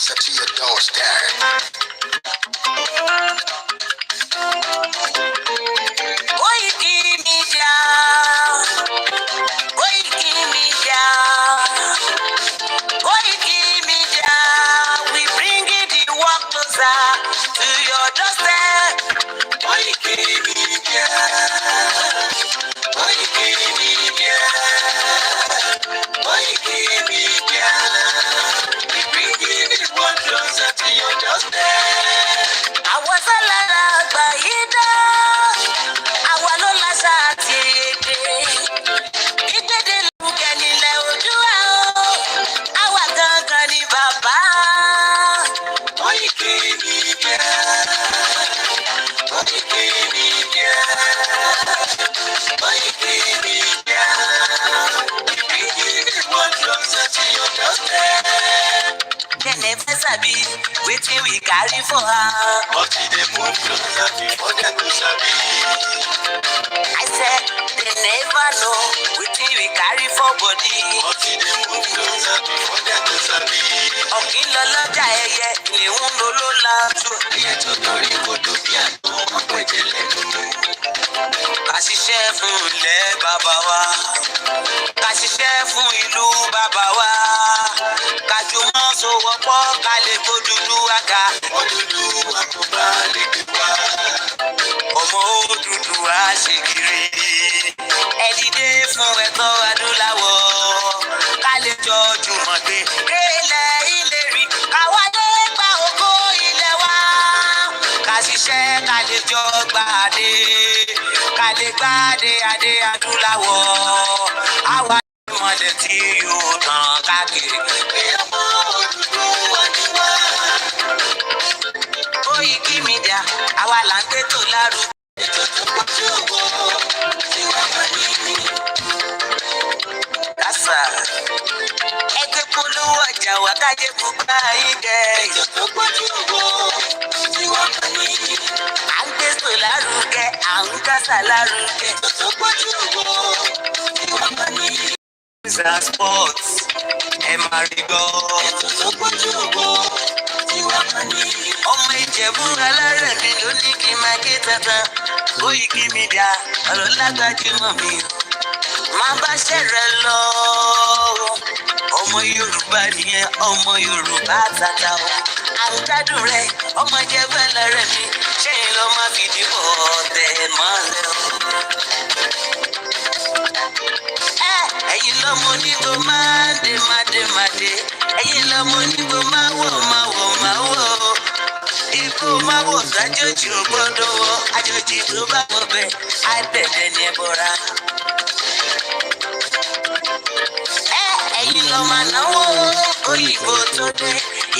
closer to your doorstep. Koikimedia, Koikimedia, Koikimedia. We bring it the work closer to your doorstep. Koikimedia, Koikimedia, Koikimedia. We bring it the work closer to your doorstep. I was a lot by it. Àwa ló láṣà àti èdè. Ìgbéde lùkẹ́ nílẹ̀ Oòduà o. Àwa gangan ni bàbá. Koikimedia, Koikimedia, Koikimedia. We bring the world closer to your doorstep. They never sabi wetin we carry for her. But we dey move closer before dem go sabi. I said they never know wetin we carry for body. But we dey move closer before dem go sabi. Ọ̀kín lọ lọ́jà ẹyẹ ìléhùn ló ló la jù. Ẹyẹ tó dorí kodò bí àgbọn ọ̀pọ̀ ìjẹ̀lẹ̀ lónìí. Ká ṣiṣẹ́ fún ilẹ̀ bàbá wa. Ká ṣiṣẹ́ fún ìlú bàbá wa. Ká jùmọ̀ sowọ́pọ̀ ká lè kó Odùduwà ga. Odùduwà kò bá lè gbé wá. Ọmọ Odùduwà ṣe kiri. Ẹ dìde fún ẹ̀tọ́ adúláwọ̀. Ká lè jọ jùmọ̀ gbé délẹ̀ ìlérí. Ká wálé gba ògo ilẹ̀ wa. Ká ṣiṣẹ́ ká lè jọ gbàdé. Ká lè gbàdé adé adúláwọ̀. Àwa ìmọ̀lẹ̀ tí yóò tàn káàkiri. Ọmọ Odùduwà ni wá. Koikimedia, àwa là ń gbé tó lárugẹ. Ètò tó pọ̀jù owó tí wọ́n máa ní. Kásá, ẹgbẹ́ polówó ọjà wà kájé fún báyìí gẹ̀. Ètò tó pọ̀jù owó tí wọ́n máa ní. À ń gbé tó lárugẹ, à ń kásá lárugẹ. Ètò tó pọ̀jù owó tí wọ́n máa ní. Sports, ẹ máa rí gbọ́. Ètò tó pọ̀jù owó tí wọ́n máa ní. Ọmọ Ìjẹ̀bú alárẹ̀ mi ló ní kí n máa ké tantan. Koikimedia, ọ̀rọ̀ lágbájú mọ̀ mi. Má bá ṣẹ̀rẹ̀ lọ. Ọmọ Yorùbá nìyẹn, ọmọ Yorùbá tata o. Àǹkádùn rẹ̀, ọmọ Ìjẹ̀bú alárẹ̀ mi. Ṣé ń lọ máa fìdí bọ̀ ọ̀tẹ̀ mọ́lẹ̀ o? Ẹ̀yin lọ́mọ onígbò máa dé máa dé máa dé. Ẹ̀yin lọ́mọ onígbò máa wọ̀ máa wọ̀ máa wọ̀. Ikú máa wọ̀ sájòjì ò gbọ́dọ̀ wọ̀. Àjòjì tó bá wọ̀ bẹ́ẹ̀ á bẹ̀rẹ̀ ní ẹbọra. Ẹ̀yin lọ máa náwó òyìnbó tó dé.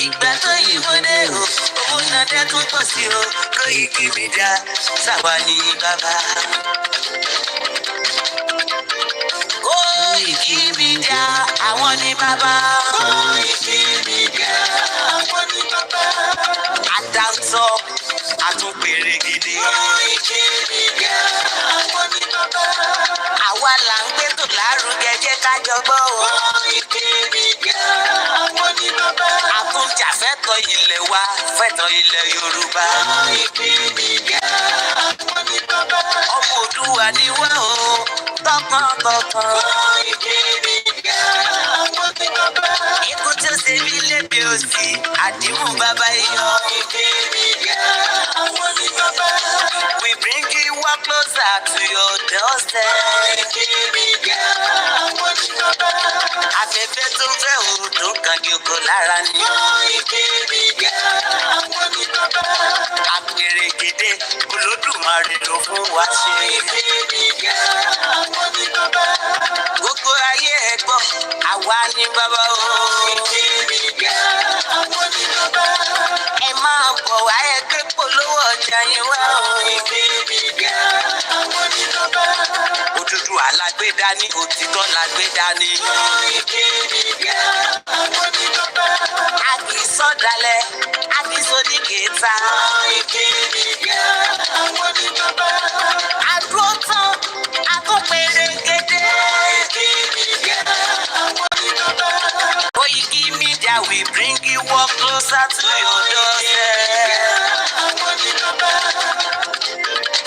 Ìgbà tó yìnbó dé o, owó náà dẹ́kun pọ̀ sí o. Koikimedia, sábà ní bàbá. Koikimedia, àwọn ni bàbá. Koikimedia, àwọn ni bàbá. Àdáńtọ́, àtúnpèrè gidi. Koikimedia, àwọn ni bàbá. Àwa là ń gbé tó lárugẹ jẹ́ ká jọ gbọ́ o. Koikimedia, àwọn ni bàbá. Àtúnjà fẹ́tọ̀ ilẹ̀ wa, fẹ́tọ̀ ilẹ̀ Yorùbá. Koikimedia, àwọn ni bàbá. Ọmọ Oòduà ni wá o, tọkàntọkàn. Koikimedia, àwọn ni bàbá. Ikú tí ó ṣe mí lébi òsì, àdìmú bàbá iyọ̀. Koikimedia, àwọn ni bàbá. We bring you one closer to your doorstep. Koikimedia, àwọn ni bàbá. Afẹ́fẹ́ tó fẹ́ òòdùn kan kí o kò lára ni. Koikimedia, àwọn ni bàbá. Àpèrè gèdè Olódùmarè ló fún wa ṣe. Koikimedia, àwọn ni bàbá. Gbogbo ayé ẹ gbọ́, àwa ni bàbá o. Koikimedia, àwọn ni bàbá. Ẹ máa bọ̀ wá ẹgbẹ́ polówó ọjà yín wá o. Koikimedia, àwọn ni bàbá. Odùduwà la gbé dání, òtítọ́ la gbé dání. Koikimedia, àwọn ni bàbá. A kì í sọ̀dálẹ̀, a kì í sódì kẹta. Koikimedia, àwọn ni bàbá. Àdúró tán, àtúnpèrè gèdè. Koikimedia, àwọn ni bàbá. Koikimedia, we bring you one. come closer to your doorstep.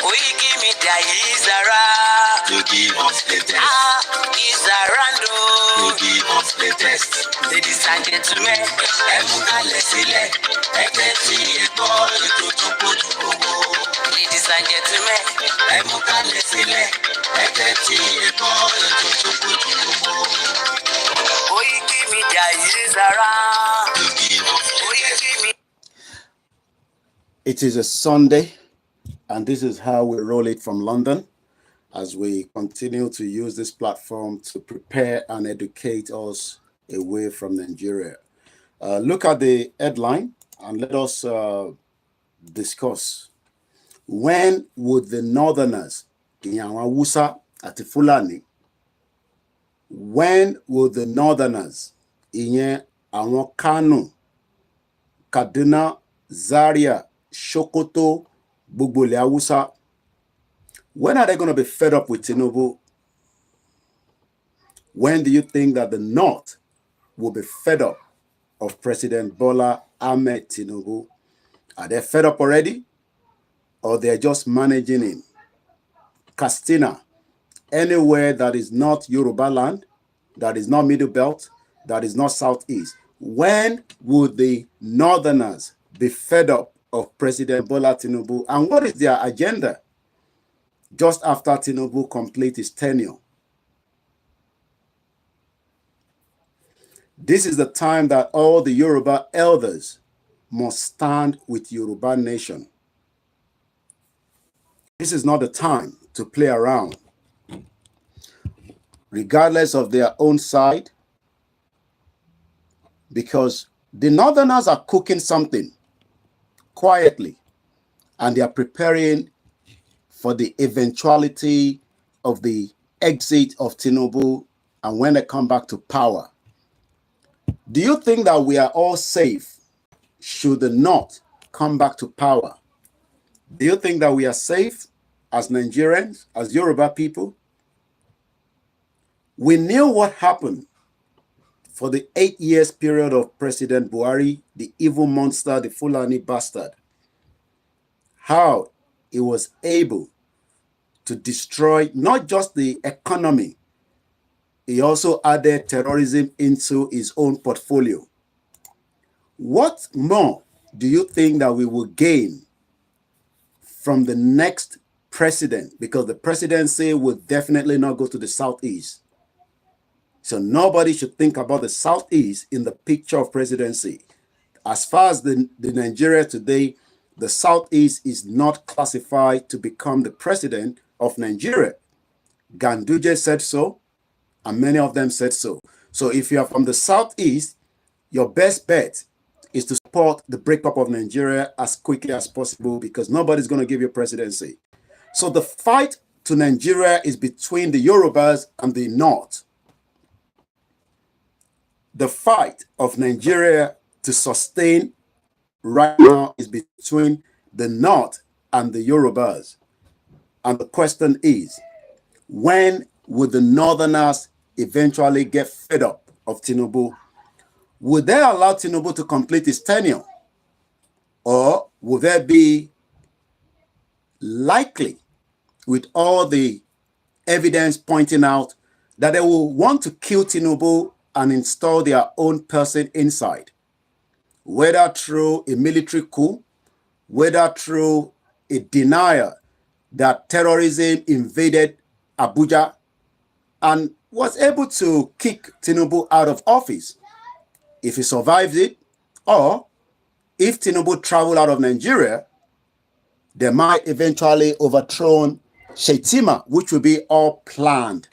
Koikimedia is around to give us the test. Is around to give us the test. Ladies and gentlemen, ladies and gentlemen, Koikimedia is around. It is a Sunday, and this is how we roll it from London as we continue to use this platform to prepare and educate us away from Nigeria. Look at the headline and let us discuss. When would the Northerners, Hausa àti Fulani, when would the Northerners, àwọn Kano, Kaduna, Zaria, Sokoto, gbogbo ilẹ̀ Hausa, when are they going to be fed up with Tinubu? When do you think that the North will be fed up of President Bola Ahmed Tinubu? Are they fed up already? Or they're just managing him? Katsina, anywhere that is not Yoruba land, that is not Middle Belt, that is not Southeast, when would the Northerners be fed up of President Bola Tinubu? And what is their agenda just after Tinubu complete his tenure? This is the time that all the Yoruba elders must stand with Yoruba nation. This is not the time to play around. Regardless of their own side, because the Northerners are cooking something quietly, and they are preparing for the eventuality of the exit of Tinubu and when they come back to power. Do you think that we are all safe should the North come back to power? Do you think that we are safe as Nigerians, as Yoruba people? We knew what happened for the 8 years period of President Buhari, the evil monster, the Fulani bastard. How he was able to destroy not just the economy, he also added terrorism into his own portfolio. What more do you think that we will gain from the next president? Because the presidency will definitely not go to the Southeast. So nobody should think about the Southeast in the picture of presidency. As far as the Nigeria today, the Southeast is not classified to become the president of Nigeria. Ganduje said so, and many of them said so. So if you are from the Southeast, your best bet is to support the breakup of Nigeria as quickly as possible, because nobody's going to give you presidency. So the fight to Nigeria is between the Yorubas and the North. The fight of Nigeria to sustain right now is between the North and the Yorubas. And the question is, when would the Northerners eventually get fed up of Tinubu? Would they allow Tinubu to complete his tenure? Or will there be likely, with all the evidence pointing out, that they will want to kill Tinubu and install their own person inside, whether through a military coup, whether through a denial that terrorism invaded Abuja and was able to kick Tinubu out of office if he survives it, or if Tinubu traveled out of Nigeria, they might eventually overthrow Shetima, which will be all planned.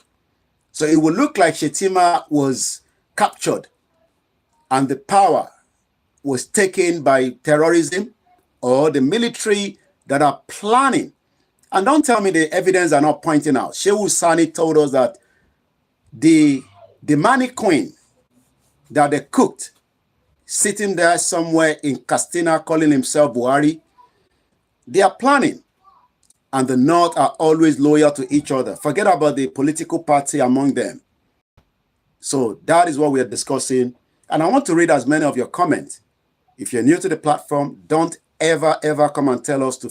So it will look like Shetima was captured and the power was taken by terrorism or the military that are planning. And don't tell me the evidence are not pointing out. Shehu Sani told us that the money queen that they cooked, sitting there somewhere in Katsina calling himself Buhari, they are planning. And the North are always loyal to each other. Forget about the political party among them. So that is what we are discussing. And I want to read as many of your comments If you're new to the platform, don't ever come and tell us to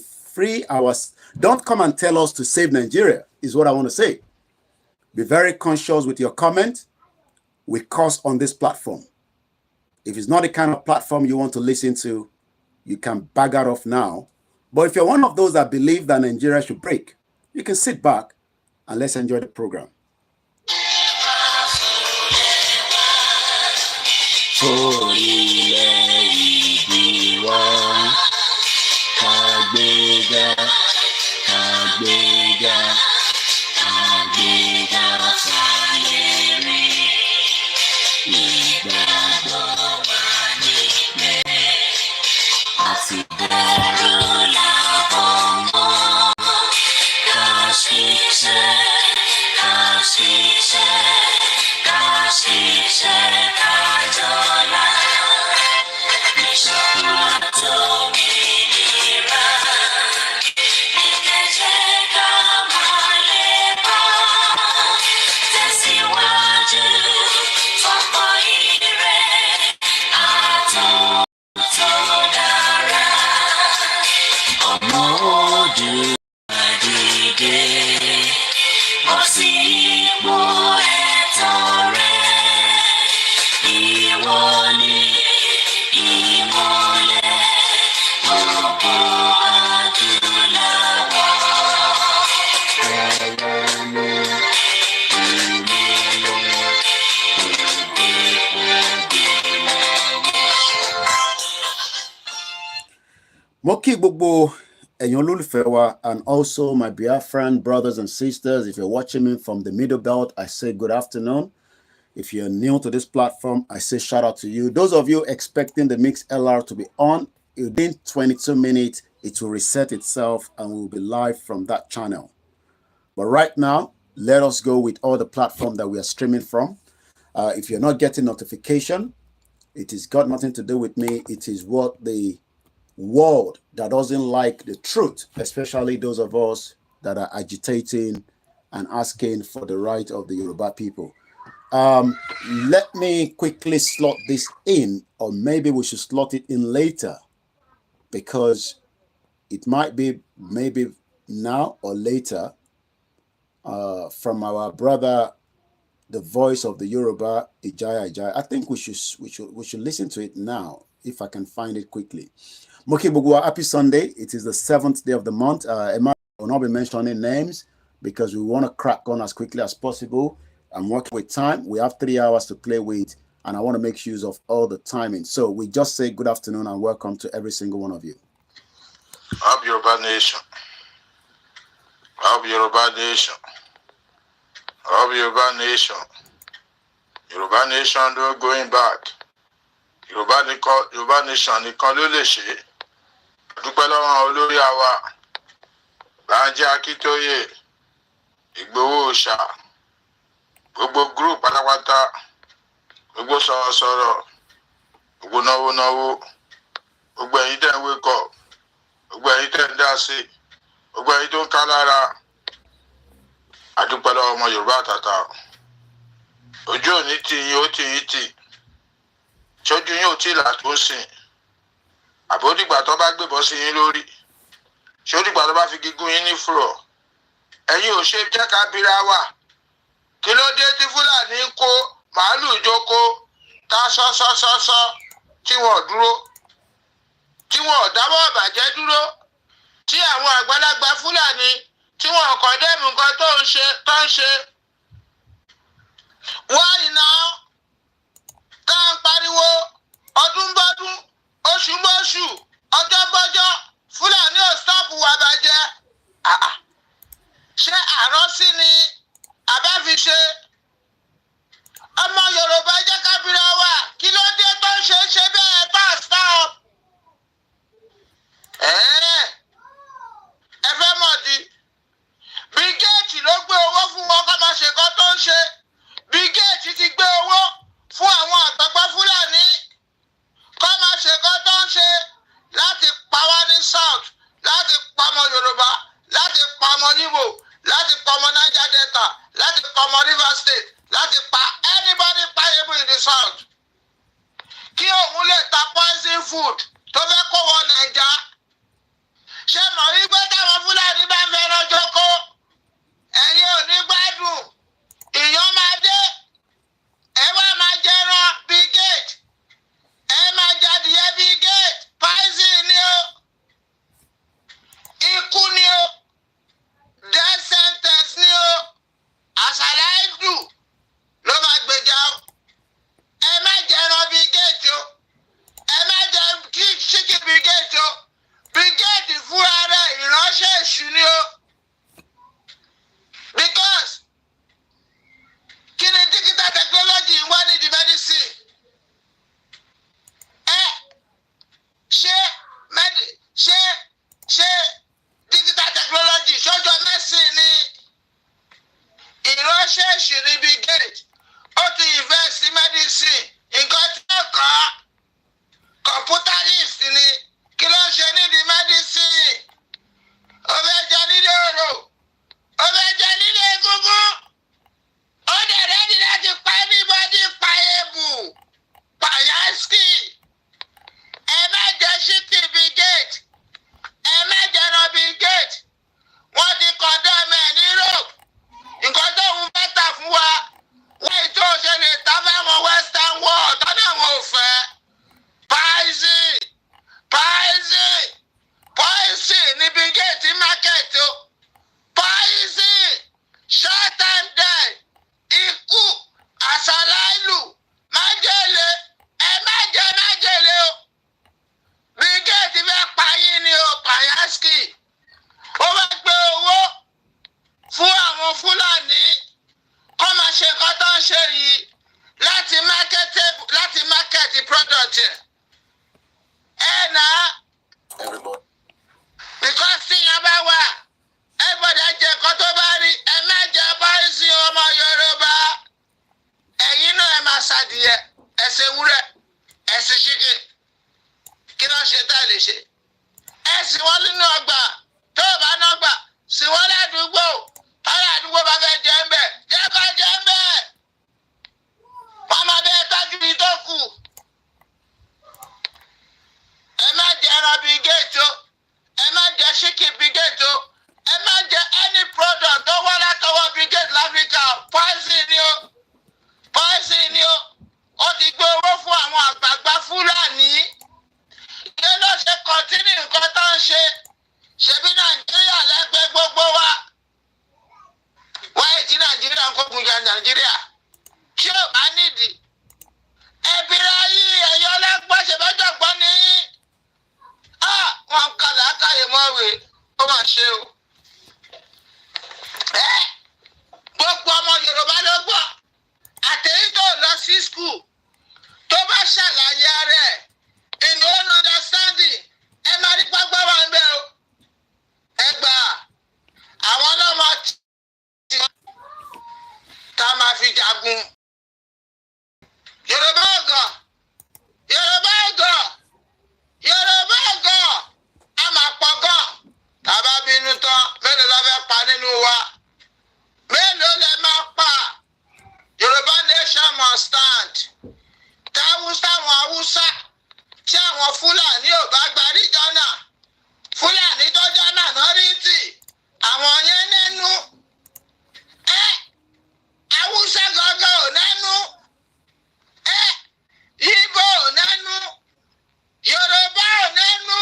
don't come and tell us to save Nigeria, is what I want to say. Be very conscious with your comment. We curse on this platform. If it's not the kind of platform you want to listen to, you can bag out off now. But if you're one of those that believe that Nigeria should break, you can sit back and let's enjoy the program. Moki Gbogbo Enyolulfewa, and also my Biafran brothers and sisters. If you're watching me from the Middle Belt, I say good afternoon. If you're new to this platform, I say shout out to you. Those of you expecting the Mix LR to be on, within 22 minutes, it will reset itself and we'll be live from that channel. But right now, let us go with all the platform that we are streaming from. If you're not getting notification, it has got nothing to do with me. It is what the world that doesn't like the truth, especially those of us that are agitating and asking for the right of the Yoruba people. Let me quickly slot this in, or maybe we should slot it in later, because it might be maybe now or later, from our brother, the voice of the Yoruba, Ijaya. I think we should listen to it now, if I can find it quickly. Moki Bugua, happy Sunday. It is the 7th day of the month. Emma will not be mentioning names because we want to crack on as quickly as possible. I'm working with time. We have 3 hours to play with, and I want to make use of all the timing. So we just say good afternoon and welcome to every single one of you. Up Yoruba Nation. Up Yoruba Nation. Up Yoruba Nation. Yoruba Nation, no going back. Yoruba Nation, nìkan ló lè ṣe. Dúpẹ́ lọ́wọ́ olórí àwa. Láńjẹ́ Akíntóyè, Ìgbòho Òòṣà, gbogbo group pátápátá, gbogbo sọ̀rọ̀sọ̀rọ̀, gbogbo náwó, gbogbo ẹ̀yin tẹ́ ń wake up, gbogbo ẹ̀yin tẹ́ ń dá sí, gbogbo ẹ̀yin tó ń ká lára. Adúpẹ́ lọ́wọ́ ọmọ Yorùbá àtàtà. Ojú òní tì yín, ó tì yín tì. Ṣojú yín ò tí ì là tó ń sìn. Àbódìgbà tó bá gbébọn sí yín lórí. Ṣódìgbà tó bá fi gígùn yín ní fúrọ̀. Ẹ̀yin ò ṣe jẹ́ ká bira wà. Kí ló dé tí Fúlàní ń kó màálù jókòó tá sọ́sọ́sọ́sọ́ tí wọ́n dúró? Tí wọ́n dáwọ́ ìbàjẹ́ dúró? Tí àwọn àgbàlagbà Fúlàní tí wọ́n kọ̀ dẹ́mu nǹkan tó ń ṣe? Why now? Tá ń pariwo ọdún bọ́dún, oṣù mọ́ṣù, ọjọ́ bọ́jọ́, Fúlàní ò stop wà bàjẹ́. Ṣé àránsí ni àbáfiṣe? Ọmọ Yorùbá jẹ́ ká bira wà. Kí ló dé tó ń ṣe bẹ́ẹ̀ bá stop? Ẹ fẹ́ mọ̀ di. Bill Gates ló gbé owó fún wọn kó máa ṣe nǹkan tó ń ṣe. Bill Gates ti gbé owó fún àwọn àgbàgbà Fúlàní kó máa ṣe nǹkan tó ń ṣe láti pa wá ní South, láti pa ọmọ Yorùbá, láti pa ọmọ Igbo, láti pa ọmọ Niger Delta, láti pa ọmọ Rivers State, láti pa anybody payable in the South. kí òun lè ta poison food tó fẹ́ kó wọ Nàìjà. Ṣé mọ̀ wípé táwọn Fúlàní bá ń fẹ́ràn jókòó ẹ̀yin ò ní gbádùn, ìyàn máa dé, ẹ wá máa jẹran bíi gate, ẹ máa jadìyẹ bíi gate, poison ni o, ikú ni o, death sentence ni o, àṣàlá ìdù ló máa gbèjà o. Ẹ má jẹran bíi gate o, ẹ má jẹ chicken bíi gate o, bíi gate fúnra rẹ̀ ìránṣẹ́ èṣù ni o. Because kí ni digital technology wá ní di medicine? Ṣé digital technology ṣọ́jọ́ medicine ni ìránṣẹ́ èṣù ni bíi gate? Ó ti invest in medicine, nǹkan tí ó kọ́ computerist ni, kí ló ń ṣe nídìí medicine? Ó fẹ́ jẹ nílé orò, ó fẹ́ jẹ nílé egungun, ó dẹ̀ rẹ́dí láti pa anybody, pa ebu, pa yaski. Ẹ má jẹ ṣíkì bíi gate, ẹ má jẹran bíi gate. Wọ́n ti condemn ẹ̀ ní Europe. Nǹkan tó ń fẹ́ tà fún wa, wọ́n ètò òṣèlú ìta fáwọn western world tọ́nà àwọn ò fẹ́. Poison, poison, poison ní bíi gate market o. Poison, short and dead, ikú, àṣàlá ìlú, májèlé, ẹ má jẹ májèlé o. Bíi gate fẹ́ pa yín ni o, pàyàsíkì. Ó wá gbé owó fún àwọn Fúlàní kó máa ṣe nǹkan tó ń ṣe yìí láti market product ẹ̀. Because tí yẹn bá wà, ẹ gbọ́dọ̀ jẹ nǹkan tó bá rí, ẹ má jẹ báyìí ọmọ Yorùbá. Ẹ̀yin náà ẹ máa ṣàdìyẹ, ẹ ṣe ewúrẹ́, ẹ ṣe chicken. Kí ló ń ṣe tá ẹ lè ṣe? Ẹ sì wọ́n nínú ọgbà, tó o bá ná gbà, sì wọ́n ládùúgbò. Ọ̀rọ̀ àdúgbò bá fẹ́ jẹ́ ń bẹ̀, jẹ́ kó jẹ́ ń bẹ̀. Wọ́n máa bẹ́ẹ̀ tọ́jú ní tó kù. Ẹ má jẹ ẹran bíi gate o, ẹ má jẹ chicken bíi gate o, ẹ má jẹ any product tó wá látọwọ́ bíi gate láfíríkà. Poison ni o, poison ni o. Ó ti gbé owó fún àwọn àgbààgbà Fúlàní. Ìyẹn ló ṣe kọ́ntínì nǹkan tó ń ṣe. Ṣebí Nàìjíríà lẹ́gbẹ́ gbogbo wa. Wáyé tí Nàìjíríà ń kógun ja Nàìjíríà. Ṣé ò bá nídìí? Ẹ̀bìrà yìí ẹ̀yọ́ ọlọ́gbọ́n ṣèbájọ́gbọ́n ní yín. Wọ́n ń kalẹ̀ ákáyè mọ́wé, ó mà ṣe o. Gbogbo ọmọ Yorùbá ló gbọ́. Àtẹ̀yí tó lọ sí skul tó bá ṣàlàyé rẹ̀ in own understanding, ẹ máa rí pápá wà ń bẹ̀ o. Ẹ gbà àwọn ọlọ́mọ tí tá a máa fi jagun. Yorùbá ọ̀gọ̀, Yorùbá ọ̀gọ̀, Yorùbá ọ̀gọ̀, a máa pọ̀ gan. Tàbá bínú tán, mélòó la fẹ́ pa nínú wa? Mélòó lẹ máa pa? Yorùbá nation must stand. Táwọn Haúsá tí àwọn Fúlàní ò bá gbarí Ghana, Fúlàní tó jẹ́ minority, àwọn yẹn nẹ́nu. Haúsá gangan ò nẹ́nu. Yíbò ò nẹ́nu. Yorùbá ò nẹ́nu.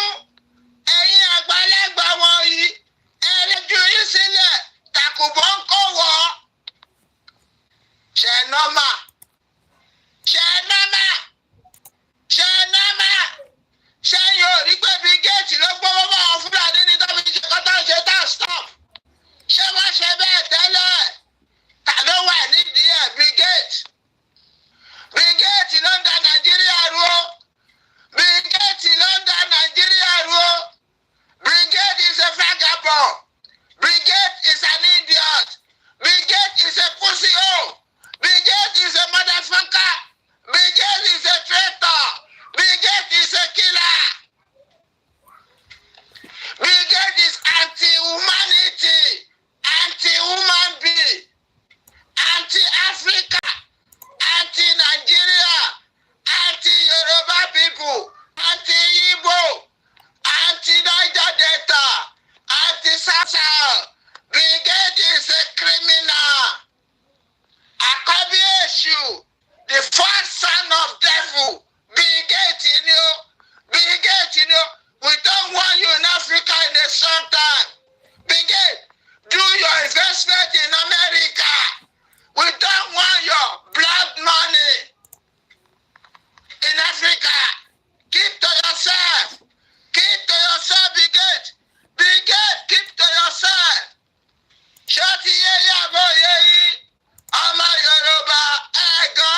Ẹ̀yin àgbàlagbà wọ̀nyí, ẹ rẹ́jú yín sílẹ̀, tàkùbọ̀ ń kó wọ́. Ṣé nọ́mà? Ṣé nọ́mà? Ṣé nọ́mà? Ṣé yóò rí pé bí géètì ló gbówó bá àwọn Fúlàní ní tọ́bi ṣe kọ́tà ṣe tá stop? Ṣé wọ́n ṣe ti yé yàbọ̀ yé yí ọmọ Yorùbá ẹ̀gọ́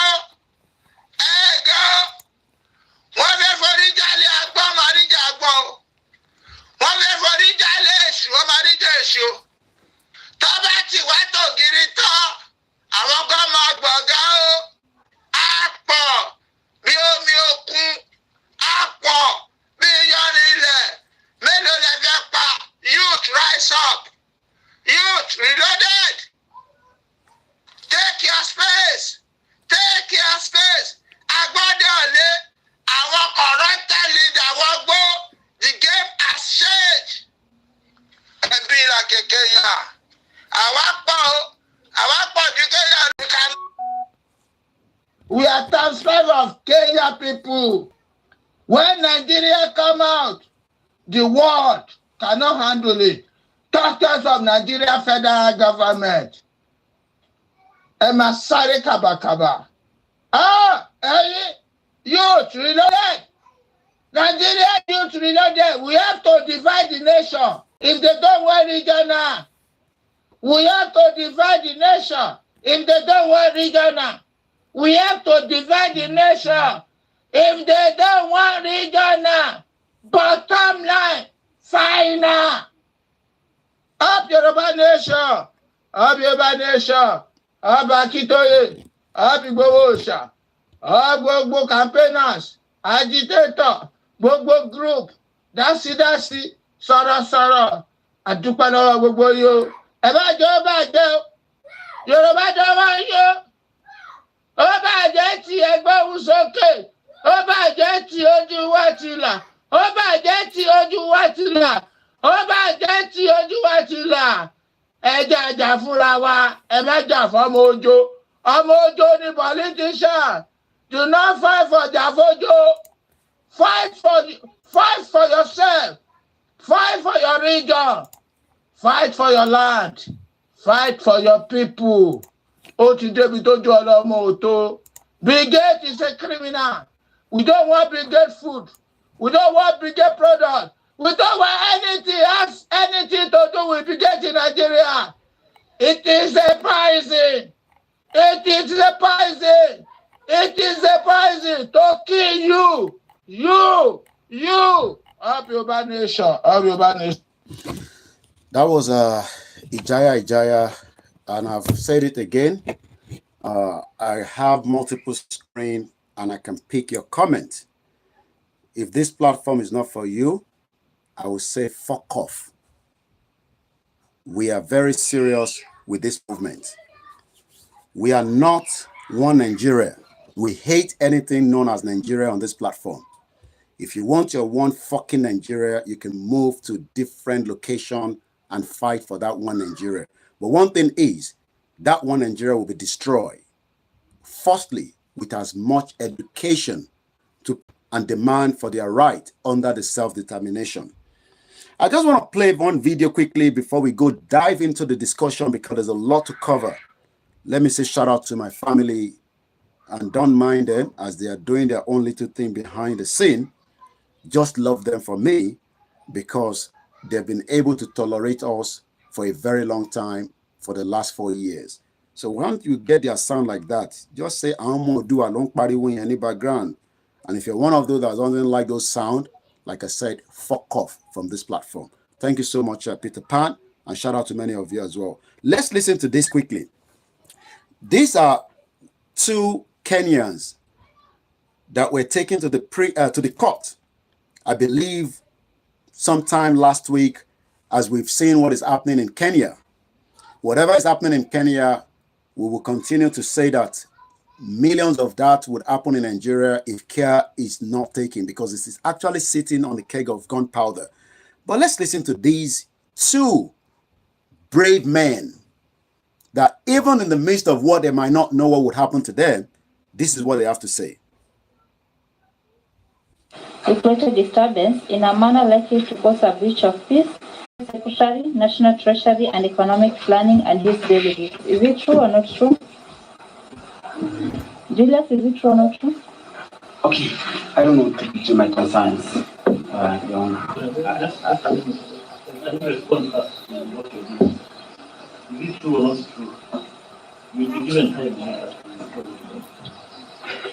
wọ́n fẹ́ forí jalè àgbọ̀n máa níjà àgbọ̀n o wọ́n fẹ́ forí jalè èṣù ó máa níjà èṣù tó bá ti wá tògiri tán àwọn kan máa gbọ̀ngá o á pọ̀ bí omi òkun á pọ̀ bí iyanrìn ilẹ̀ mélòó lẹ fẹ́ pa youth rise up youth reloaded take your space agbọ́dọ̀ lé àwọn corrupted leader wọ́n gbó the game has changed ẹbí ra kékeré yà àwa pọ̀ ju Kenya nìkan. We are times 5 of Kenya people. When Nigeria come out, the world cannot handle it. Talkers of Nigeria federal government. Emasare kabakaba. Youth reloaded. Nigeria youth reloaded. We have to divide the nation. If they don't want regional, we have to divide the nation. If they don't want regional, we have to divide the nation. If they don't want regional, bottom line, final. Up Yoruba nation. Up Yoruba nation. Up Akitoye. Up Igbowosha. Up gbogbo campaigners. Agitator. Gbogbo group. Dasi. Sọ̀rọ̀. Àdúpẹ́ lọ́wọ́ gbogbo yóò. Ẹ bá jẹ́ ó bàjẹ́ o. Yorùbá dọ́wọ́ yóò. Ó bàjẹ́ tí ẹgbẹ́ òun sókè. Ó bàjẹ́ tí ojú wa ti là. Ó bàjẹ́ tí ojú wa ti là. Ó bàjẹ́ tí ojú wa ti là. Ẹ jà fúnra wa. Ẹ má jà fọ́mọ ojo. Ọmọ ojo ni politician. Do not fight for Javojo. Fight for yourself. Fight for your region. Fight for your land. Fight for your people. Ó ti débi tó jọ ọlọ́mọ òtó. Brigade is a criminal. We don't want brigade food. We don't want brigade product. We don't want anything to do with brigade in Nigeria. It is a poison. It is a poison. It is a poison to kill you. You. Up Yoruba nation. That was Ijaya, and I've said it again. I have multiple screens, and I can pick your comment. If this platform is not for you, I will say fuck off. We are very serious with this movement. We are not one Nigeria. We hate anything known as Nigeria on this platform. If you want your one fucking Nigeria, you can move to different location and fight for that one Nigeria. But one thing is, that one Nigeria will be destroyed. Firstly, with as much education and demand for their right under the self-determination. I just want to play one video quickly before we go dive into the discussion, because there's a lot to cover. Let me say shout out to my family, and don't mind them as they are doing their own little thing behind the scene. Just love them for me, because they've been able to tolerate us for a very long time, for the last 4 years. So once you get their sound like that, just say, I'm going to do a long party in any background. And if you're one of those that doesn't like those sound, like I said, fuck off from this platform. Thank you so much, Peter Pan, and shout out to many of you as well. Let's listen to this quickly. These are 2 Kenyans that were taken to the court, I believe, sometime last week, as we've seen what is happening in Kenya. Whatever is happening in Kenya, we will continue to say that millions of that would happen in Nigeria if care is not taken, because it is actually sitting on the keg of gunpowder. But let's listen to these 2 brave men that even in the midst of what they might not know what would happen to them, this is what they have to say. It created disturbance in a manner likely to cause a breach of peace, Secretary, National Treasury, and Economic Planning and his delegates. Is it true or not true? Julius, is it true or not true? Okay, I don't know to my concerns. Is it true or not true? You'll be given time.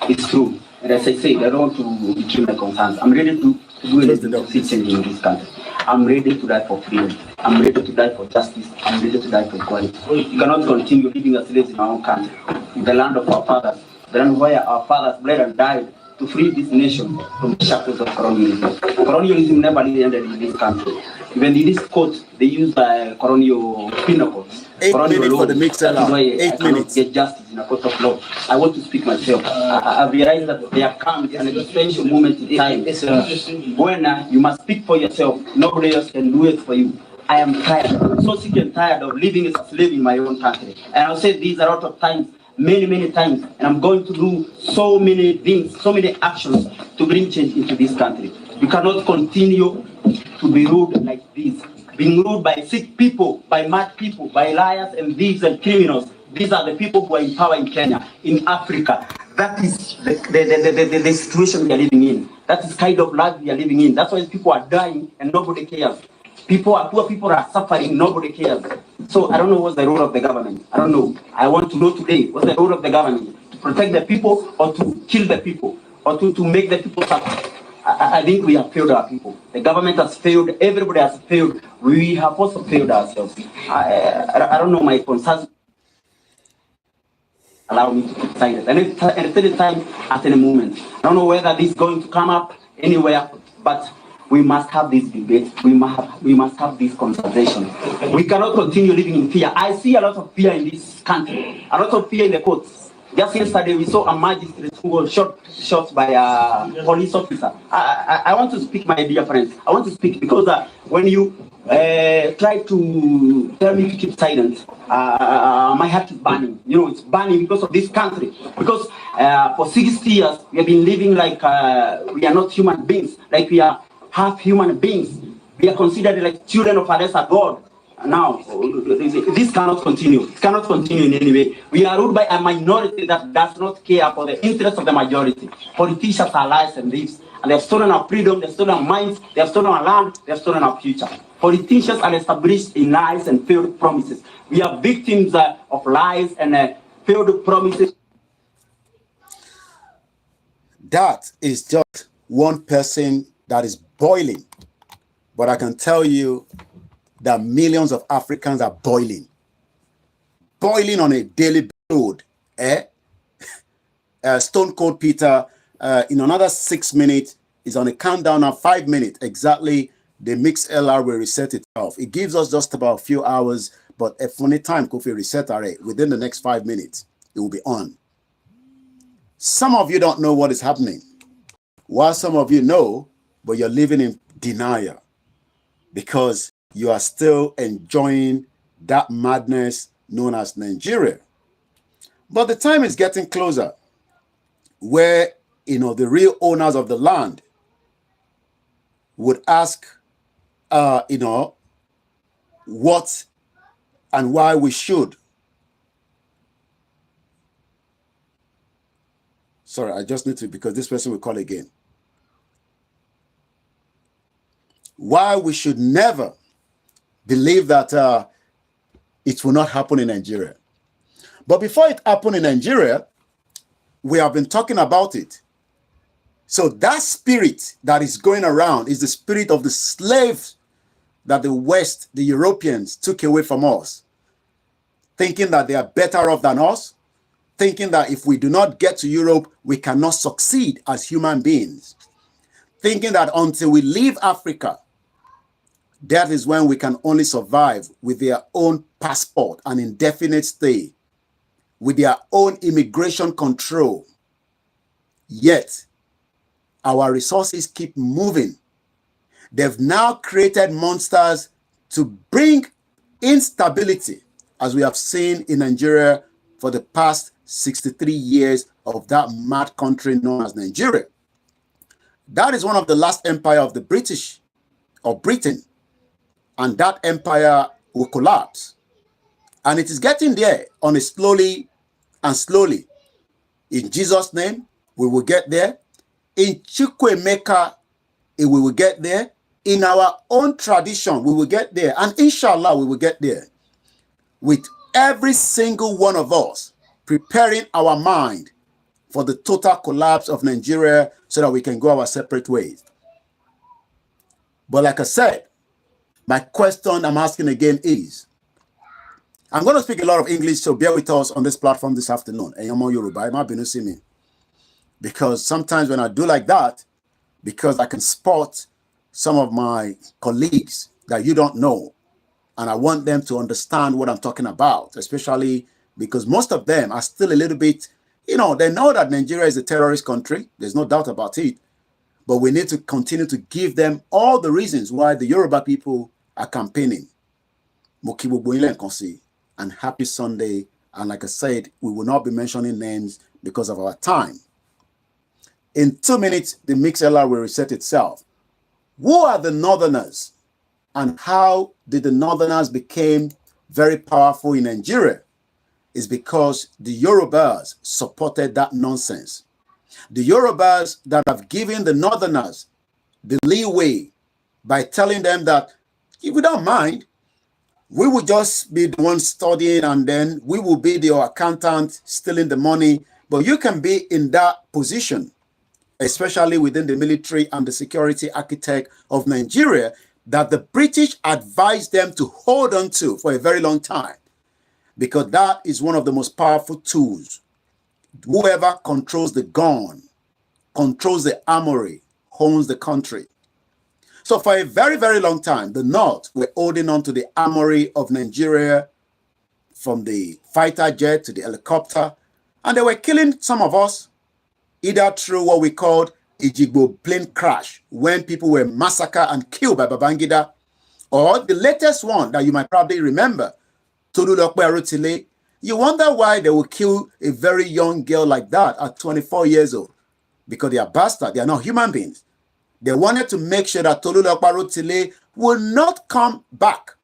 It's true. And as I said, I don't want to betray my concerns. I'm ready to do anything to see change in this country. I'm ready to die for freedom. I'm ready to die for justice. I'm ready to die for equality. You cannot continue living as slaves in our own country, in the land of our fathers, the land where our fathers bled and died to free this nation from the shackles of colonialism. Colonialism never ended in this country. Even in this court, they use colonial pinnacles. 8 minutes for the mixer. That is why 8 minutes. Get justice in a court of law. I want to speak myself. I realize that there comes an existential moment in time when you must speak for yourself. Nobody else can do it for you. I am tired. I'm so sick and tired of living as a slave in my own country. And I'll say these a lot of times, many times. And I'm going to do so many things, so many actions to bring change into this country. We cannot continue to be ruled like this. Being ruled by sick people, by mad people, by liars and thieves and criminals. These are the people who are in power in Kenya, in Africa. That is the situation we are living in. That is kind of life we are living in. That's why people are dying and nobody cares. Poor people are suffering, nobody cares. So I don't know what's the role of the government. I don't know. I want to know today what's the role of the government. To protect the people or to kill the people or to make the people suffer. I think we have failed our people. The government has failed. Everybody has failed. We have also failed ourselves. I don't know my concerns. Allow me to keep silent. And at any time, at any moment. I don't know whether this is going to come up anywhere, but we must have this debate. We must have this conversation. We cannot continue living in fear. I see a lot of fear in this country. A lot of fear in the courts. Just yesterday, we saw a magistrate who was shot by a police officer. I want to speak, my dear friends. I want to speak because when you try to tell me to keep silent, my heart is burning. You know, it's burning because of this country. Because for 60 years, we have been living like we are not human beings, like we are half human beings. We are considered like children of a lesser God. Now, this cannot continue. It cannot continue in any way. We are ruled by a minority that does not care for the interests of the majority. Politicians are liars and thieves. And they have stolen our freedom, they have stolen our minds, they have stolen our land, they have stolen our future. Politicians are established in lies and failed promises. We are victims of lies and failed promises. That is just one person that is boiling. But I can tell you that millions of Africans are boiling on a daily basis. Stone Cold Peter, in another 6 minutes, is on a countdown of 5 minutes. Exactly, the mix LR will reset itself. It gives us just about a few hours, but if any time Kofi reset array within the next 5 minutes, it will be on. Some of you don't know what is happening, while some of you know, but you're living in denial because you are still enjoying that madness known as Nigeria. But the time is getting closer where, you know, the real owners of the land would ask, you know, what and why we should. Sorry, I just need to, because this person will call again. Why we should never believe that it will not happen in Nigeria. But before it happened in Nigeria, we have been talking about it. So that spirit that is going around is the spirit of the slaves that the West, the Europeans, took away from us, thinking that they are better off than us, thinking that if we do not get to Europe, we cannot succeed as human beings, thinking that until we leave Africa, that is when we can only survive with their own passport and indefinite stay, with their own immigration control. Yet, our resources keep moving. They've now created monsters to bring instability, as we have seen in Nigeria for the past 63 years of that mad country known as Nigeria. That is one of the last empire of the British, or Britain. And that empire will collapse. And it is getting there on a slowly and slowly. In Jesus' name, we will get there. In Chukwuemeka, we will get there. In our own tradition, we will get there. And inshallah, we will get there. with every single one of us preparing our mind for the total collapse of Nigeria so that we can go our separate ways. But like I said, my question I'm asking again is, I'm going to speak a lot of English, so bear with us on this platform this afternoon. And I'm on Yoruba, I might be see me. Because sometimes when I do like that, because I can spot some of my colleagues that you don't know, and I want them to understand what I'm talking about, especially because most of them are still a little bit, they know that Nigeria is a terrorist country. There's no doubt about it. But we need to continue to give them all the reasons why the Yoruba people are campaigning. And happy Sunday. And like I said, we will not be mentioning names because of our time. In 2 minutes, the MixLR will reset itself. Who are the Northerners? And how did the Northerners become very powerful in Nigeria? Is because the Yorubas supported that nonsense. The Yorubas that have given the Northerners the leeway by telling them that if we don't mind, we will just be the ones studying and then we will be the accountant stealing the money. But you can be in that position, especially within the military and the security architect of Nigeria, that the British advised them to hold on to for a very long time, because that is one of the most powerful tools. Whoever controls the gun, controls the armory, owns the country. So for a very, very long time, the North were holding on to the armory of Nigeria, from the fighter jet to the helicopter, and they were killing some of us, either through what we called Ijigbo plane crash, when people were massacred and killed by Babangida, or the latest one that you might probably remember, Tolulokpe Arotile. You wonder why they would kill a very young girl like that at 24 years old, because they are bastards, they are not human beings. They wanted to make sure that Tolulokpe Arotile will not come back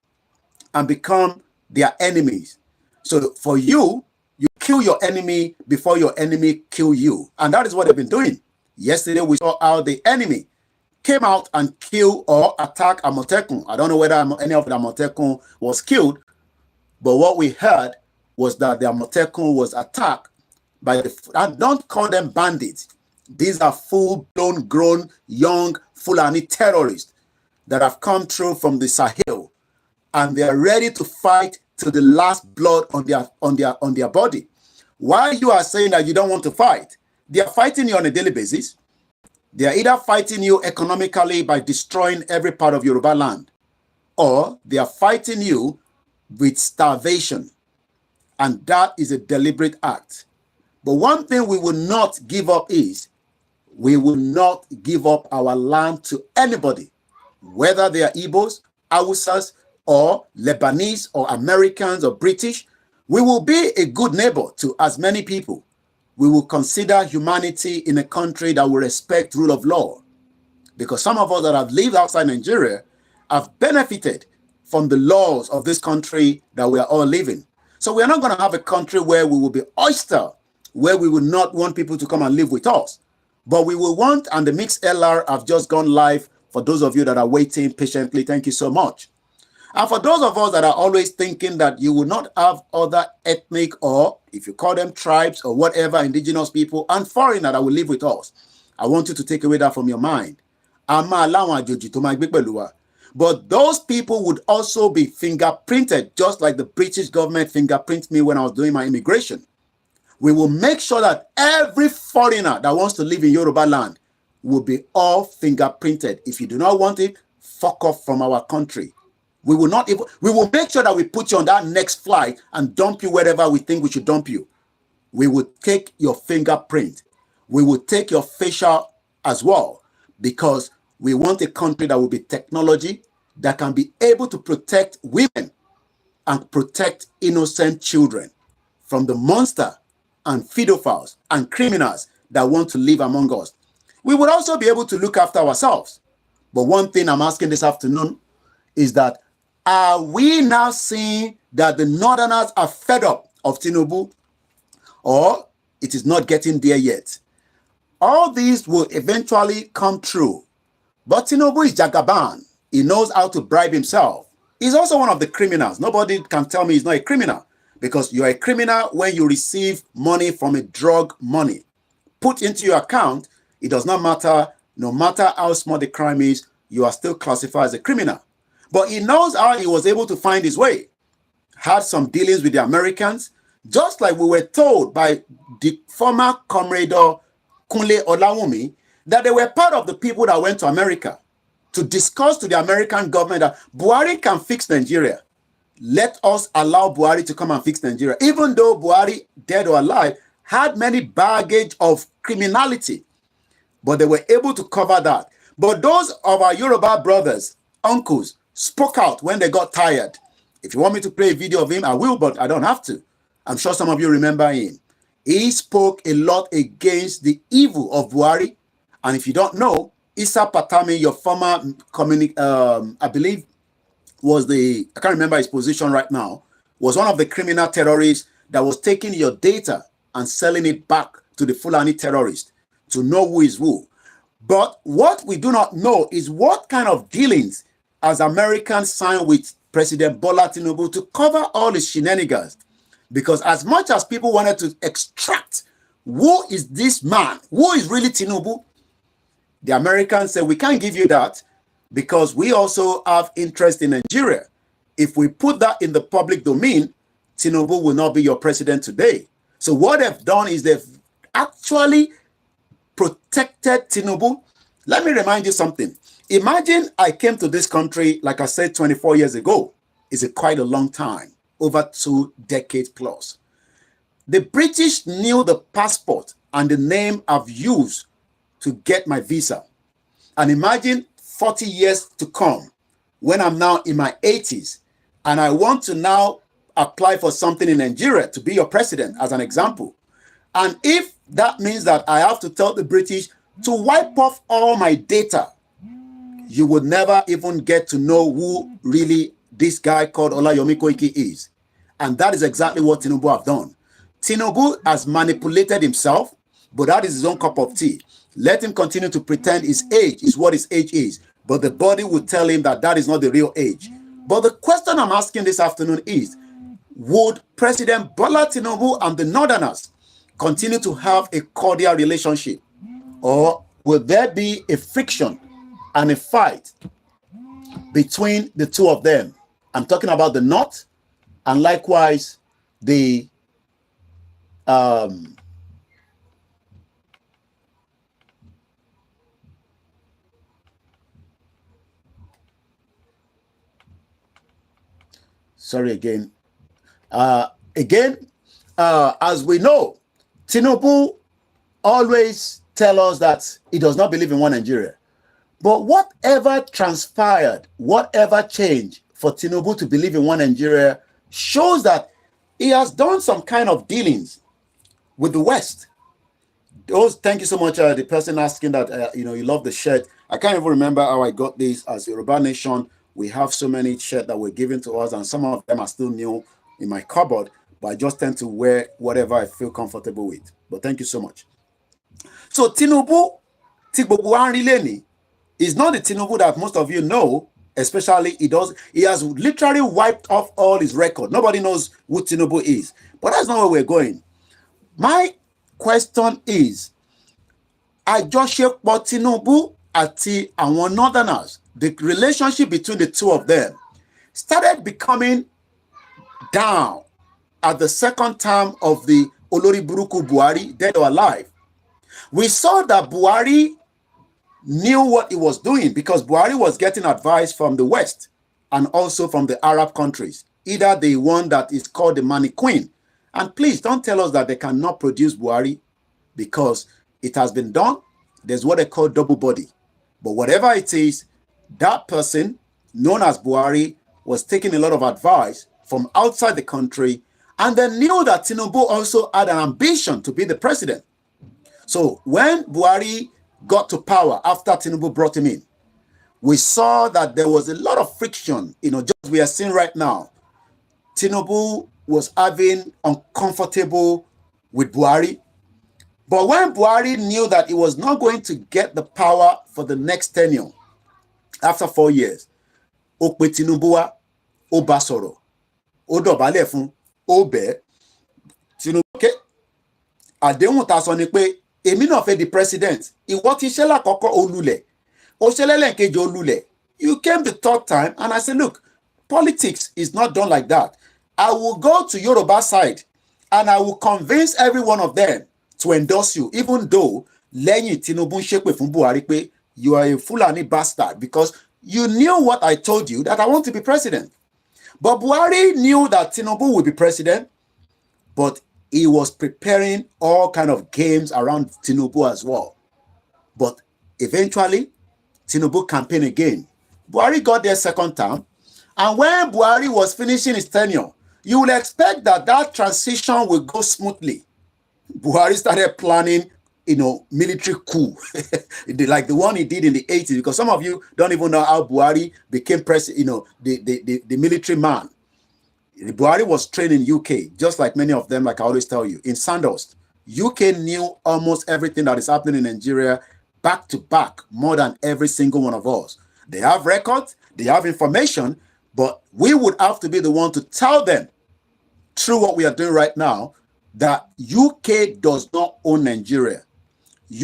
and become their enemies. So for you, you kill your enemy before your enemy kill you. And that is what they've been doing. Yesterday, we saw how the enemy came out and killed or attacked Amotekun. I don't know whether any of the Amotekun was killed, but what we heard was that the Amotekun was attacked by and don't call them bandits. These are full-blown, grown, young Fulani terrorists that have come through from the Sahel, and they are ready to fight to the last blood on their body. While you are saying that you don't want to fight, they are fighting you on a daily basis. They are either fighting you economically by destroying every part of Yoruba land, or they are fighting you with starvation. And that is a deliberate act. But one thing we will not give up is, we will not give up our land to anybody, whether they are Igbos, Hausas, or Lebanese, or Americans, or British. We will be a good neighbor to as many people. We will consider humanity in a country that will respect rule of law. Because some of us that have lived outside Nigeria have benefited from the laws of this country that we are all living. So we are not going to have a country where we will be oyster, where we will not want people to come and live with us. But we will want, and the MixLR have just gone live for those of you that are waiting patiently. Thank you so much. And for those of us that are always thinking that you will not have other ethnic, or if you call them tribes or whatever, indigenous people and foreigner that will live with us, I want you to take away that from your mind. But those people would also be fingerprinted, just like the British government fingerprinted me when I was doing my immigration. We will make sure that every foreigner that wants to live in Yoruba land will be all fingerprinted. If you do not want it, fuck off from our country. We will not even, we will make sure that we put you on that next flight and dump you wherever we think we should dump you. We will take your fingerprint. We will take your facial as well, because we want a country that will be technology, that can be able to protect women and protect innocent children from the monster and pedophiles and criminals that want to live among us. We would also be able to look after ourselves. But one thing I'm asking this afternoon is that, are we now seeing that the Northerners are fed up of Tinubu, or it is not getting there yet? All these will eventually come true. But Tinubu is Jagaban. He knows how to bribe himself. He's also one of the criminals. Nobody can tell me he's not a criminal, because you're a criminal when you receive money from a drug money put into your account. It does not matter, no matter how small the crime is, you are still classified as a criminal. But he knows how he was able to find his way. Had some dealings with the Americans, just like we were told by the former comrade Kunle OLAYOMI that they were part of the people that went to America to discuss to the American government that Buhari can fix Nigeria. Let us allow Buhari to come and fix Nigeria. Even though Buhari, dead or alive, had many baggage of criminality, but they were able to cover that. But those of our Yoruba brothers, uncles, spoke out when they got tired. If you want me to play a video of him, I will, but I don't have to. I'm sure some of you remember him. He spoke a lot against the evil of Buhari. And if you don't know, Issa Patami, your former I believe was I can't remember his position right now, was one of the criminal terrorists that was taking your data and selling it back to the Fulani terrorists to know who is who. But what we do not know is what kind of dealings as Americans signed with President Bola Tinubu to cover all his shenanigans. Because as much as people wanted to extract who is this man, who is really Tinubu, the Americans said, we can't give you that because we also have interest in Nigeria. If we put that in the public domain, Tinubu will not be your president today. So what they've done is they've actually protected Tinubu. Let me remind you something. Imagine I came to this country, like I said, 24 years ago. It's quite a long time, over 2 decades plus. The British knew the passport and the name I've used to get my visa. And imagine 40 years to come, when I'm now in my 80s, and I want to now apply for something in Nigeria to be your president, as an example. And if that means that I have to tell the British to wipe off all my data, you would never even get to know who really this guy called OLAYOMI Koiki is. And that is exactly what Tinubu have done. Tinubu has manipulated himself, but that is his own cup of tea. Let him continue to pretend his age is what his age is, but the body will tell him that that is not the real age. But the question I'm asking this afternoon is, would President Bola Tinubu and the Northerners continue to have a cordial relationship? Or will there be a friction and a fight between the two of them? I'm talking about the North and likewise the sorry again. As we know, Tinubu always tell us that he does not believe in one Nigeria. But whatever transpired, whatever changed for Tinubu to believe in one Nigeria shows that he has done some kind of dealings with the West. Thank you so much, the person asking that, you love the shirt. I can't even remember how I got this. As Yoruba Nation, we have so many shirts that were given to us, and some of them are still new in my cupboard, but I just tend to wear whatever I feel comfortable with. But thank you so much. So Tinubu, is not the Tinubu that most of you know, especially he has literally wiped off all his record. Nobody knows who Tinubu is. But that's not where we're going. My question is, àjọṣepọ̀ Tinubu àti àwọn Northerners, the relationship between the two of them started becoming down at the second term of the Olori Buruku Buhari, dead or alive. We saw that Buhari knew what he was doing because Buhari was getting advice from the West and also from the Arab countries, either the one that is called the Money Queen. And please don't tell us that they cannot produce Buhari, because it has been done. There's what they call double body. But whatever it is, that person known as Buhari was taking a lot of advice from outside the country, and they knew that Tinubu also had an ambition to be the president. So when Buhari got to power after Tinubu brought him in, we saw that there was a lot of friction, just we are seeing right now. Tinubu was having uncomfortable with Buhari. But when Buhari knew that he was not going to get the power for the next tenure, after 4 years, Okpe Tinubu, ó bá sọ̀rọ̀, ó dọ̀bálẹ̀ fún, ó bẹ̀. Tinubu okay, àdéhùn tá a sọ ni pé èmi náà fẹ́ di president, ìwọ ti ṣe lákọ̀ọ́kọ́ olulẹ̀, ó ṣe lẹ́lẹ́kejì olulẹ̀. You came the third time and I said, look, politics is not done like that. I will go to Yoruba side and I will convince every one of them to endorse you, even though lẹ́yìn Tinubu ń ṣépè fún Buhari pé you are a Fulani bastard because you knew what I told you, that I want to be president. But Buhari knew that Tinubu would be president, but he was preparing all kind of games around Tinubu as well. But eventually, Tinubu campaigned again. Buhari got there second term. And when Buhari was finishing his tenure, you will expect that that transition will go smoothly. Buhari started planning, military coup, like the one he did in the 80s, because some of you don't even know how Buhari became president, the military man. Buhari was trained in UK, just like many of them, like I always tell you, in Sandhurst. UK knew almost everything that is happening in Nigeria back to back, more than every single one of us. They have records, they have information, but we would have to be the one to tell them, through what we are doing right now, that UK does not own Nigeria.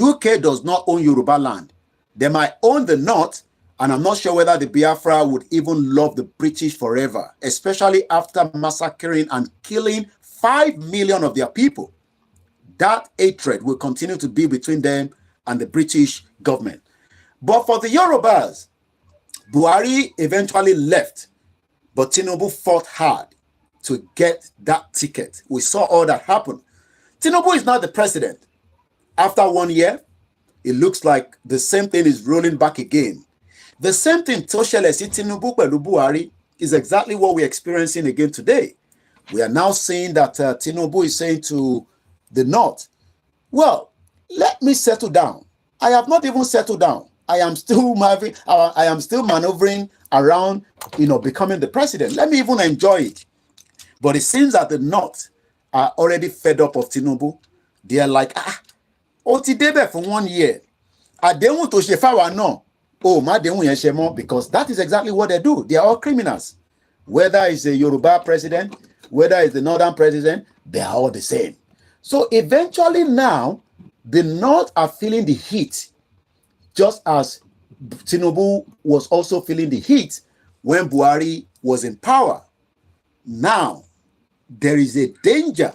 UK does not own Yoruba land. They might own the North, and I'm not sure whether the Biafra would even love the British forever, especially after massacring and killing 5 million of their people. That hatred will continue to be between them and the British government. But for the Yorubas, Buhari eventually left, but Tinubu fought hard to get that ticket. We saw all that happen. Tinubu is not the president. After 1 year, it looks like the same thing is rolling back again. The same thing Toshelesi Tinubu pẹ̀lú Buhari is exactly what we're experiencing again today. We are now seeing that Tinubu is saying to the North, well, let me settle down. I have not even settled down. I am still moving, I am still maneuvering around, becoming the president. Let me even enjoy it. But it seems that the North are already fed up of Tinubu. They are like, ó ti débẹ̀ for 1 year. Àdéhùn tó ṣe fáwa náà, má déhùn yẹn ṣe mọ́, because that is exactly what they do. They are all criminals. Whether it's a Yoruba president, whether it's the Northern president, they are all the same. So eventually now, the North are feeling the heat, just as Tinubu was also feeling the heat when Buhari was in power. Now, there is a danger,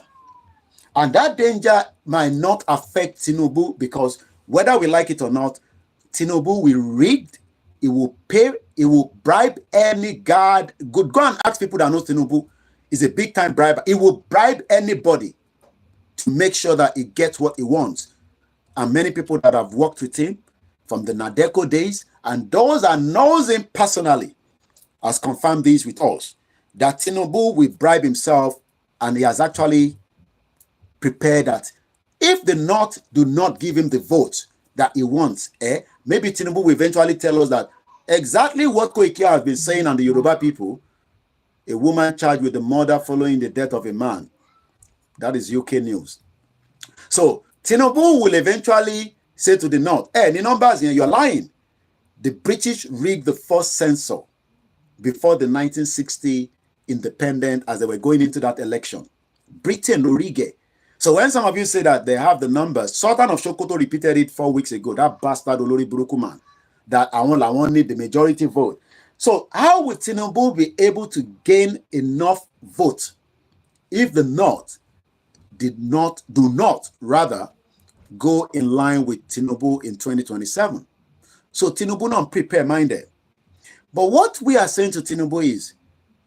and that danger might not affect Tinubu, because whether we like it or not, Tinubu will rig, he will pay, he will bribe any guard. Go and ask people that know Tinubu. He's a big time briber. He will bribe anybody to make sure that he gets what he wants. And many people that have worked with him from the Nadeco days, and those that knows him personally, has confirmed this with us, that Tinubu will bribe himself, and he has actually prepared that if the North do not give him the vote that he wants, maybe Tinubu will eventually tell us that exactly what Koiki has been saying on the Yoruba people, a woman charged with the murder following the death of a man. That is UK news. So Tinubu will eventually say to the North, the numbers here, you're lying. The British rigged the first census before the 1960 independence as they were going into that election. Britain rigged. So when some of you say that they have the numbers, Sultan of Sokoto repeated it 4 weeks ago, that bastard Olori Buruku man, that I won't need the majority vote. So how would Tinubu be able to gain enough vote if the North do not go in line with Tinubu in 2027? So Tinubu not prepare-minded. But what we are saying to Tinubu is,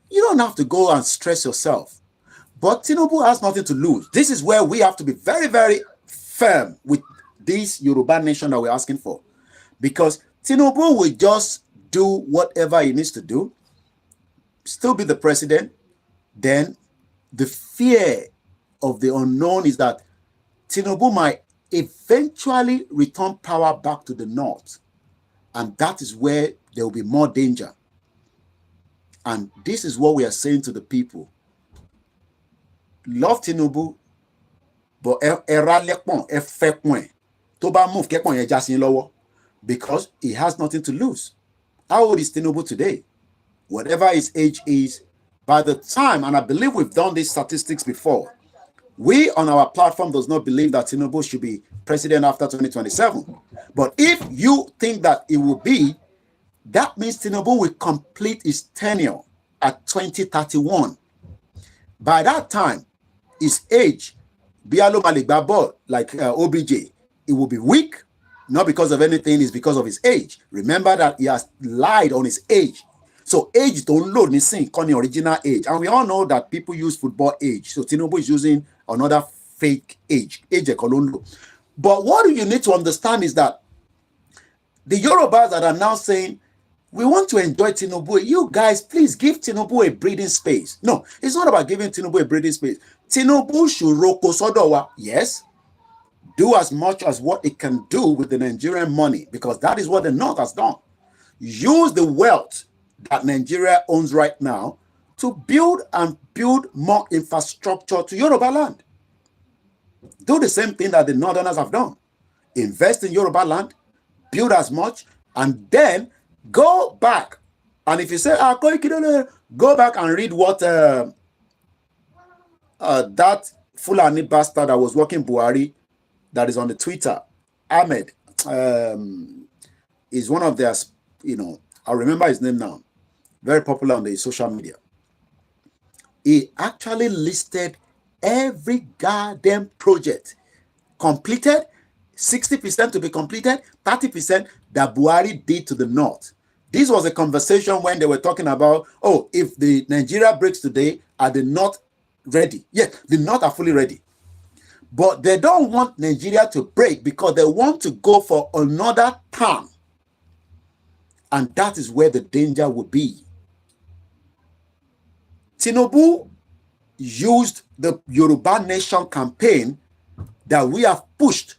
you don't have to go and stress yourself. But Tinubu has nothing to lose. This is where we have to be very, very firm with this Yoruba nation that we're asking for. Because Tinubu will just do whatever he needs to do, still be the president. Then the fear of the unknown is that Tinubu might eventually return power back to the North. And that is where there will be more danger. And this is what we are saying to the people. Love Tinubu, but because he has nothing to lose. How old is Tinubu today? Whatever his age is, By the time, and I believe we've done these statistics before, we on our platform does not believe that Tinubu should be president after 2027. But if you think that it will be, that means Tinubu will complete his tenure at 2031. By that time, his age, Bialo Maligbabo, like OBJ, it will be weak, not because of anything, it's because of his age. Remember that he has lied on his age. So age don't load missing on the original age. And we all know that people use football age. So Tinubu is using another fake age. But what you need to understand is that the Yorubas that are now saying, we want to enjoy Tinubu. You guys, please give Tinubu a breathing space. No, it's not about giving Tinubu a breathing space. Tinubu should roko sodowa. Yes, do as much as what it can do with the Nigerian money, because that is what the North has done. Use the wealth that Nigeria owns right now to build more infrastructure to Yoruba land. Do the same thing that the Northerners have done. Invest in Yoruba land, build as much, and then go back. And if you say, Koikimedia, go back and read what that Fulani bastard that was working Buhari, that is on the Twitter, Ahmed, is one of their, I remember his name now, very popular on the social media. He actually listed every goddamn project completed, 60% to be completed, 30% that Buhari did to the North. This was a conversation when they were talking about, oh, if the Nigeria breaks today, are the North ready? Yes, the North are fully ready. But they don't want Nigeria to break because they want to go for another term. And that is where the danger will be. Tinubu used the Yoruba Nation campaign that we have pushed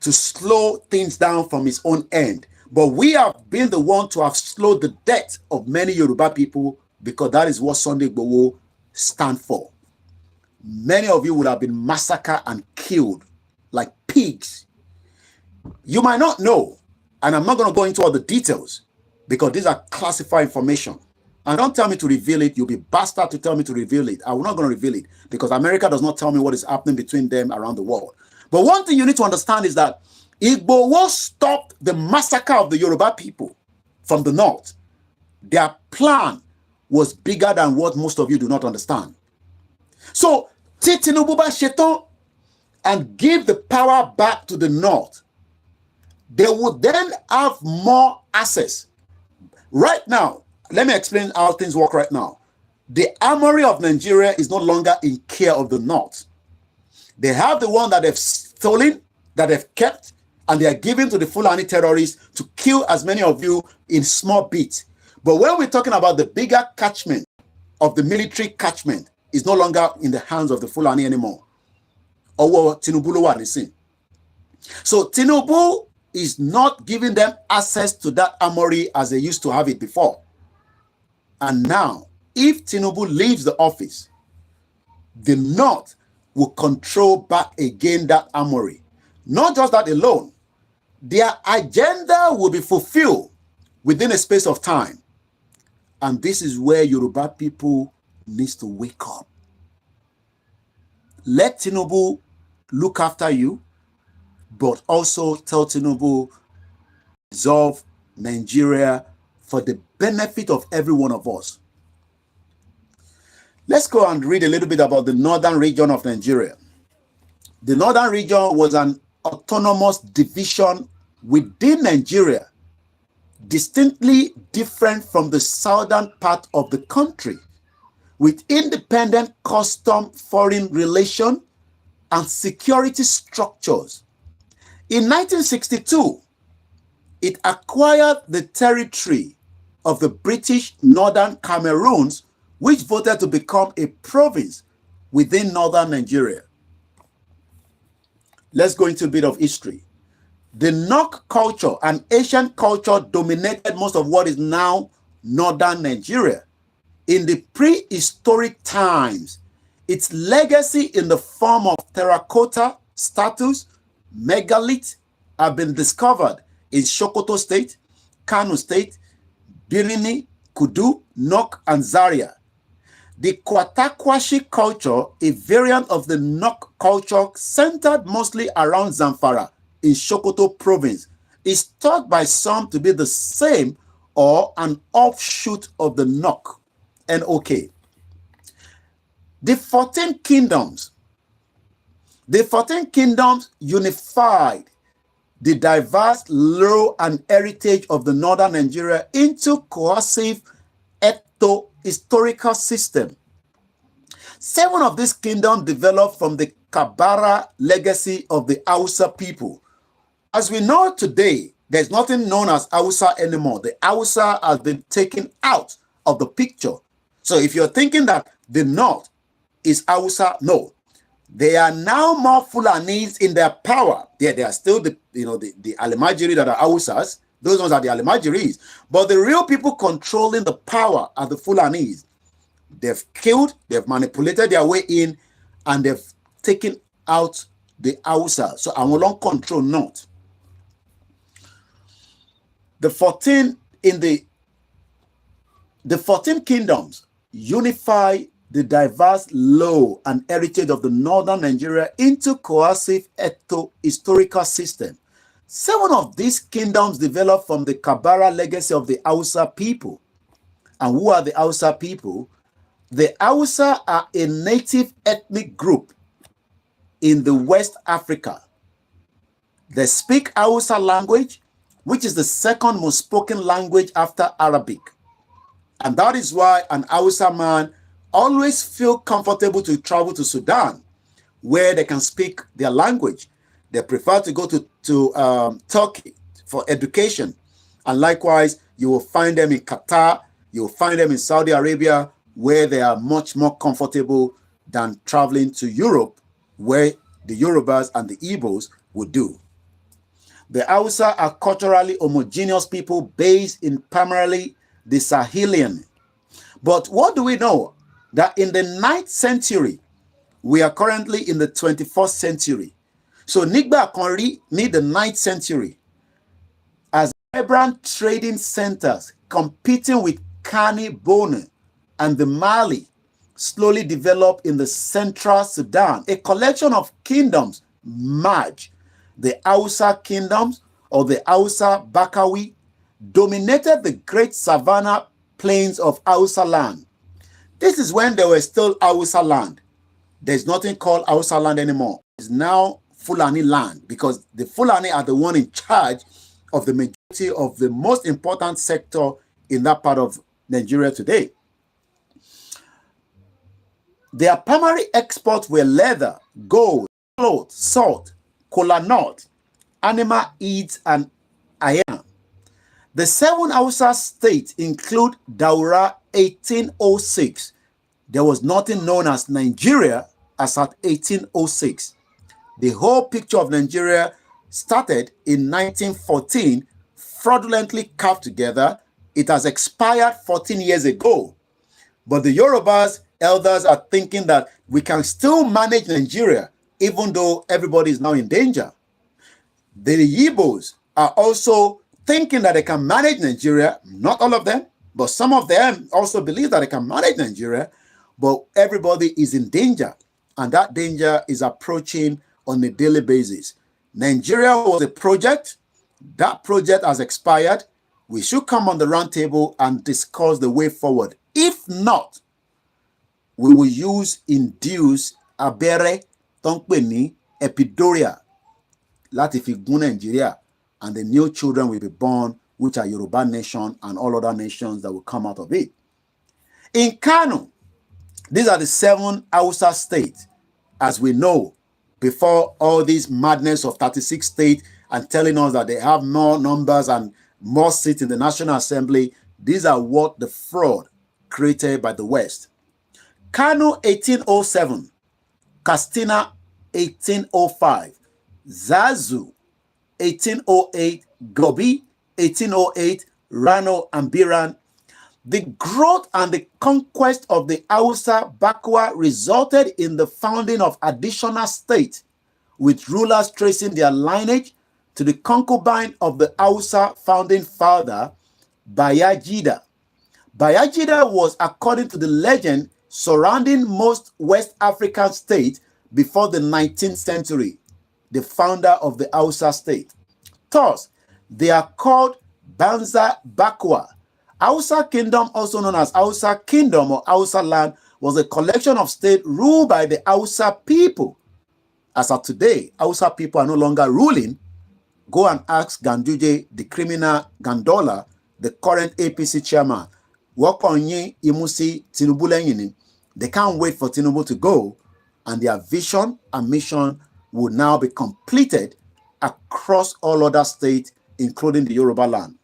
to slow things down from his own end. But we have been the one to have slowed the death of many Yoruba people, because that is what Sunday Igboho stands for. Many of you would have been massacred and killed like pigs. You might not know, and I'm not going to go into all the details because these are classified information. And don't tell me to reveal it. You'll be bastard to tell me to reveal it. I'm not going to reveal it because America does not tell me what is happening between them around the world. But one thing you need to understand is that Igboho stopped the massacre of the Yoruba people from the North. Their plan was bigger than what most of you do not understand. So, Tinubu Sheton and give the power back to the North, they would then have more access. Right now, let me explain how things work right now. The armory of Nigeria is no longer in care of the North. They have the one that they've stolen, that they've kept, and they are giving to the Fulani terrorists to kill as many of you in small bits. But when we're talking about the bigger catchment of the military catchment, is no longer in the hands of the Fulani anymore. Or Tinubu. So Tinubu is not giving them access to that armory as they used to have it before. And now, if Tinubu leaves the office, the North will control back again that armory. Not just that alone, their agenda will be fulfilled within a space of time. And this is where Yoruba people needs to wake up. Let Tinubu look after you, but also tell Tinubu dissolve Nigeria for the benefit of every one of us. Let's go and read a little bit about the northern region of Nigeria. The northern region was an autonomous division within Nigeria, distinctly different from the southern part of the country, with independent custom, foreign relation, and security structures. In 1962, it acquired the territory of the British Northern Cameroons, which voted to become a province within northern Nigeria. Let's go into a bit of history. The Nok culture and Asian culture dominated most of what is now northern Nigeria. In the prehistoric times, its legacy in the form of terracotta statues, megalith, have been discovered in Sokoto State, Kano State, Birini, Kudu, Nok, and Zaria. The Kwatakwashi culture, a variant of the Nok culture centered mostly around Zamfara in Sokoto province, is thought by some to be the same or an offshoot of the Nok, N-O-K. The 14 kingdoms. The 14 kingdoms unified the diverse lore and heritage of the northern Nigeria into cohesive ethno-historical system. 7 of these kingdoms developed from the Kabara legacy of the Hausa people. As we know today, there's nothing known as Hausa anymore. The Hausa has been taken out of the picture. So if you're thinking that the north is Hausa, no. They are now more Fulanis in their power. They are still the Alimajiri that are Hausas. Those ones are the Alimajiris. But the real people controlling the power are the Fulanis. They've killed, they've manipulated their way in, and they've taken out the Hausa. So I will not control not. The 14 kingdoms unify the diverse lore and heritage of the northern Nigeria into cohesive ethno-historical system. 7 of these kingdoms developed from the Kabara legacy of the Hausa people. And who are the Hausa people? The Hausa are a native ethnic group in the West Africa. They speak Hausa language, which is the second most spoken language after Arabic. And that is why an Hausa man always feel comfortable to travel to Sudan, where they can speak their language. They prefer to go to Turkey for education. And likewise, you will find them in Qatar, you will find them in Saudi Arabia, where they are much more comfortable than traveling to Europe, where the Yorubas and the Igbos would do. The Hausa are culturally homogeneous people based in primarily the Sahelian. But what do we know? That in the 9th century, we are currently in the 21st century. So Nigba Akonri need the 9th century as vibrant trading centers competing with Kani Bone and the Mali slowly developed in the central Sudan. A collection of kingdoms merged. The Hausa kingdoms or the Hausa Bakawi dominated the great savanna plains of Hausa land. This is when there were still Hausa land. There's nothing called Hausa land anymore. It's now Fulani land because the Fulani are the one in charge of the majority of the most important sector in that part of Nigeria today. Their primary exports were leather, gold, cloth, salt, kola nut, animal eats, and iron. The 7 Hausa states include Daura 1806. There was nothing known as Nigeria as at 1806. The whole picture of Nigeria started in 1914, fraudulently carved together. It has expired 14 years ago. But the Yorubas elders are thinking that we can still manage Nigeria, even though everybody is now in danger. The Igbos are also thinking that they can manage Nigeria. Not all of them, but some of them also believe that they can manage Nigeria, but everybody is in danger, and that danger is approaching on a daily basis. Nigeria was a project. That project has expired. We should come on the round table and discuss the way forward. If not, we will use induce abere tonkpeni epidoria láti fi gún Nigeria, and the new children will be born, which are Yoruba nation and all other nations that will come out of it. In Kano, these are the 7 Hausa states, as we know, before all this madness of 36 states and telling us that they have more numbers and more seats in the National Assembly. These are what the fraud created by the West. Kano 1807, Castina 1805, Zazu 1808, Gobi 1808, Rano and Biran. The growth and the conquest of the Hausa Bakwa resulted in the founding of additional states, with rulers tracing their lineage to the concubine of the Hausa founding father, Bayajida. Bayajida was, according to the legend, surrounding most West African states before the 19th century, the founder of the Hausa state. Thus, they are called Banza Bakwa. Hausa Kingdom, also known as Hausa Kingdom or Hausa land, was a collection of states ruled by the Hausa people. As of today, Hausa people are no longer ruling. Go and ask Ganduje, the criminal Gandola, the current APC chairman. Wakonyi Imusi Tinubu lenyini. They can't wait for Tinubu to go, and their vision and mission will now be completed across all other states, including the Yoruba land.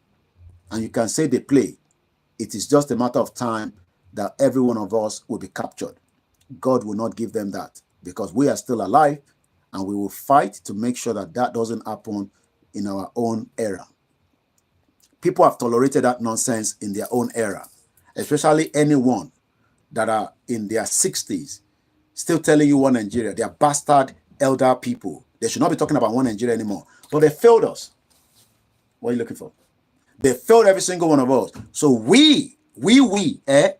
And you can say they play. It is just a matter of time that every one of us will be captured. God will not give them that, because we are still alive, and we will fight to make sure that that doesn't happen in our own era. People have tolerated that nonsense in their own era, especially anyone that are in their 60s, still telling you one Nigeria. They are bastard elder people. They should not be talking about one Nigeria anymore. But they failed us. What are you looking for? They failed every single one of us. So we that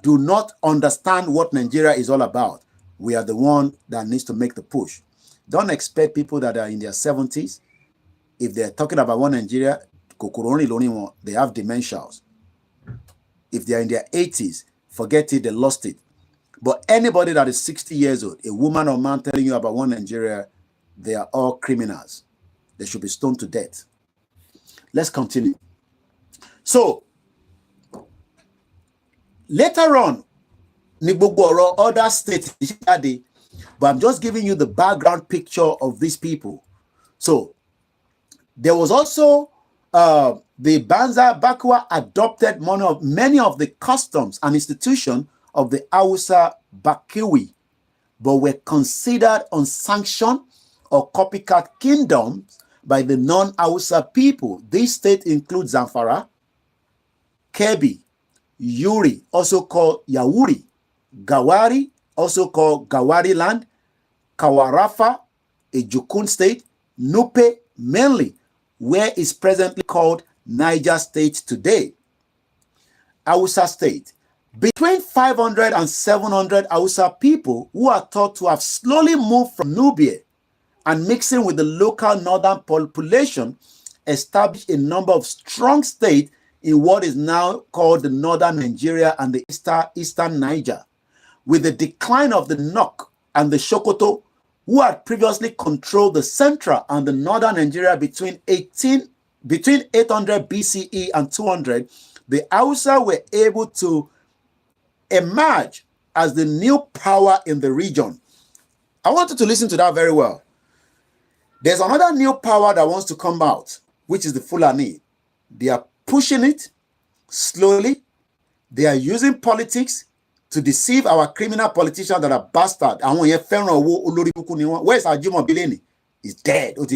do not understand what Nigeria is all about, we are the one that needs to make the push. Don't expect people that are in their 70s, if they're talking about one Nigeria, they have dementias. If they're in their 80s, forget it, they lost it. But anybody that is 60 years old, a woman or man telling you about one Nigeria, they are all criminals. They should be stoned to death. Let's continue. So, later on, other states, but I'm just giving you the background picture of these people. So, there was also the Banza Bakwa adopted many of the customs and institutions of the Hausa Bakiwi, but were considered unsanctioned or copycat kingdoms by the non-Hausa people. These states include Zamfara, Kebbi, Yuri, also called Yauri, Gawari, also called Gawari land, Kawarafa, a Jukun state, Nupe, mainly, where is presently called Niger State today. Hausa state. Between 500 and 700 Hausa people who are thought to have slowly moved from Nubia and mixing with the local northern population established a number of strong states in what is now called the northern Nigeria and the eastern Niger. With the decline of the Nok and the Sokoto, who had previously controlled the central and the northern Nigeria between 800 BCE and 200, the Hausa were able to emerge as the new power in the region. I want you to listen to that very well. There's another new power that wants to come out, which is the Fulani. They are pushing it slowly. They are using politics to deceive our criminal politicians that are bastard. Where's Ajimo Bileni? He's dead. Where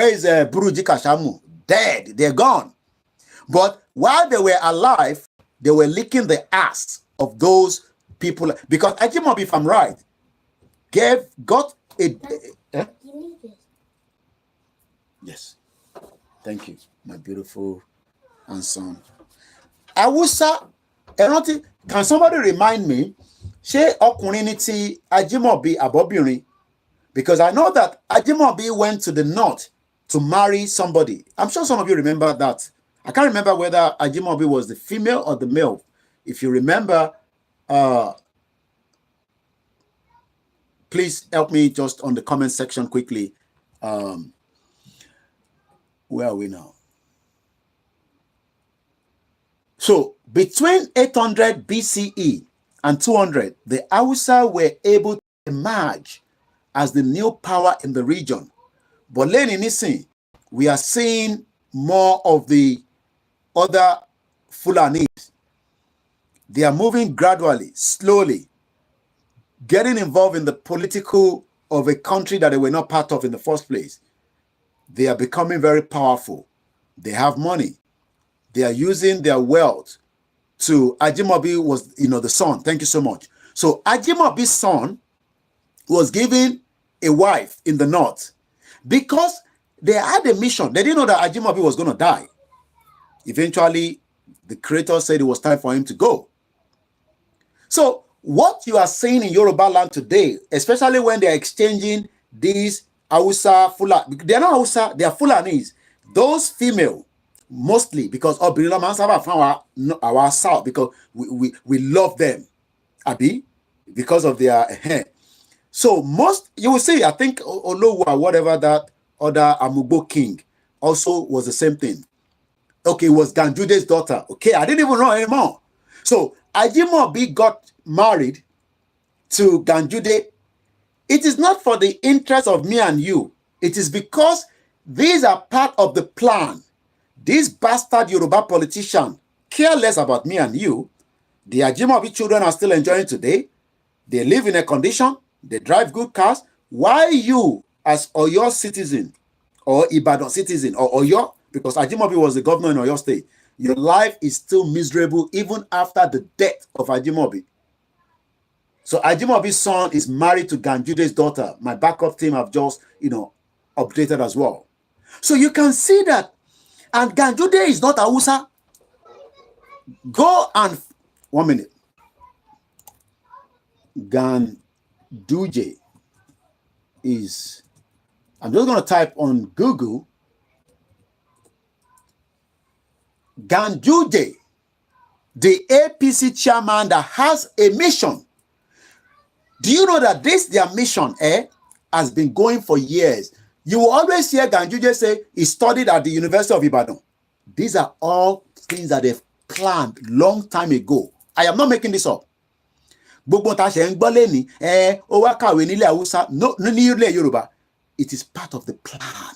is Buruji Kashamu? Dead. They're gone. But while they were alive, they were licking the ass of those people. Because Ajimo, if I'm right, got a... Yes. Thank you, my beautiful handsome. Awusa, can somebody remind me? Ajimobi Abobiri? Because I know that Ajimobi went to the north to marry somebody. I'm sure some of you remember that. I can't remember whether Ajimobi was the female or the male. If you remember, please help me just on the comment section quickly. Where are we now? So between 800 BCE and 200, the Hausa were able to emerge as the new power in the region. But lately, we are seeing more of the other Fulanis. They are moving gradually, slowly, getting involved in the political of a country that they were not part of in the first place. They are becoming very powerful. They have money. They are using their wealth to... Ajimobi was, the son. Thank you so much. So Ajimobi's son was given a wife in the north because they had a mission. They didn't know that Ajimobi was going to die. Eventually, the creator said it was time for him to go. So what you are seeing in Yoruba land today, especially when they are exchanging these Hausa, Fulani, they are not Hausa, they are Fulanis. Those female, mostly because of our south, because we love them, Abi, because of their hair. So most, you will see, I think Olowa, whatever that other Amugbo king, also was the same thing. Okay, it was Ganjude's daughter. Okay, I didn't even know anymore. So Ajimobi got married to Ganjude. It is not for the interest of me and you. It is because these are part of the plan. These bastard Yoruba politicians care less about me and you. The Ajimobi children are still enjoying today. They live in a condition. They drive good cars. Why you, as Oyo citizen, or Ibadan citizen, or Oyo, because Ajimobi was the governor in Oyo State, your life is still miserable even after the death of Ajimobi. So Ajimobi's son is married to Ganjude's daughter. My backup team have just, updated as well. So you can see that. And Ganjude is not Hausa. Go and, 1 minute. Ganduje is, I'm just going to type on Google, Ganduje, the APC chairman that has a mission. Do you know that their mission has been going for years? You will always hear Ganduje say he studied at the University of Ibadan. These are all things that they've planned long time ago. I am not making this up. No, Yoruba. It is part of the plan.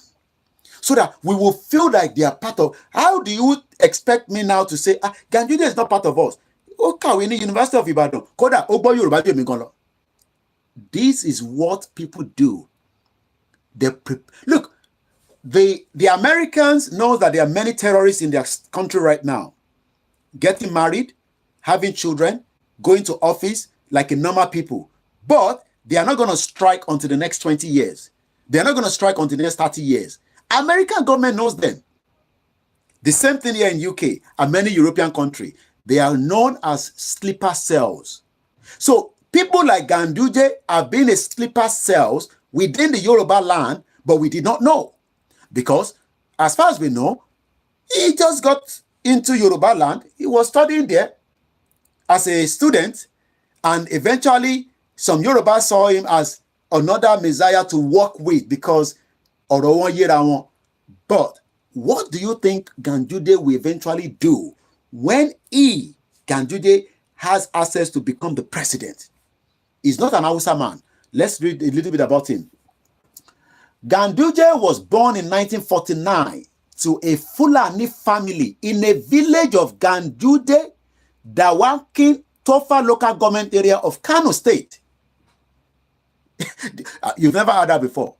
So that we will feel like they are part of. How do you expect me now to say, Ganduje is not part of us? Okay, in the University of Ibadan. This is what people do. Look, the Americans know that there are many terrorists in their country right now. Getting married, having children, going to office like a normal people. But they are not going to strike until the next 20 years. They are not going to strike until the next 30 years. American government knows them. The same thing here in UK and many European countries. They are known as sleeper cells. So people like Ganduje have been a sleeper cells within the Yoruba land, but we did not know. Because as far as we know, he just got into Yoruba land. He was studying there as a student, and eventually some Yoruba saw him as another Messiah to work with because but what do you think Ganduje will eventually do when Ganduje, has access to become the president? He's not an Hausa man. Let's read a little bit about him. Ganduje was born in 1949 to a Fulani family in a village of Ganjude, Dawakin, Tofa local government area of Kano State. You've never heard that before.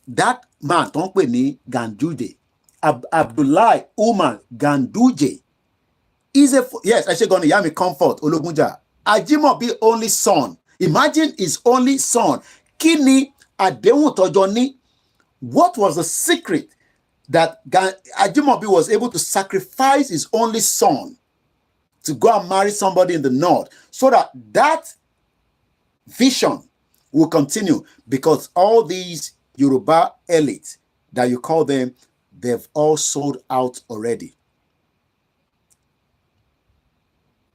That man, don't pay me Ganduje. Abdullahi Umar Ganduje is yes, I should go to Yami Comfort, Ologunja. Ajimobi only son. Imagine his only son. Kini Adewun Tojoni. What was the secret that Ajimobi was able to sacrifice his only son to go and marry somebody in the north so that vision will continue? Because all these Yoruba elites that you call them, they've all sold out already.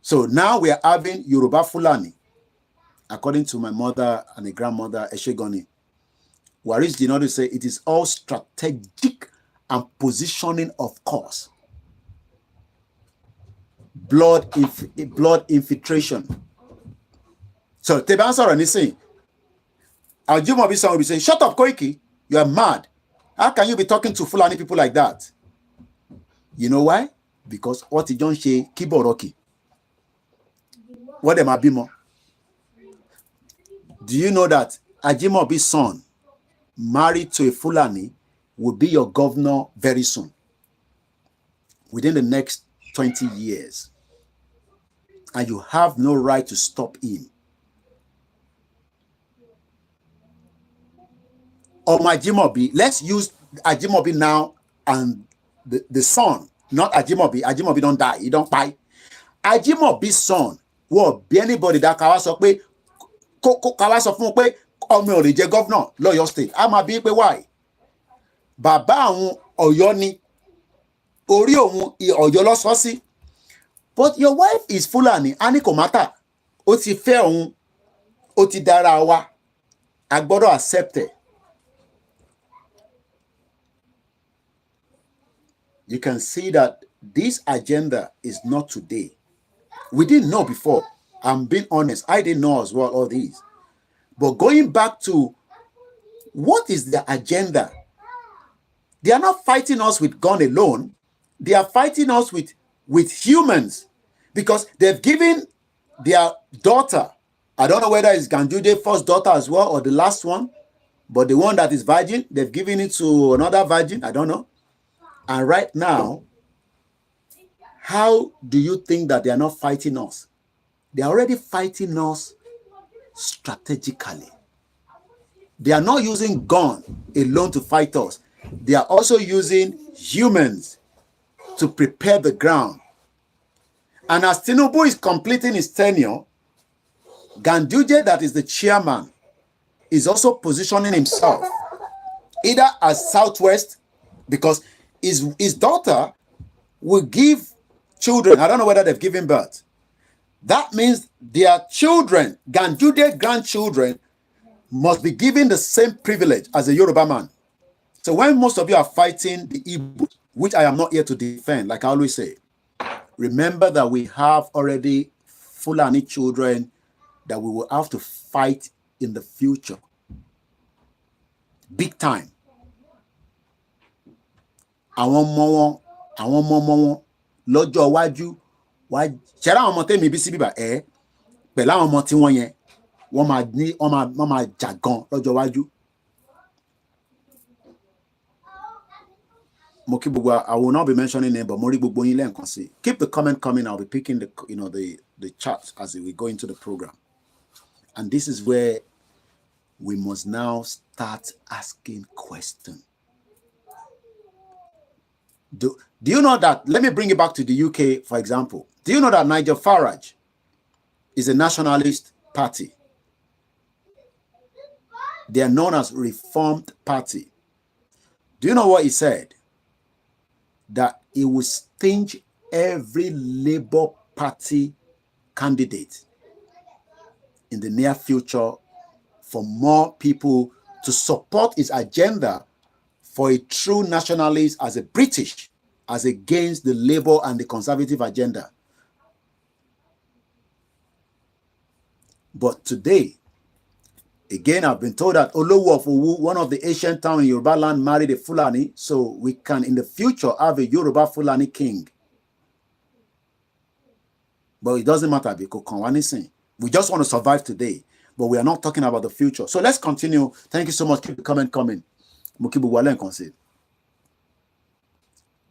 So now we are having Yoruba Fulani, according to my mother and a grandmother, Eshegoni. Waris did not say it is all strategic and positioning, of course. Blood infiltration. So Tebansa Ranisi, Ajimobi son will be saying, shut up, Koiki, you are mad. How can you be talking to Fulani people like that? You know why? Because what he don't say, Kiboroki. What am I bimo? Do you know that Ajimobi's son, married to a Fulani, will be your governor very soon? Within the next 20 years. And you have no right to stop him. Ajimobi, let's use Ajimobi now and the son, not Ajimobi. Ajimobi don't die, he don't buy. Ajimobi's son wọ́n bí anybody dá ká wá sọ pé ká wá sọ fún un pé ọmọ ò lè jẹ governor lọ́yọ̀ state á máa bí pé why bàbá àwọn Ọ̀yọ́ ni orí òun Ọ̀yọ́ ló sọ sí but your wife is Fulani á ní kò mátà ó ti fẹ́ òun ó ti dára wa a gbọ́dọ̀ accept it. You can see that this agenda is not today. We didn't know before. I'm being honest. I didn't know as well all these. But going back to what is the agenda? They are not fighting us with gun alone. They are fighting us with humans because they've given their daughter, I don't know whether it's Ganjude's first daughter as well or the last one, but the one that is virgin, they've given it to another virgin, I don't know. And right now, how do you think that they are not fighting us? They are already fighting us strategically. They are not using gun alone to fight us. They are also using humans to prepare the ground. And as Tinubu is completing his tenure, Ganduje, that is the chairman, is also positioning himself either as Southwest, because his daughter will give children. I don't know whether they've given birth. That means their children, Ganduje grandchildren, must be given the same privilege as a Yoruba man. So when most of you are fighting the Igbo, which I am not here to defend, like I always say, remember that we have already Fulani children that we will have to fight in the future. Big time. Àwọn ọmọ wọn lọ́jọ́ iwájú wá ṣẹ́ra àwọn ọmọ tẹ́mi bí sí bíbà pẹ̀lú àwọn ọmọ tí wọ́n yẹn wọ́n máa jà gan lọ́jọ́ iwájú. Mo kí gbogbo, I will not be mentioning name, but mo rí gbogbo yín lẹ́ẹ̀kan sí. Keep the comment coming. I'll be picking the chat as we go into the program. And this is where we must now start asking questions. Do you know that, let me bring it back to the UK, for example. Do you know that Nigel Farage is a nationalist party? They are known as Reformed Party. Do you know what he said? That he will stinge every Labour Party candidate in the near future for more people to support his agenda for a true nationalist as a British, as against the Labour and the Conservative agenda. But today, again, I've been told that Olowo of Owu, one of the ancient towns in Yoruba land, married a Fulani, so we can in the future have a Yoruba Fulani king. But it doesn't matter because we just want to survive today, but we are not talking about the future. So let's continue. Thank you so much. Keep the comment coming.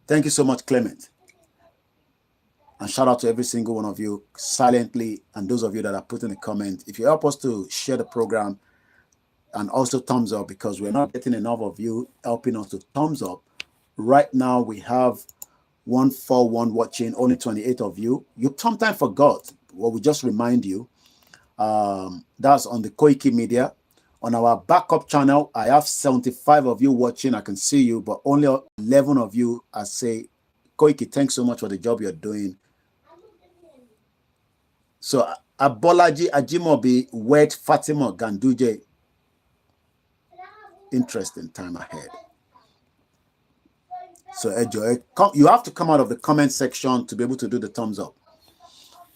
Thank you so much, Clement. And shout out to every single one of you silently, and those of you that are putting a comment. If you help us to share the program, and also thumbs up, because we're not getting enough of you helping us to thumbs up. Right now we have 141 watching, only 28 of you. You sometimes forgot. Well, we just remind you. That's on the Koikimedia. On our backup channel, I have 75 of you watching. I can see you, but only 11 of you I say, Koiki, thanks so much for the job you're doing. So Abolaji Ajimobi, Wed Fatima Ganduje. Interesting time ahead. So you have to come out of the comment section to be able to do the thumbs up.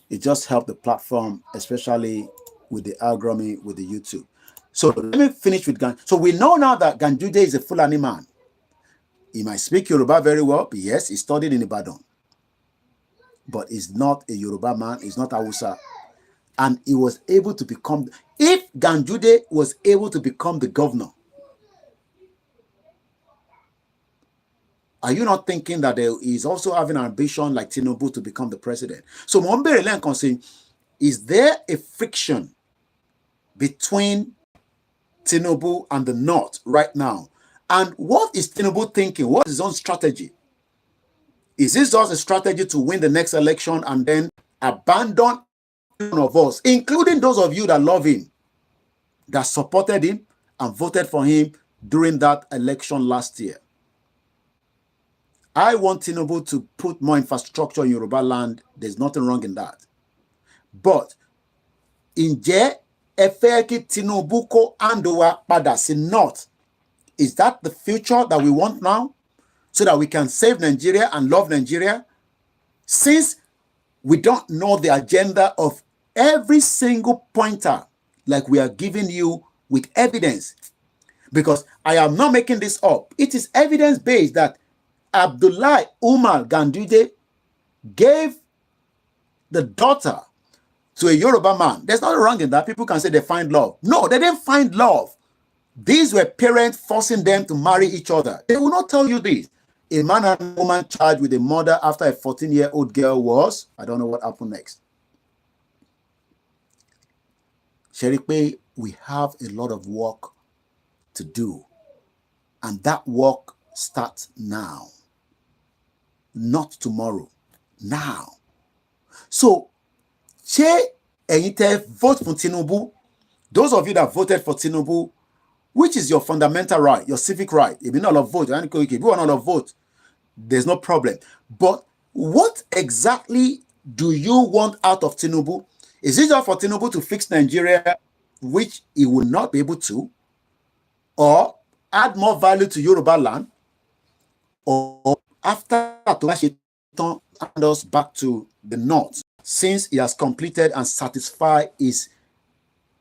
It just helped the platform, especially with the algorithm, with the YouTube. So let me finish with Gan. So we know now that Ganduje is a Fulani man. He might speak Yoruba very well. Yes, he studied in Ibadan. But he's not a Yoruba man. He's not Hausa. And he was able to become, if Ganduje was able to become the governor, are you not thinking that he's also having an ambition like Tinubu to become the president? So Mombere Lenkan saying, is there a friction between Tinubu and the North right now? And what is Tinubu thinking? What is his own strategy? Is this just a strategy to win the next election and then abandon one of us, including those of you that love him, that supported him and voted for him during that election last year. I want Tinubu to put more infrastructure in Yoruba land. There's nothing wrong in that. But ǹjẹ́ ẹ fẹ́ kí Tinubu kó hand over padà sí North? Is that the future that we want now? So that we can save Nigeria and love Nigeria? Since we don't know the agenda of every single pointer, like we are giving you with evidence. Because I am not making this up. It is evidence-based that Abdullahi Umar Ganduje gave the daughter to a Yoruba man. There's nothing wrong in that. People can say they find love. No, they didn't find love. These were parents forcing them to marry each other. They will not tell you this. A man and a woman charged with a murder after a 14-year-old girl was, I don't know what happened next. Sheripe, we have a lot of work to do. And that work starts now. Not tomorrow. Now. So, vote for Tinubu. Those of you that voted for Tinubu, which is your fundamental right, your civic right. If you not vote, if you want to vote, there's no problem. But what exactly do you want out of Tinubu? Is it just for Tinubu to fix Nigeria, which he will not be able to, or add more value to Yoruba land, or after that, hand us back to the North, since he has completed and satisfied his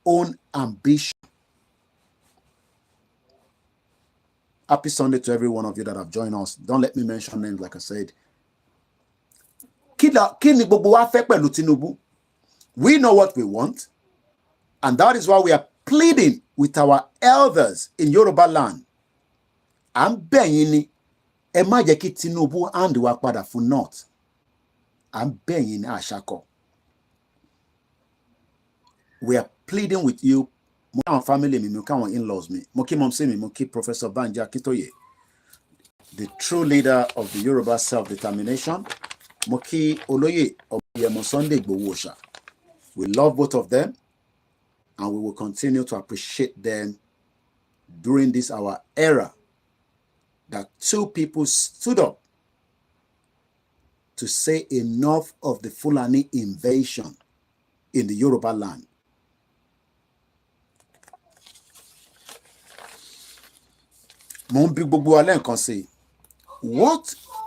own ambition? Happy Sunday to every one of you that have joined us. Don't let me mention names, like I said. We know what we want, and that is why we are pleading with our elders in Yoruba land. I'm begging Tinubu and Wapada for not. I'm begging Ashako. We are pleading with you. My family, me, my in-laws, me, Moki Momse, me, Moki Professor Banja Kitoye, the true leader of the Yoruba self-determination, Moki Oloye Sunday Gbowosha. We love both of them, and we will continue to appreciate them during this our era that two people stood up to say enough of the Fulani invasion in the Yoruba land. What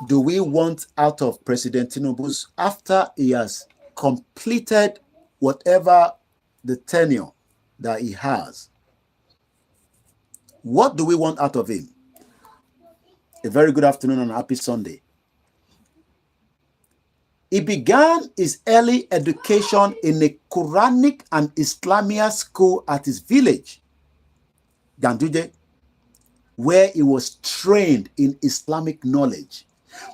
do we want out of President Tinubu's after he has completed whatever the tenure that he has? What do we want out of him? A very good afternoon and happy Sunday. He began his early education in a Quranic and Islamic school at his village, Ganduje, where he was trained in Islamic knowledge.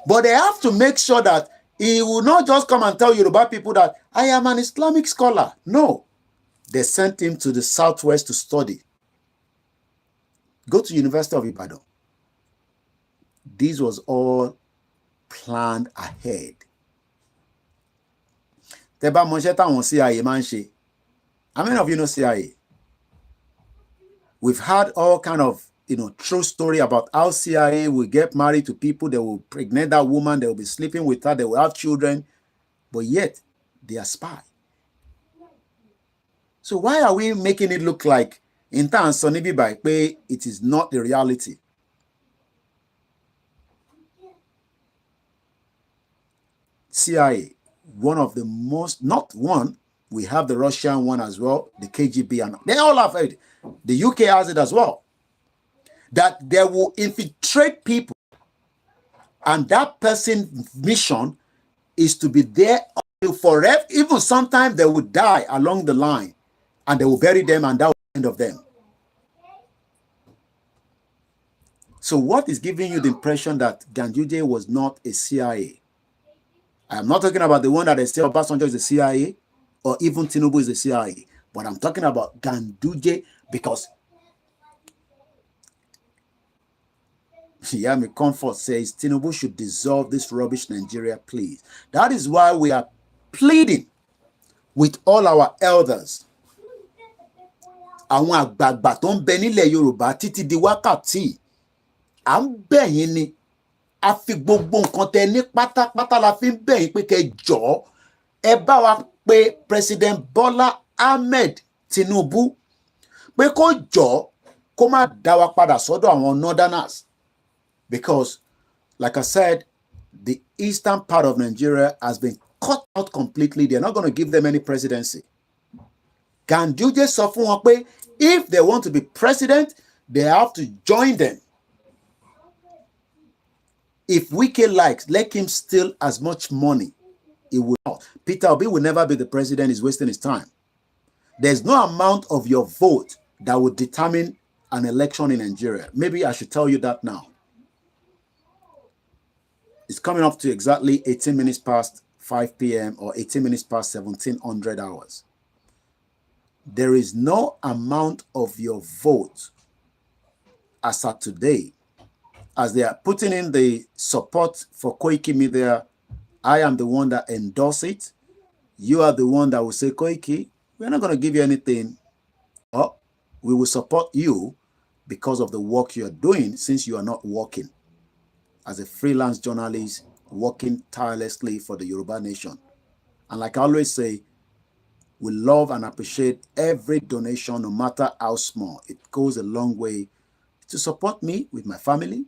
But they have to make sure that he will not just come and tell Yoruba people that I am an Islamic scholar. No. They sent him to the southwest to study. Go to University of Ibadan. This was all planned ahead. Teba Monsheta won CIA manche. How many of you know CIA? We've had all kind of true story about how CIA will get married to people, they will pregnant that woman, they will be sleeping with her, they will have children, but yet they are spy. So why are we making it look like in it is not the reality? CIA, one of the most, not one, we have the Russian one as well, the KGB, and they all have it. The UK has it as well. That they will infiltrate people, and that person's mission is to be there forever. Even sometimes they will die along the line, and they will bury them, and that will be the end of them. So what is giving you the impression that Ganduje was not a CIA? I'm not talking about the one that they say Obasanjo is the CIA, or even Tinubu is the CIA, but I'm talking about Ganduje, because Yami Comfort says Tinubu should dissolve this rubbish Nigeria, please. That is why we are pleading with all our elders, àwọn àgbààgbà tó ń bẹ nílẹ̀ Yorùbá títí di wákàtí, à ń bẹ̀ yín ni, a fi gbogbo nǹkan tẹ ní pátápátá la fi ń bẹ̀ yín pé kẹ́ jọ̀ọ́ ẹ bá wa pé President Bola Ahmed Tinubu pé kó jọ̀ọ́ kó má dá wa padà sọ́dọ̀ àwọn northerners, because like I said, the eastern part of Nigeria has been cut out completely. They're not going to give them any presidency. Ganduje sọ fún wọn pé if they want to be president, they have to join them. If Wike likes, let him steal as much money. It will not. Peter Obi will never be the president. He's wasting his time. There's no amount of your vote that will determine an election in Nigeria. Maybe I should tell you that now. It's coming up to exactly 18 minutes past 5 p.m. or 18 minutes past 1700 hours. There is no amount of your vote as of today, as they are putting in the support for Koikimedia. I am the one that endorse it. You are the one that will say, Koiki, we're not going to give you anything. Or we will support you because of the work you're doing, since you are not working as a freelance journalist, working tirelessly for the Yoruba nation. And like I always say, we love and appreciate every donation, no matter how small. It goes a long way to support me with my family.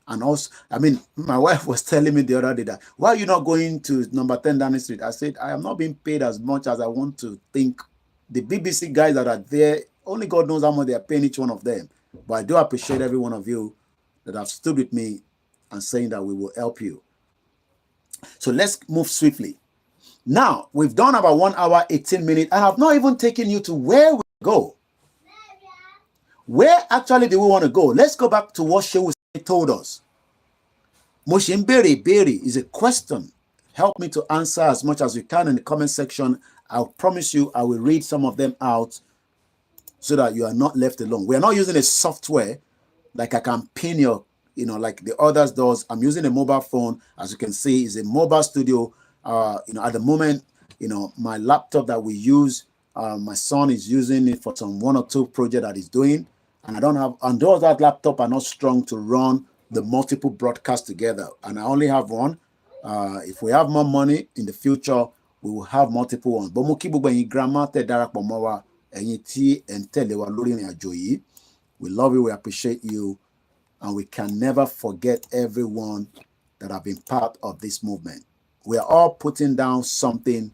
And also, I mean, my wife was telling me the other day that, why are you not going to number 10 Downing Street? I said, I am not being paid as much as I want to think. The BBC guys that are there, only God knows how much they are paying each one of them. But I do appreciate every one of you that have stood with me and saying that we will help you. So let's move swiftly. Now, we've done about 1 hour, 18 minutes. I have not even taken you to where we go. Where actually do we want to go? Let's go back to what Shehu told us. Moshimbere Beri is a question. Help me to answer as much as you can in the comment section. I'll promise you I will read some of them out so that you are not left alone. We are not using a software like I can pin your, like the others does. I'm using a mobile phone. As you can see, it's a mobile studio. At the moment, my laptop that we use, my son is using it for some 1 or 2 projects that he's doing. And I don't have, and those that laptop are not strong to run the multiple broadcasts together. And I only have one. If we have more money in the future, we will have multiple ones. But we love you, we appreciate you, and we can never forget everyone that have been part of this movement. We are all putting down something,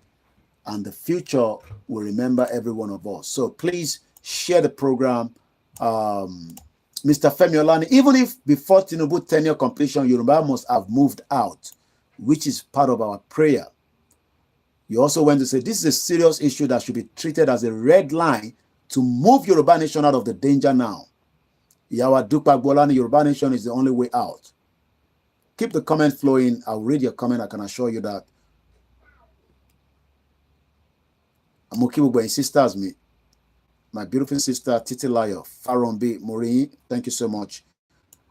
and the future will remember every one of us. So please share the program. Mr. Femi Olani, even if before Tinubu tenure completion, Yoruba must have moved out, which is part of our prayer. You also went to say this is a serious issue that should be treated as a red line to move Yoruba nation out of the danger now. Yawa Dupak Bolani, Yoruba nation is the only way out. Keep the comment flowing. I'll read your comment. I can assure you that. Amukibu sisters me. My beautiful sister, Titi Layo, Farombi, Maureen, thank you so much.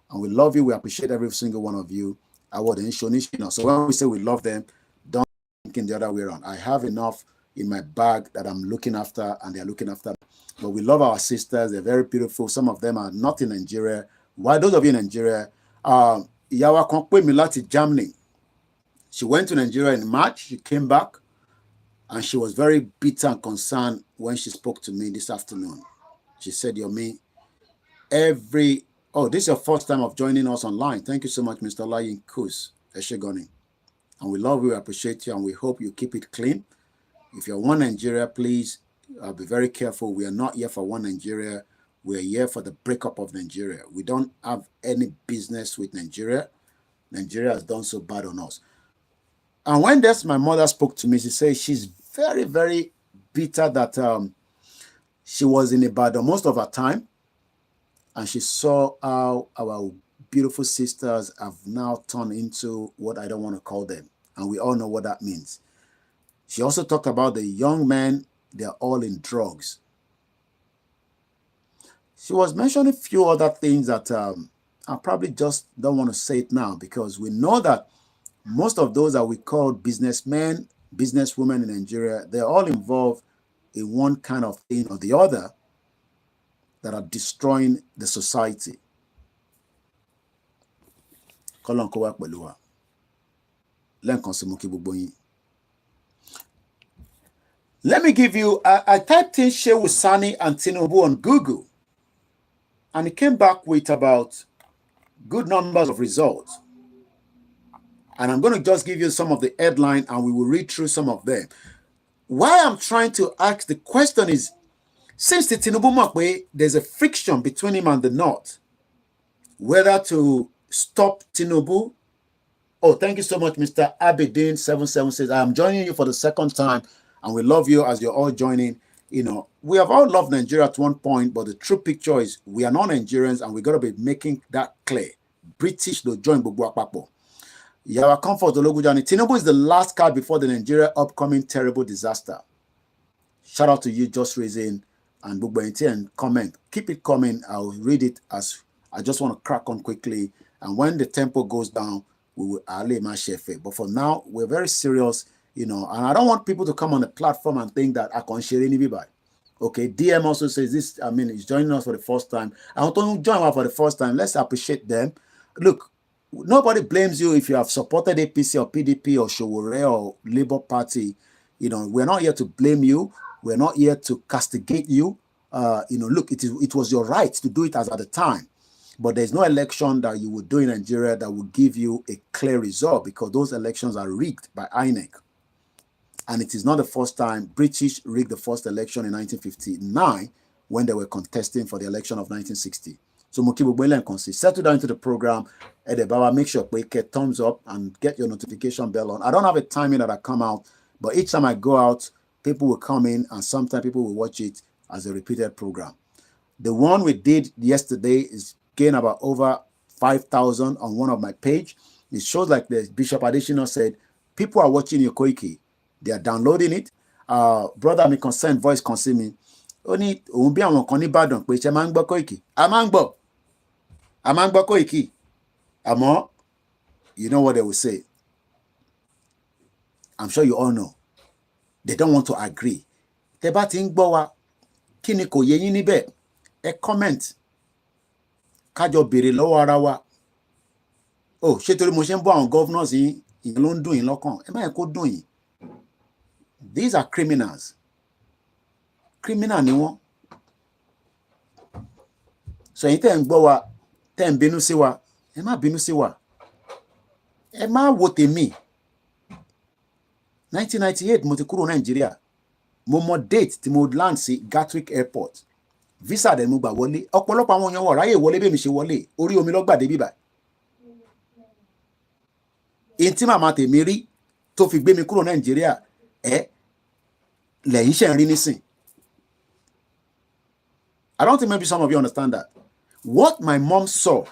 And we love you. We appreciate every single one of you. So when we say we love them, don't think in the other way around. I have enough in my bag that I'm looking after, and they're looking after. But we love our sisters. They're very beautiful. Some of them are not in Nigeria. Why those of you in Nigeria? Yawa Konkwe Milati, Germany. She went to Nigeria in March. She came back. And she was very bitter and concerned when she spoke to me this afternoon. She said, Yomi, this is your first time of joining us online. Thank you so much, Mr. Layin Kus Eshegoni. And we love you, appreciate you, and we hope you keep it clean. If you're one Nigeria, please be very careful. We are not here for one Nigeria. We are here for the breakup of Nigeria. We don't have any business with Nigeria. Nigeria has done so bad on us. And when my mother spoke to me, she said she's very, very bitter that she was in Ibadan most of her time, and she saw how our beautiful sisters have now turned into what I don't want to call them, and we all know what that means. She also talked about the young men, they're all in drugs. She was mentioning a few other things that I probably just don't want to say it now, because we know that most of those that we call businessmen businesswomen in Nigeria, they're all involved in one kind of thing or the other that are destroying the society. Let me give you, I typed in Shehu Sani and Tinubu on Google, and it came back with about good numbers of results. And I'm going to just give you some of the headline, and we will read through some of them. Why I'm trying to ask the question is, since the Tinubu Makwe, there's a friction between him and the North, whether to stop Tinubu. Oh, thank you so much, Mr. Abedin77 says, I am joining you for the second time, and we love you as you're all joining. You know, we have all loved Nigeria at one point, but the true picture is we are not Nigerians, and we got to be making that clear. British do join Bugwapapo. Yawa Comfort Ologujani. Tinubu is the last card before the Nigeria upcoming terrible disaster. Shout out to you, Just Raising and Bugbainti, and comment. Keep it coming. I'll read it as I just want to crack on quickly. And when the tempo goes down, we will my chef. But for now, we're very serious, you know, and I don't want people to come on the platform and think that I can share any by. Okay, DM also says this, I mean, he's joining us for the first time. I want to join us for the first time. Let's appreciate them. Look, nobody blames you if you have supported APC or PDP or Showore or Labour Party. You know, we're not here to blame you. We're not here to castigate you. You know, look, it was your right to do it as at the time. But there's no election that you would do in Nigeria that will give you a clear result, because those elections are rigged by INEC. And it is not the first time. British rigged the first election in 1959 when they were contesting for the election of 1960. So Mukibu Bwele and settle down into the program. Edebawa, make sure you get thumbs up and get your notification bell on. I don't have a timing that I come out, but each time I go out, people will come in, and sometimes people will watch it as a repeated program. The one we did yesterday is gained about over 5,000 on one of my page. It shows like the Bishop Additional said, people are watching your Koiki. They are downloading it. Brother, me concern voice concern me. Only be on Badon, which a man Koiki. A man Koiki. Amo, you know what they will say. I'm sure you all know. They don't want to agree. Teba ting bowa kini ko ye yin níbẹ̀. A comment. Kájọ béèrè lọ́wọ́ ara wa. Oh, ṣé torí mo ṣe ń bọ́ àwọn governors yìí ló ń dùn yín lọ́kàn. Ẹ má yẹ kó dùn yín. These are criminals. Criminal ni wọ́n. So ẹ̀yin tẹ́ ń gbọ́ wa, tẹ́ ń bínú sí wa, ẹ má bínú sí wa. Ẹ má wo tèmi. 1998 mo ti kúrò Nàìjíríà. Mo mọ date tí mo land sí Gatwick Airport. Visa dẹ̀ mo gbà wọlé. Ọ̀pọ̀lọpọ̀ àwọn èèyàn wọ̀ ráyè wọlé bí mi ṣe wọlé. Orí omi ló gbà dé bíbà. Èyí tí màmá tèmi rí tó fi gbé mi kúrò Nàìjíríà, lẹ́yìn ṣe ń rí nísìn. I don't think maybe some of you understand that. What my mom saw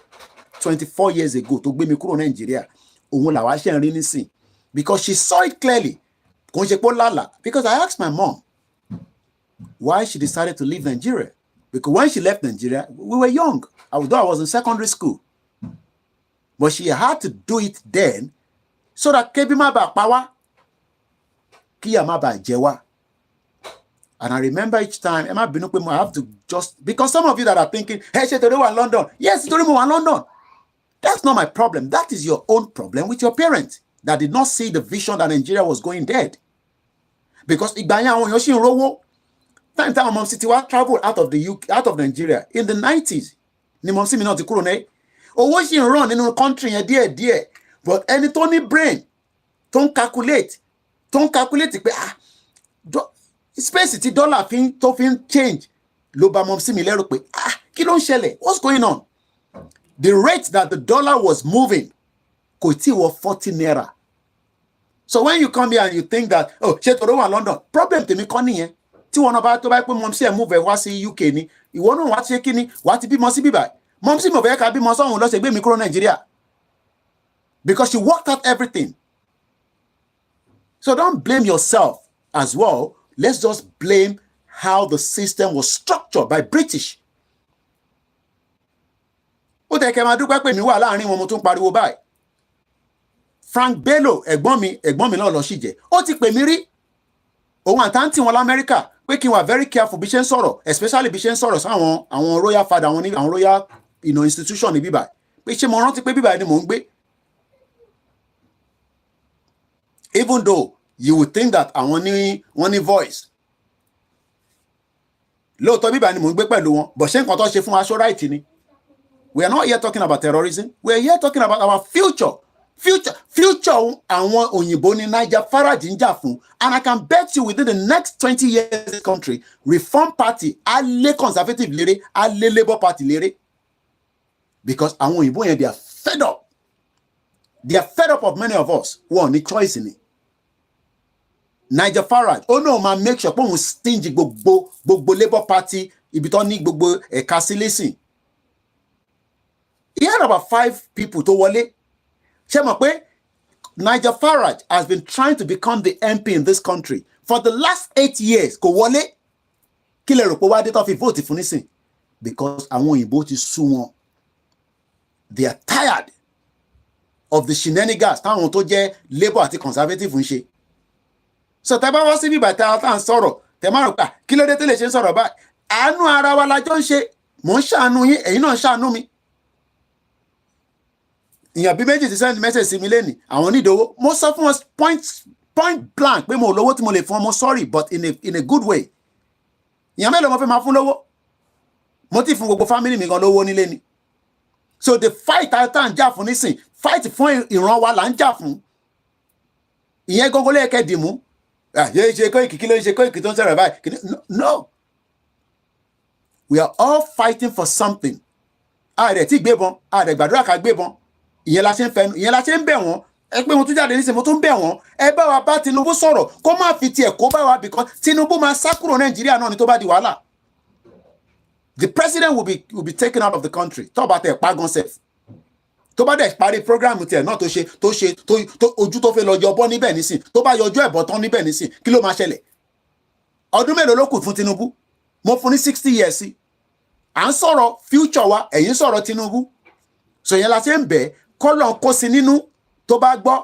24 years ago tó gbé mi kúrò Nàìjíríà, òun làwa ṣe ń rí nísìn. Because she saw it clearly. Kò ń ṣe pé lálà. Because I asked my mom why she decided to leave Nigeria. Because when she left Nigeria, we were young. Although I was in secondary school. But she had to do it then so that kebi ma ba power, kiya ma ba jewa. And I remember each time, Emma Binupe, I have to just, because some of you that are thinking, hey, she today in London. Yes, today in London. That's not my problem. That is your own problem with your parents that did not see the vision that Nigeria was going dead. Because Igbanya on Yoshi Rowo, time Mom City traveled out of the UK, out of Nigeria in the 90s. Ni Mom City not the Kurone. Or was she run in the country a dear. But any Tony brain, don't calculate space ti dollar fin to fin change. Lo ba Mom City lérò pé kí ló ń ṣẹlẹ̀? What's going on? The rate that the dollar was moving kò tí wọ 40 naira. So when you come here and you think that, oh, ṣé tó wà London, problem tèmi kọ́ nìyẹn. Tí wọ́n bá tó bá pé Mom City move wá sí UK ni, ìwọ náà wá ṣe kíni, wá ti bímọ sí bíbá. Mom City mo fẹ́ ká bímọ sọ́hun ló ṣe gbé mi kúrò Nigeria. Because she worked out everything. So don't blame yourself as well. Let's just blame how the system was structured by British. Ó tẹ́ kẹ́ máa dúpẹ́ pé mi wà láàrin wọn mo tún pariwo báyìí. Frank Bello ẹ̀gbọ́n mi náà lọ sí jẹ́ ó ti pè mí rí òun àtàntì wọn lamẹ́ríkà pé kí n wà very careful bí ṣe ń sọ̀rọ̀ especially bí ṣe ń sọ̀rọ̀ sáwọn àwọn royal father àwọn royal institution ní bíbá pé ṣé mo rántí pé bíbá ni mò ń gbé even though you would think that àwọn ní wọ́n ní voice lóòótọ́ bíbá ni mò ń gbé pẹ̀lú wọn but ṣé nǹkan tó ṣe fún aṣọ right ni we are not here talking about terrorism we are here talking about our future àwọn òyìnbó ní Niger Farage ń jà fún and I can bet you within the next 20 years in this country Reform Party á lé Conservative léré á lé Labour Party léré because àwọn òyìnbó yẹn they are fed up of many of us wọn ní choice ni Niger Farage ó náà máa make sure pé òun stingy gbogbo Labour Party ibi tó ní gbogbo ẹ̀ka sí lẹ́sìn he had about 5 people tó wọlé ṣé mọ̀ pé Niger Farage has been trying to become the MP in this country for the last 8 years kò wọlé kí lè rò pé wá dé tó fi vote fún nísìn because àwọn òyìnbó ti sú wọn they are tired of the shenanigans táwọn tó jẹ́ Labour àti Conservative ń ṣe so tẹ́ bá wá sí bíbá tá à ń sọ̀rọ̀ tẹ́ máa rò pé kí ló dé tẹ́lẹ̀ ṣe ń sọ̀rọ̀ báyìí àánú ara wa la jọ ń ṣe mò ń ṣàánú yín ẹ̀yin náà ń ṣàánú mi ìyàn bí méjì ti send message sí mi lẹ́nìí àwọn onídòwó mo sọ fún wọn point blank pé mo lówó tí mo lè fún ọmọ sorry but in a good way ìyàn mélòó mo fẹ́ máa fún lówó mo ti fún gbogbo family mi gan lówó nílé ni so the fight tá à ń jà fún nísìn fight fún ìran wa là ń jà fún ìyẹn gógó lẹ́ẹ̀kẹ́ dìmú yẹ ṣe Koiki kí ló ń ṣe Koiki tó ń sọ̀rọ̀ báyìí no we are all fighting for something ààrẹ tí gbébọn ààrẹ gbàdúrà ká gbébọn ìyẹn la ṣe ń bẹ̀ wọ́n ẹ pé mo tún jáde nísìnyí mo tún bẹ̀ wọ́n ẹ bá wa bá Tinubu sọ̀rọ̀ kó má fi tiẹ̀ kó bá wa because Tinubu máa sá kúrò Nàìjíríà náà ni tó bá di wàhálà the president will be taken out of the country tó bá tẹ̀ pa gan sef tó bá dẹ̀ parí program tiẹ̀ náà tó ojú tó fẹ́ lọ yọbọ́ níbẹ̀ nísìn tó bá yọjú ẹ̀bọ̀ tán níbẹ̀ nísìn kí ló máa ṣẹlẹ̀ ọdún mélòó ló kù fún Tinubu mo fún ní 60 years sí à ń sọ̀rọ̀ future wa ẹ̀yin sọ̀rọ̀ Tinubu so yẹn la ṣe ń bẹ̀ kọ́lọ̀ kó sí nínú tó bá gbọ́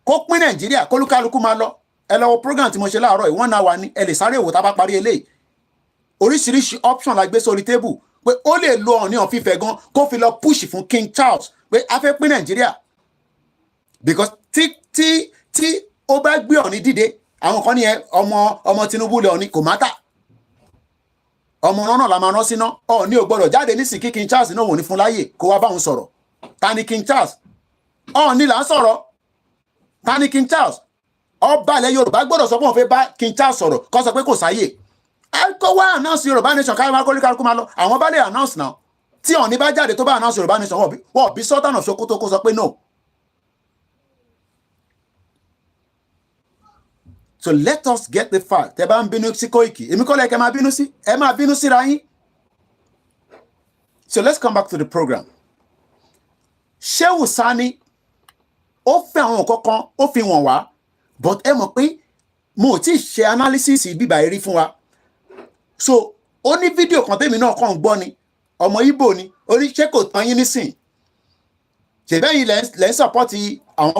kó pín Nàìjíríà kólúkálukú máa lọ ẹ lọ wo program tí mo ṣe láàárọ̀ yìí 1 hour ni ẹ lè sáré ìwò tá bá parí eléyìí oríṣiríṣi option la gbé sórí table pé ó lè lo Ọọ̀ni of Ifẹ̀ gan kó fi lọ push fún King Charles pé a fẹ́ pín Nàìjíríà because tí ó bá gbé Ọọ̀ni dìde àwọn kan ní ọmọ Tinubu lè Ọọ̀ni kò mátà ọmọ náà la máa rán síná Ọọ̀ni ò gbọdọ̀ jáde nísìnyí kí King Charles náà wò ní fún láyè kó wá báwọn sọ̀rọ̀ ta ni King Charles Ọọ̀ni là ń sọ̀rọ̀ ta ni King Charles ọba ilẹ̀ Yorùbá gbọdọ̀ sọ pé òun fẹ́ bá King Charles sọ̀rọ̀ kó sọ pé kò sáyè kó wá announce Yorùbá nation káyọ̀ wá kólúkálukú máa lọ àwọn bá lè announce now tí Ọọ̀ni bá jáde tó bá announce Yorùbá nation wọ́n bí Sultan of Sokoto kó sọ pé no. So let us get the fact tẹ́ bá ń bínú sí Koiki èmi kọ́ lẹ́kẹ́ máa bínú sí ẹ máa bínú síra yín. So let's come back to the program. Shehu Sani ó fẹ́ àwọn kankan ó fi wọ̀n wá but ẹ mọ̀ pé mo ò tí ì ṣe analysis bíbá rí fún wa so ó ní fídíò kan tèmi náà kàn gbọ́ ni ọmọ Ìgbò ni oníṣẹ́ kò tán yín nísìn ṣèbẹ́yìn lẹ́ ń support àwọn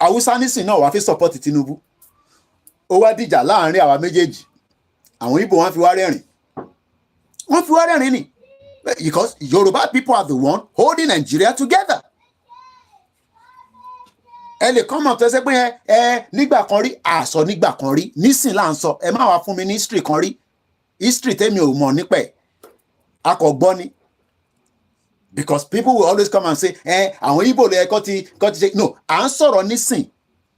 Haúsá nísìn náà wàá fi support Tinubu ó wá dìjà láàrin àwa méjèèjì àwọn Ìgbò wọ́n fi wá rẹ́rìn ni because Yoruba people are the one holding Nigeria together. Ẹ lè kọ́mọ̀ tó ṣe pé ẹ nígbà kan rí àsọ nígbà kan rí nísìn là ń sọ ẹ má wá fún mi ní history kan rí history tèmi ò mọ̀ nípa ẹ̀ akọ̀gbọ́n ni because people will always come and say àwọn Igbo lè kọ́ ti ṣe no à ń sọ̀rọ̀ nísìn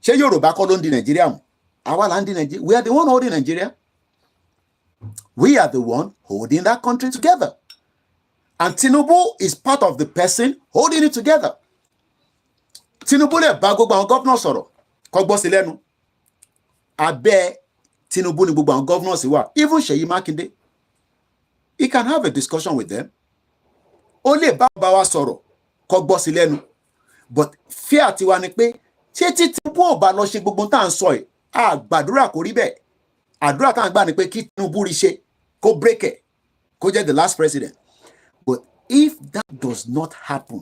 ṣé Yorùbá kọ́ ló ń di Nàìjíríà mú àwa là ń di Nàìjíríà we are the one holding Nigeria we are the one holding that country together and Tinubu is part of the person holding it together. Tinubu lè bá gbogbo àwọn governors sọ̀rọ̀ kó gbọ́ sí lẹ́nu abẹ́ Tinubu ni gbogbo àwọn governors wà even Ṣèyí Mákindé he can have a discussion with them ó lè bá wa sọ̀rọ̀ kó gbọ́ sí lẹ́nu but fear tiwa ni pé ṣé tí Tinubu ò bá lọ ṣe gbogbo tá à ń sọ ẹ̀ a gbàdúrà kó rí bẹ́ẹ̀ àdúrà tá à ń gbà ni pé kí Tinubu rí ṣe kó break ẹ̀ kó jẹ́ the last president but if that does not happen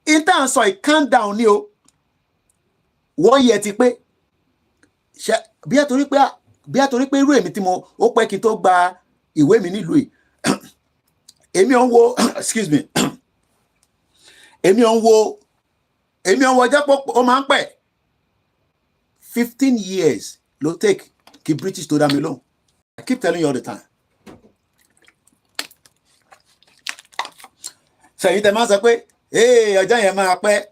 Intern so I calm down ni o. 1 year ti pé. Bí a torí pé irú èmi tí mo ó pẹ́ kí n tó gba ìwé mi nílùú yìí. Èmi on wo excuse me. Èmi on wo jẹ́ pé ó máa ń pẹ́. 15 years ló take kí British tó dá mi lóhùn. I keep telling you all the time. Ṣèyí tẹ máa sọ pé ọjọ́ yẹn máa pẹ́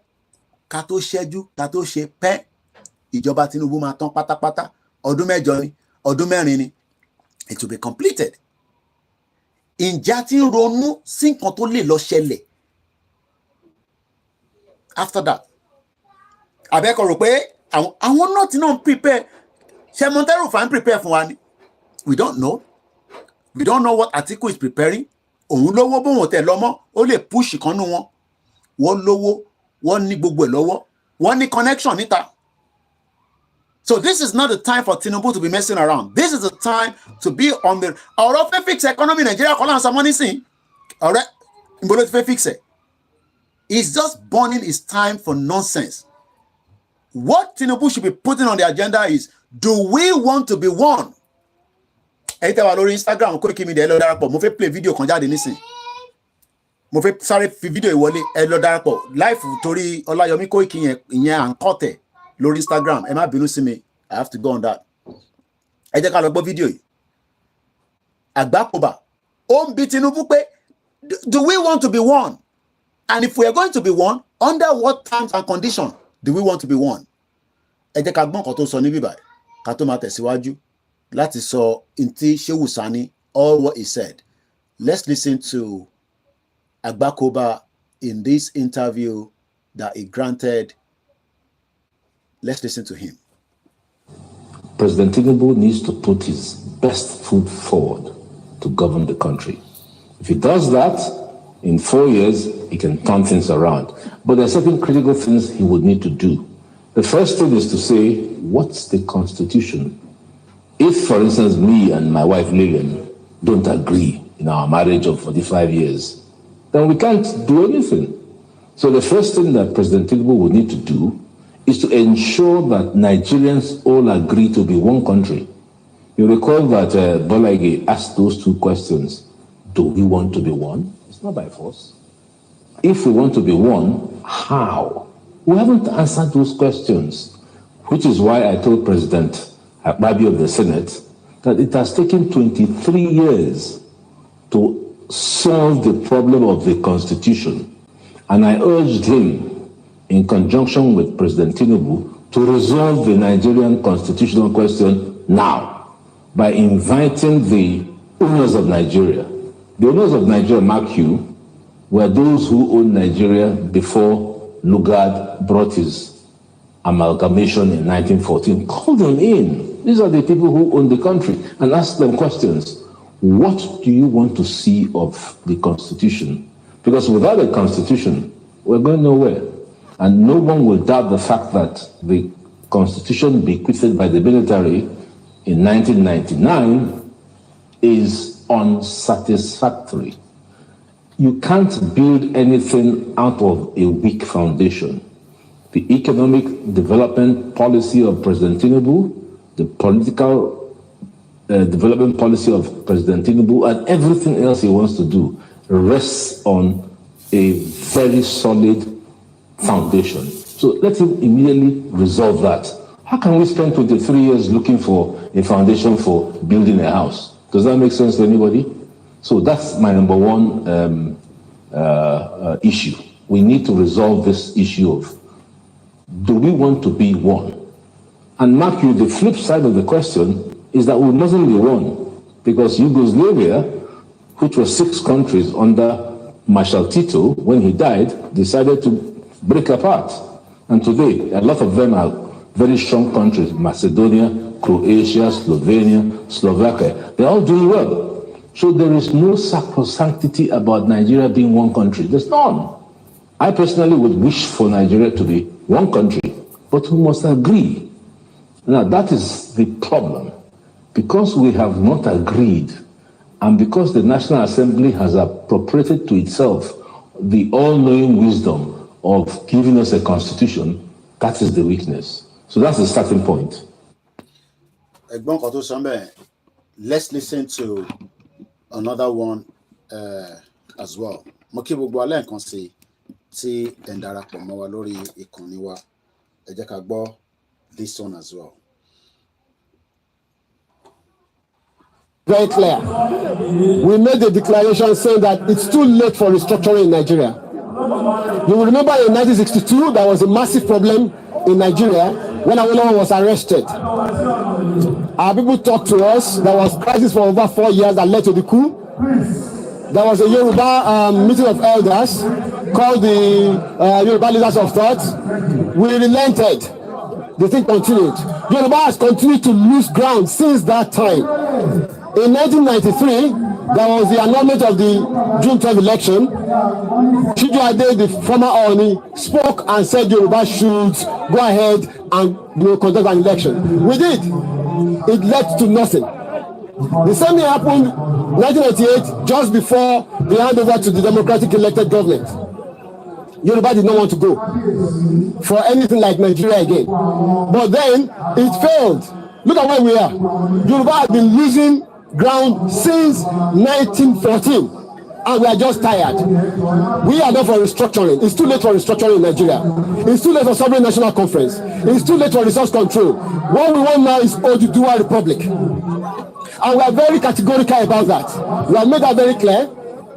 ká tó ṣẹ́jú ká tó ṣe pẹ́ ìjọba Tinubu máa tán pátápátá ọdún mẹ́jọ ni ọdún 4 ni it will be completed. Ǹjẹ́ tí ń ronú sí nǹkan tó lè lọ ṣẹlẹ̀ after that? Àbẹ́kọ̀ rò pé àwọn náà ti náà prepare ṣe Montero fan prepare fún wa ni. We don't know what Atiku is preparing. Òun lówó bóun tẹ̀ lọ́mọ́ ó lè push ìkànnù wọn. Wọ́n lówó wọ́n ní gbogbo ẹ̀ lọ́wọ́ wọ́n ní connection níta. So this is not the time for Tinubu to be messing around. This is the time to be on the ọ̀rọ̀ fẹ́ fix economy Nigeria kọ́ láǹsà mọ́ nísìn. Ọ̀rẹ́ ìbolo ti fẹ́ fix ẹ̀. He's just burning his time for nonsense. What Tinubu should be putting on the agenda is, do we want to be one? Ẹ̀yin tẹ́ wà lórí Instagram Koikimedia ẹ lọ darapọ̀ mo fẹ́ play video kan jáde nísìn. Mo fẹ́ sáré fi video ìwọlé ẹ lọ darapọ̀ live torí Olayomi Koiki ìyẹn à ń kọ́tẹ̀ lórí Instagram ẹ má bínú sí mi I have to go on that. Ẹ jẹ́ ká lọ gbọ́ video yìí. Àgbákòbá ó ń bi Tinubu pé do we want to be one? And if we are going to be one, under what terms and conditions do we want to be one? Ẹ jẹ́ ká gbọ́ nǹkan tó sọ níbí báyìí ká tó máa tẹ̀síwájú láti sọ ntí Shehu Sani all what he said. Let's listen to Agbakoba in this interview that he granted. Let's listen to him. President Tinubu needs to put his best foot forward to govern the country. If he does that, in 4 years, he can turn things around. But there are certain critical things he would need to do. The first thing is to say, what's the constitution? If, for instance, me and my wife Lillian don't agree in our marriage of 45 years, then we can't do anything. So the first thing that President Tinubu would need to do is to ensure that Nigerians all agree to be one country. You recall that Bolaige asked those 2 questions. Do we want to be one? It's not by force. If we want to be one, how? We haven't answered those questions, which is why I told President Akpabio of the Senate that it has taken 23 years to solve the problem of the Constitution. And I urged him, in conjunction with President Tinubu, to resolve the Nigerian constitutional question now by inviting the owners of Nigeria. The owners of Nigeria, mark you, were those who owned Nigeria before Lugard brought his amalgamation in 1914. Call them in. These are the people who own the country, and ask them questions. What do you want to see of the Constitution? Because without a Constitution, we're going nowhere. And no one will doubt the fact that the Constitution bequeathed by the military in 1999 is unsatisfactory. You can't build anything out of a weak foundation. The economic development policy of President Tinubu, the political development policy of President Tinubu, and everything else he wants to do rests on a very solid foundation. So let him immediately resolve that. How can we spend 23 years looking for a foundation for building a house? Does that make sense to anybody? So that's my number one issue. We need to resolve this issue of, do we want to be one? And mark you, the flip side of the question is that we mustn't be one, because Yugoslavia, which was 6 countries under Marshal Tito, when he died, decided to break apart. And today, a lot of them are very strong countries: Macedonia, Croatia, Slovenia, Slovakia. They're all doing well. So there is no sacrosanctity about Nigeria being one country. There's none. I personally would wish for Nigeria to be one country, but we must agree. Now, that is the problem. Because we have not agreed, and because the National Assembly has appropriated to itself the all-knowing wisdom of giving us a constitution, that is the weakness. So that's the starting point. Let's listen to another one as well. Mokibo Gwale kan si ti endarapo mo wa lórí ìkànnì wa. Ẹ jẹ́ ká gbọ́ this one as well. Very clear. We made a declaration saying that it's too late for restructuring in Nigeria. You will remember in 1962 there was a massive problem in Nigeria when Awolowo was arrested. Our people talked to us. There was crisis for over 4 years that led to the coup. There was a Yoruba meeting of elders called the Yoruba Leaders of Thought. We relented. The thing continued. Yoruba has continued to lose ground since that time. In 1993, there was the annulment of the June 12 election. Chijuade, the former Oni, spoke and said Yoruba should go ahead and conduct an election. We did. It led to nothing. The same thing happened in 1998, just before the handover to the democratic elected government. Yoruba did not want to go for anything like Nigeria again. But then it failed. Look at where we are. Yoruba has been losing ground since 1914, and we are just tired. We are not for restructuring. It's too late for restructuring in Nigeria. It's too late for sovereign national conference. It's too late for resource control. What we want now is Oduduwa Republic, and we are very categorical about that. We have made that very clear.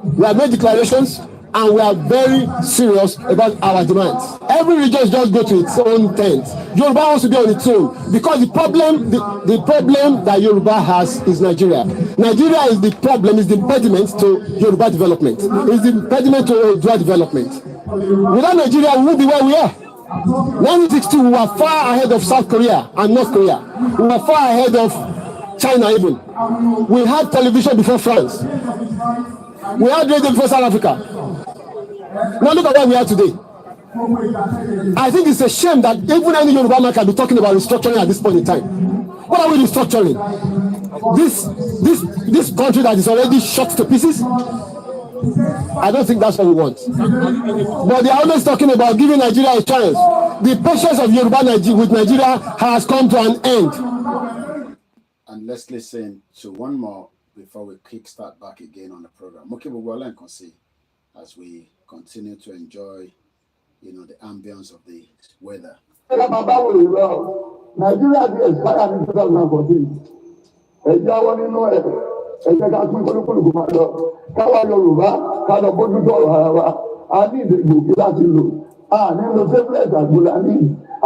We have made declarations, and we are very serious about our demands. Every region just go to its own tent. Yoruba wants to be on its own because the problem that Yoruba has is Nigeria. Nigeria is the problem, is the impediment to Yoruba development. Is the impediment to Yoruba development. Without Nigeria, we won't be where we are. 1962, we were far ahead of South Korea and North Korea. We were far ahead of China even. We had television before France. We had radio before South Africa. Now look at where we are today. I think it's a shame that even any Yoruba man can be talking about restructuring at this point in time. What are we restructuring? This country that is already shot to pieces? I don't think that's what we want. But they are always talking about giving Nigeria a chance. The patience of Yoruba with Nigeria has come to an end. And let's listen to one more before we kickstart back again on the program. Mokibo Gwale and Konsi, as we continue to enjoy, the ambience of the weather. Nigeria is expire in 2014. Ẹ̀jáwọ́ nínú ẹ̀ ẹ̀jẹ̀ ká pín kólúkúlùkù máa lọ. Káwa Yorùbá ká lọ bójú tó ọ̀rọ̀ ara wa. A ní ìdègbò kí láti lò. A ní lo tablet àgbòlání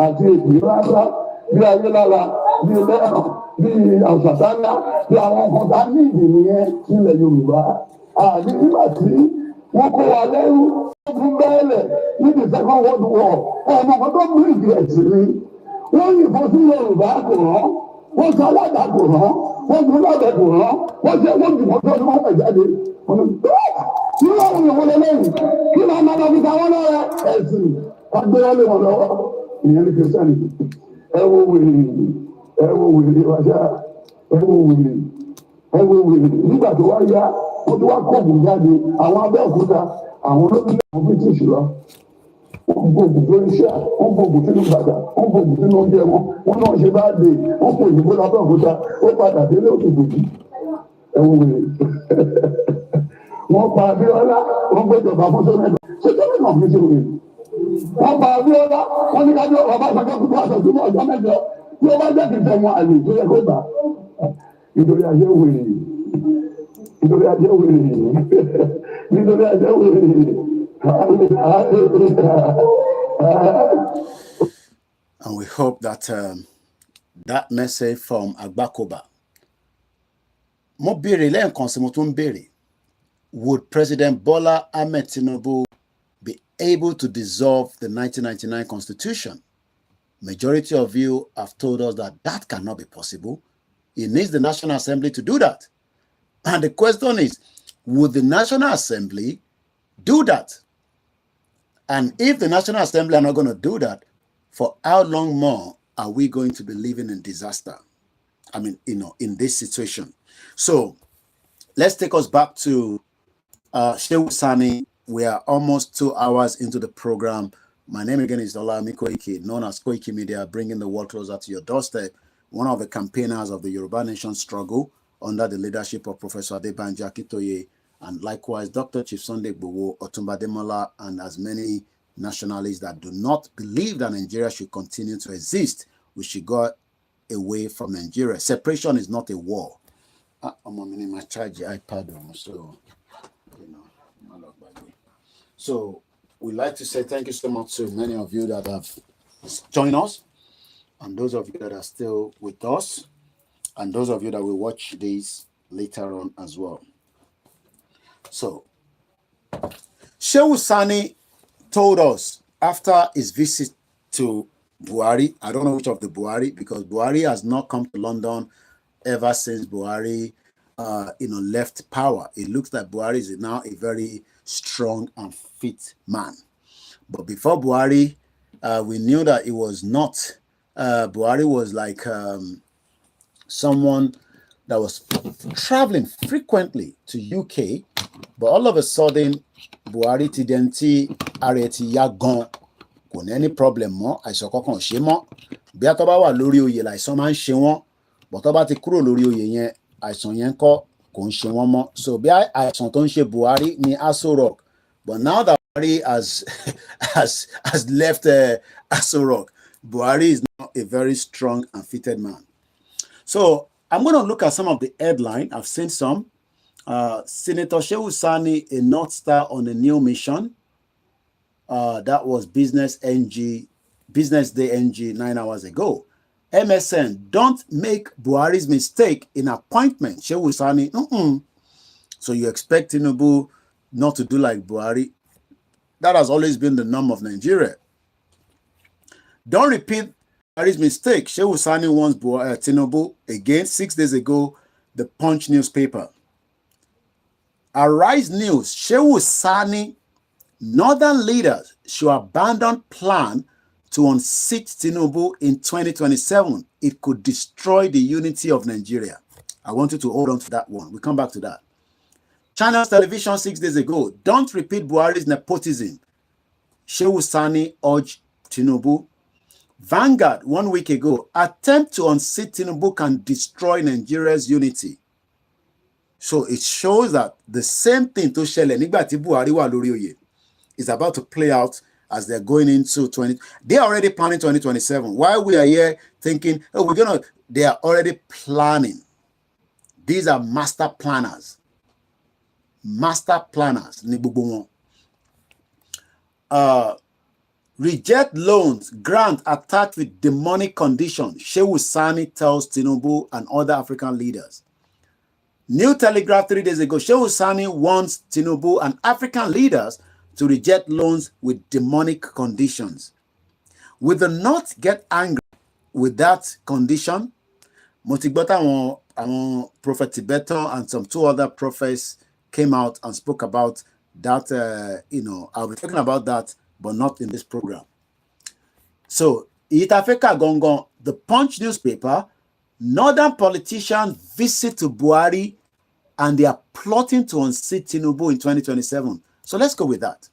àti èpè rárá bí ayélára bí lẹ́rọ̀ bí àwùsàtánà bí àwọn nǹkan tá ní ìdè nìyẹn nílẹ̀ Yorùbá. A ní nígbà tí wọ́n kó wa lẹ́rú fún bẹ́ẹ̀lẹ̀ ní the second world war. Ọmọ kan tó mú ìdí ẹ̀sìn ni. Wọ́n yìnbọn sí Yorùbá kò rán. Wọ́n sọ alága kò rán. Wọ́n dùn lọ́bẹ̀ kò rán. Wọ́n ṣe wọ́n jùmọ̀ tó ní wọ́n fẹ̀ jáde. Kí wọ́n wù yẹn wọlé lẹ́yìn? Kí máa máa lọ fi ta wọ́n lọ́rẹ́ ẹ̀sìn? Agbéwọlé wọn lọ́wọ́. Ìyẹn ní Kìrìsìtẹ́nì. Ẹ wo wèrè wájà. Ẹ wo wèrè. Nígbà tó wá yá, wọ́n ti wá kóògùn jáde. Àwọn Abẹ́òkúta, àwọn olóbìnrin àwọn British lọ. Wọ́n gbòògùn tó ń ṣe, wọ́n gbòògùn sínú bàtà, wọ́n gbòògùn sínú oúnjẹ wọn, wọ́n náà ṣe bá dé, wọ́n kò yìnbó lábẹ́ òkúta, ó padà délé òkùnkù. Ẹ̀wọ̀n wèrè. Wọ́n pa Abíọ́lá, wọ́n gbẹ́jọba fún Sọ́mẹ́dọ̀. Ṣé Sọ́mẹ́dọ̀ fi ṣe wèrè? Wọ́n pa Abíọ́lá, wọ́n ní kájọ́ bàbá àgbàjọ́ kúkú àtọ̀túnmọ̀ ọjọ́ mẹ́jọ tí ó bá jẹ́ kí tẹ̀wọ̀n àlè tó yẹ kó gbà. Nítorí ajé wèrè. Nítorí ajé wèrè. Nítorí ajé wèrè. And we hope that that message from Agbakoba. Mo béèrè lẹ́ẹ̀kan sí mo tún béèrè. Would President Bola Ahmed Tinubu be able to dissolve the 1999 Constitution? Majority of you have told us that that cannot be possible. It needs the National Assembly to do that. And the question is, would the National Assembly do that? And if the National Assembly are not going to do that, for how long more are we going to be living in disaster? I mean, in this situation. So let's take us back to Shehu Sani. We are almost 2 hours into the program. My name again is OLAYOMI KOIKI, known as Koikimedia, bringing the world closer to your doorstep. One of the campaigners of the Yoruba Nation struggle under the leadership of Professor Adebanji Akintoye, and likewise Dr. Chief Sunday Igboho, Otunba Demola, and as many nationalists that do not believe that Nigeria should continue to exist. We should go away from Nigeria. Separation is not a war. I'm on my charge iPad, so you know, not log by me. So we'd like to say thank you so much to many of you that have joined us, and those of you that are still with us, and those of you that will watch this later on as well. So Shehu Sani told us after his visit to Buhari, I don't know which of the Buhari, because Buhari has not come to London ever since Buhari left power. It looks like Buhari is now a very strong and fit man. But before Buhari, we knew that it was not. Buhari was like someone that was traveling frequently to UK, but all of a sudden, Buhari tidenti areti yagon kò ní any problem mọ́, àìsàn kankan ṣe mọ́. Bí a tó bá wà lórí oyè láìsàn máa ń ṣe wọ́n, but tó bá ti kúrò lórí oyè yẹn, àìsàn yẹn kò ń ṣe wọ́n mọ́. So bí àìsàn tó ń ṣe Buhari ní Aso Rock, but now that Buhari has left Aso Rock, Buhari is now a very strong and fitted man. So I'm going to look at some of the headline. I've seen some. Senator Shehu Sani, a North Star on a new mission. That was Business Day NG 9 hours ago. MSN, don't make Buhari's mistake in appointment. Shehu Sani, So you expect Tinubu not to do like Buhari? That has always been the norm of Nigeria. Don't repeat Buhari's mistake. Shehu Sani wants Tinubu again 6 days ago. The Punch newspaper. Arise News, Shehu Sani, Northern leaders should abandon plan to unseat Tinubu in 2027. It could destroy the unity of Nigeria. I want you to hold on to that one. We'll come back to that. Channels Television 6 days ago, don't repeat Buhari's nepotism. Shehu Sani urged Tinubu. Vanguard 1 week ago, attempt to unseat Tinubu can destroy Nigeria's unity. So it shows that the same thing to ṣẹlẹ̀ nígbà tí Buhari wà lórí oyè is about to play out as they're going into 20. They're already planning 2027. While we are here thinking, oh, they are already planning. These are master planners. Master planners. Reject loans, grant attacked with demonic conditions. Shehu Sani tells Tinubu and other African leaders. New Telegraph 3 days ago, Shehu Sani wants Tinubu and African leaders to reject loans with demonic conditions. Will the North get angry with that condition? Motigbota and Prophet Tibetan and some 2 other prophets came out and spoke about that. I'll be talking about that, but not in this program. So, Itafeka Gongon, the Punch newspaper, Northern politicians visit to Buhari and they are plotting to unseat Tinubu in 2027. So let's go with that.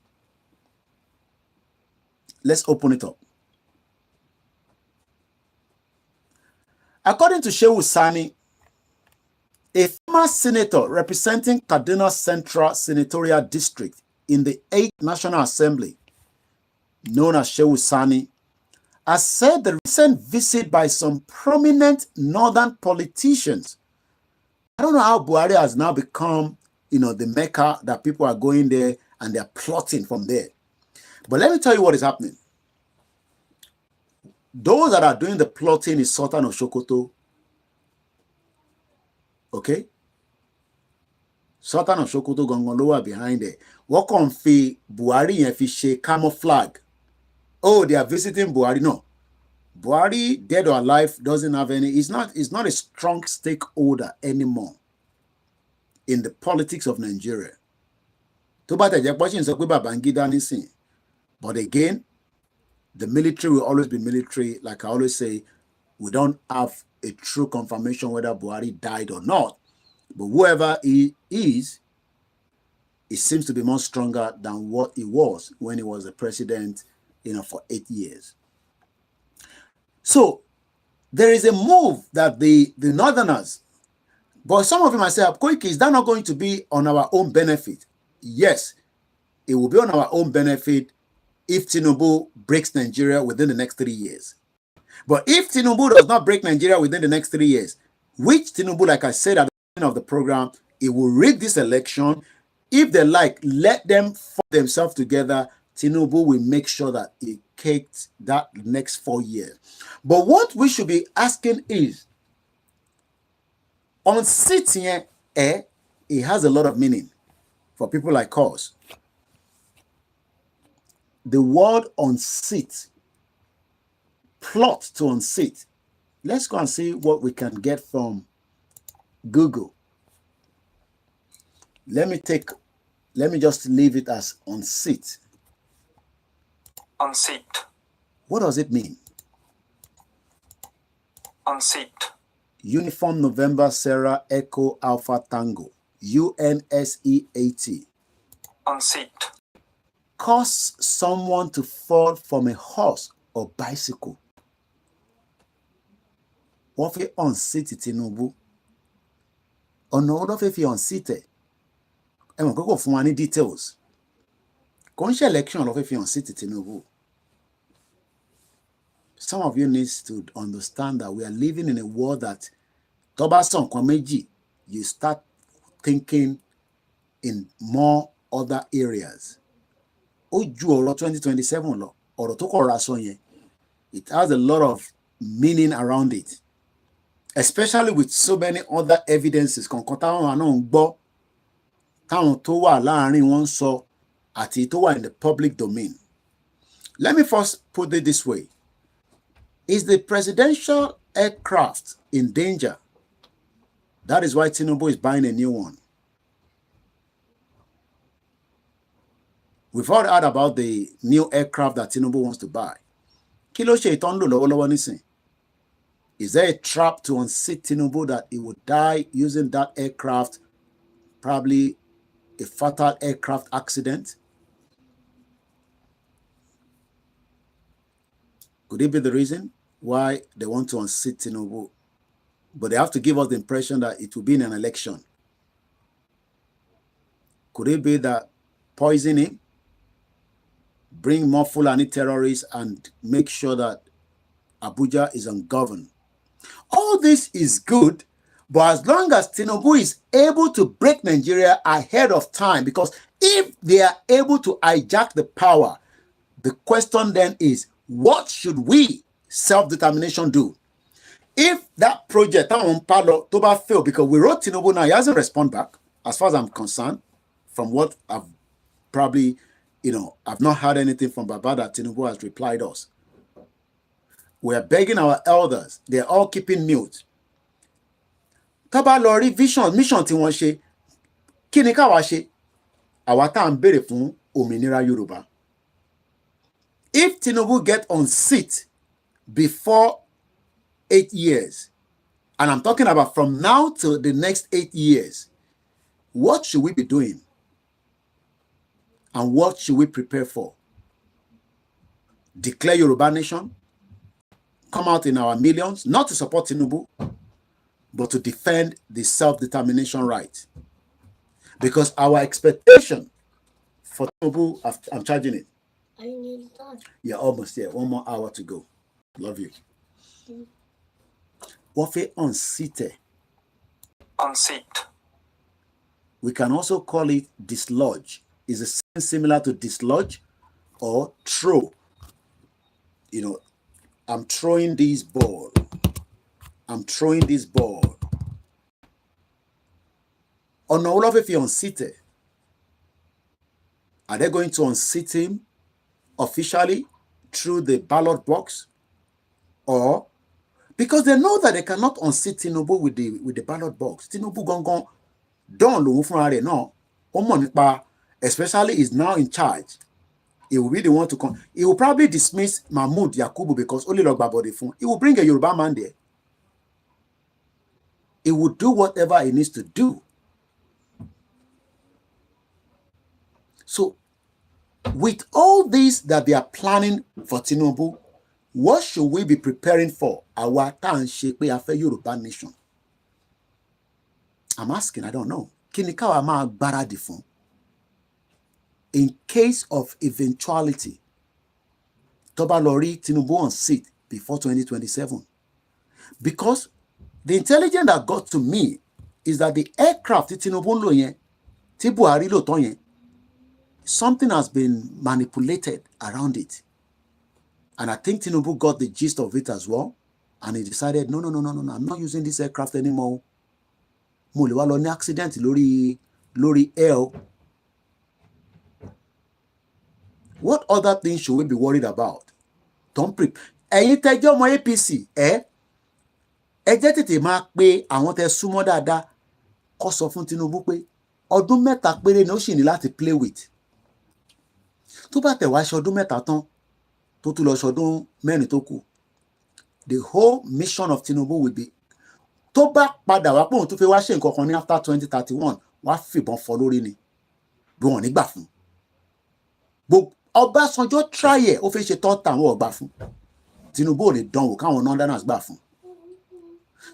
Let's open it up. According to Shehu Sani, a former senator representing Kaduna Central Senatorial District in the 8th National Assembly, known as Shehu Sani, has said the recent visit by some prominent northern politicians. I don't know how Buhari has now become, the Mecca that people are going there and they're plotting from there. But let me tell you what is happening. Those that are doing the plotting is Sultan of Sokoto. Okay? Sultan of Sokoto Gongoloa behind there. What can fi Buhari and fi camouflage? Oh, they are visiting Buhari. No. Buhari, dead or alive, doesn't have any. It's not a strong stakeholder anymore in the politics of Nigeria. But again, the military will always be military. Like I always say, we don't have a true confirmation whether Buhari died or not. But whoever he is, it seems to be more stronger than what he was when he was the president for 8 years. So there is a move that the Northerners, but some of you might say, Koiki, is that not going to be on our own benefit? Yes, it will be on our own benefit if Tinubu breaks Nigeria within the next 3 years. But if Tinubu does not break Nigeria within the next 3 years, which Tinubu, like I said at the beginning of the program, it will rig this election. If they like, let them form themselves together. Tinubu will make sure that it takes that next 4 years. But what we should be asking is, unseat here, it has a lot of meaning for people like us. The word unseat, plot to unseat. Let's go and see what we can get from Google. Let me just leave it as unseat. Unseat. What does it mean? Unseat. Uniform November Sarah Echo Alpha Tango. UNSEAT. Unseat. Cause someone to fall from a horse or bicycle. Wọ́n fi unseat Tinubu. Ọ̀nà wo ló fẹ́ fi unseat ẹ̀? Ẹ mọ̀ pé kò fún wa ní details. Kò ń ṣe election ló fẹ́ fi unseat Tinubu. Some of you need to understand that we are living in a world that tó bá sọ nǹkan méjì, you start thinking in more other areas. Ó ju ọ̀rọ̀ 2027 lọ, ọ̀rọ̀ tó kọ̀ ra sọ yẹn. It has a lot of meaning around it, especially with so many other evidences. Kọ̀ọ̀kan táwọn àná ń gbọ́, táwọn tó wà láàárín wọn sọ, àti tó wà in the public domain. Let me first put it this way. Is the presidential aircraft in danger? That is why Tinubu is buying a new one. We've all heard about the new aircraft that Tinubu wants to buy. Kí ló ṣe ìtàn lò lọ́wọ́lọ́wọ́ nísìn? Is there a trap to unseat Tinubu that he would die using that aircraft, probably a fatal aircraft accident? Could it be the reason why they want to unseat Tinubu? But they have to give us the impression that it will be in an election. Could it be that poisoning, bring more Fulani terrorists and make sure that Abuja is ungoverned? All this is good, but as long as Tinubu is able to break Nigeria ahead of time, because if they are able to hijack the power, the question then is, what should we, self-determination, do? If that project, Toba failed, because we wrote Tinubu now, he hasn't responded back, as far as I'm concerned, from what I've probably, I've not heard anything from Baba that Tinubu has replied us. We are begging our elders. They're all keeping mute. Taba lori vision, mission tí wọ́n ṣe. Kí ni ká wá ṣe? Àwa tá ń béèrè fún òmìnira Yorùbá. If Tinubu get on seat before 8 years, and I'm talking about from now to the next 8 years, what should we be doing? And what should we prepare for? Declare Yoruba nation? Come out in our millions, not to support Tinubu, but to defend the self-determination right. Because our expectation for Tinubu, I'm charging it. Are you nearly done? You're almost there. 1 more hour to go. Love you. What if unseated? Unseat. We can also call it dislodge. Is a sense similar to dislodge or throw? I'm throwing this ball. I'm throwing this ball. On all of if you're unseated, are they going to unseat him officially through the ballot box? Or because they know that they cannot unseat Tinubu with the ballot box. Tinubu gongon don't lo fun are no. Especially is now in charge. He will be the one to come. He will probably dismiss Mahmoud Yakubu because only log body phone. He will bring a Yoruba man there. He will do whatever he needs to do. So With all this that they are planning for Tinubu, what should we be preparing for? Our tan ṣe pé a fẹ́ Yoruba nation. I'm asking, I don't know. Kí ni káwa máa gbáradì fún? In case of eventuality, tó bá lọ rí Tinubu on seat before 2027. Because the intelligence that got to me is that the aircraft tí Tinubu ń lò yẹn, tí Buhari lò tán yẹn, something has been manipulated around it. And I think Tinubu got the gist of it as well. And he decided, no, I'm not using this aircraft anymore. Mo lè wá lọ ní accident lórí air. What other things should we be worried about? Don't prepare. Ẹ̀yin tẹ́ jẹ́ ọmọ APC, ẹ jẹ́ tètè máa pe àwọn tẹ́ súnmọ́ dáadáa kó sọ fún Tinubu pé ọdún mẹ́ta péré ni ó sì ní láti play with. Tó bá tẹ̀ wá ṣe ọdún mẹ́ta tán, tó tún lọ ṣọdún mẹ́rin tó kù, the whole mission of Tinubu will be, tó bá padà wá pé òun tó fẹ́ wá ṣe nǹkan kan ní after 2031, wá fìbọn fọ́ lórí ni bí wọ́n nígbà fún. Ọbásanjọ́ try ẹ̀, ó fẹ́ ṣe third term, wọ́n gbà fún. Tinubu ò lè dánwò káwọn northerners gbà fún.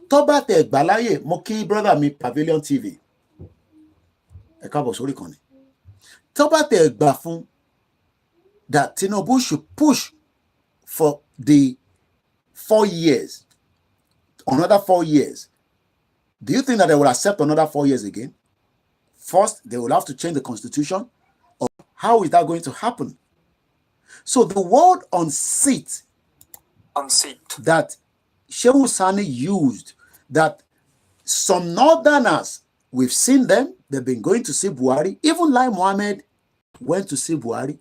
Tó bá tẹ̀ gbà láyè, mo kí brother mi Pavilion TV, ẹ káàbọ̀ sórí kan ni. Tó bá tẹ̀ gbà fún that Tinubu should push for the 4 years, another 4 years. Do you think that they will accept another 4 years again? First, they will have to change the constitution. Or how is that going to happen? So the word unseat that Shehu Sani used, that some northerners, we've seen them, they've been going to see Buhari. Even Lai Mohammed went to see Buhari.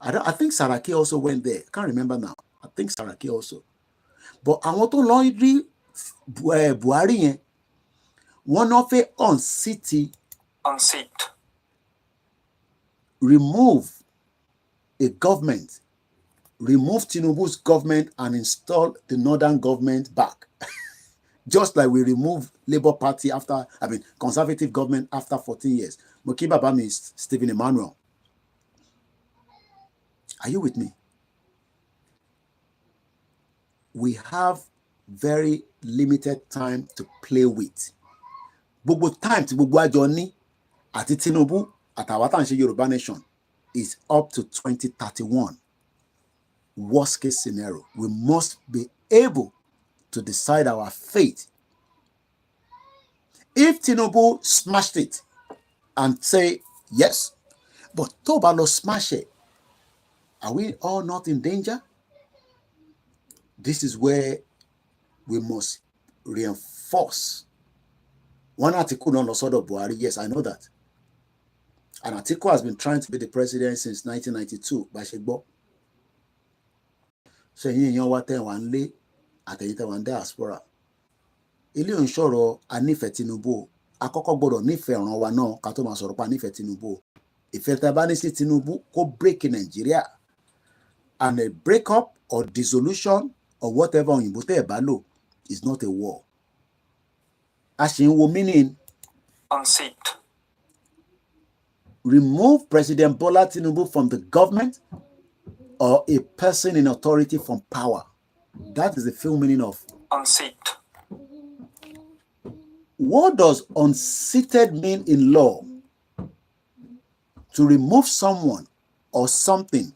I think Saraki also went there. I can't remember now. I think Saraki also. But àwọn tó lọ rí Buhari yẹn, wọ́n náà fẹ́ unseat, remove a government, remove Tinubu's government and install the northern government back. Just like we removed Labour Party after, conservative government after 14 years. Moki Baba means Stephen Emmanuel. Are you with me? We have very limited time to play with. Gbogbo time tí gbogbo àjọ ní àti Tinubu àtàwa tá ń ṣe Yoruba nation is up to 2031. Worst case scenario. We must be able to decide our fate. If Tinubu smashed it and say yes, but tó bá lọ smash it, are we all not in danger? This is where we must reinforce. One article on Losodo Buhari, yes, I know that. An article has been trying to be the president since 1992 by Shegbo. So yín yan wá tẹ́ wá ń lé àtẹ̀yìn tẹ́ wá ń diaspora. Ilé ń sọ̀rọ̀ anífẹ̀ẹ́ Tinubu, àkọ́kọ́ gbọ́dọ̀ nífẹ̀ẹ́ ọ̀ràn wa náà ká tó máa sọ̀rọ̀ pa nífẹ̀ẹ́ Tinubu. Ìfẹ́ tá bá ní sí Tinubu kó break in Nigeria, and a breakup or dissolution or whatever òyìnbó tẹ́ ẹ̀ bá lò is not a war. A ṣì ń wo meaning unseat. Remove President Bola Tinubu from the government or a person in authority from power. That is the full meaning of unseat. What does unseated mean in law? To remove someone or something.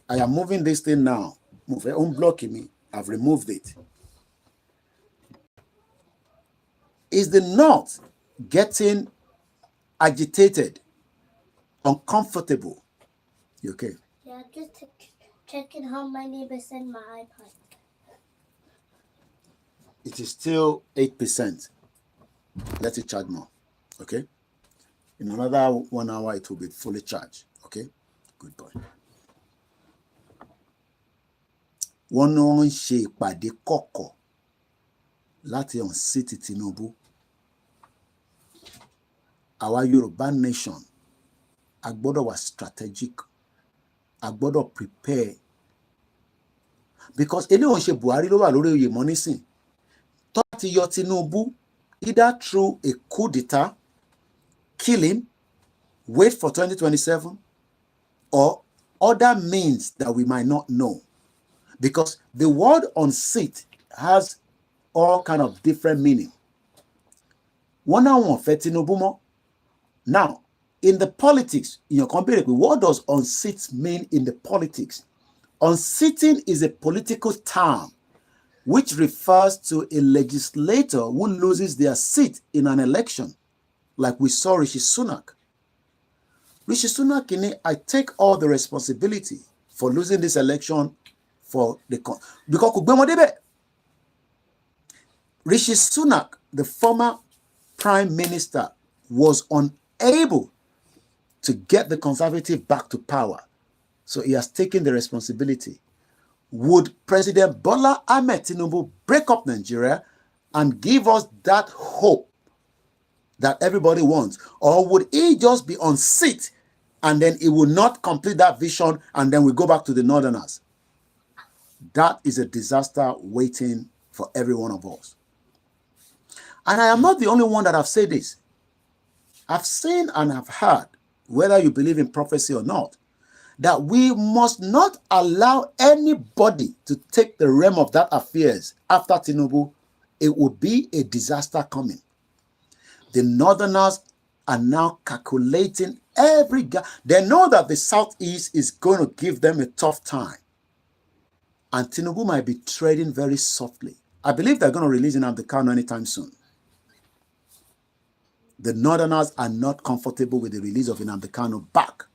I am moving this thing now. Unblocking me. I've removed it. Is the knot getting agitated, uncomfortable? You okay? Yeah, just checking how my neighbor sent my iPad. It is still 8%. Let it charge more. Okay? In another 1 hour, it will be fully charged. Okay? Good boy. Wọ́n náà ń ṣe ìpàdé kọ̀kọ̀ láti unseat Tinubu. Our Yoruba nation, a gbọ́dọ̀ wà strategic. A gbọ́dọ̀ prepare. Because eléyìí ò ń ṣe Buhari ló wà lórí oyè mọ́ nísìn. Tó ti yọ Tinubu either through a coup d'etat, kill him, wait for 2027, or other means that we might not know. Because the word unseat has all kind of different meaning. One now one Tinubu mo. Now, in the politics, in your company, what does unseat mean in the politics? Unseating is a political term which refers to a legislator who loses their seat in an election, like we saw Rishi Sunak. Rishi Sunak, I take all the responsibility for losing this election for the because Rishi Sunak, the former prime minister, was unable to get the Conservative back to power. So he has taken the responsibility. Would President Bola Ahmed Tinubu break up Nigeria and give us that hope that everybody wants? Or would he just be on seat and then he will not complete that vision and then we go back to the Northerners? That is a disaster waiting for every one of us. And I am not the only one that have said this. I've seen and have heard, whether you believe in prophecy or not, that we must not allow anybody to take the realm of that affairs after Tinubu. It would be a disaster coming. The Northerners are now calculating every guy. They know that the Southeast is going to give them a tough time. And Tinubu might be treading very softly. I believe they're going to release Nnamdi Kanu anytime soon. The Northerners are not comfortable with the release of Nnamdi Kanu back.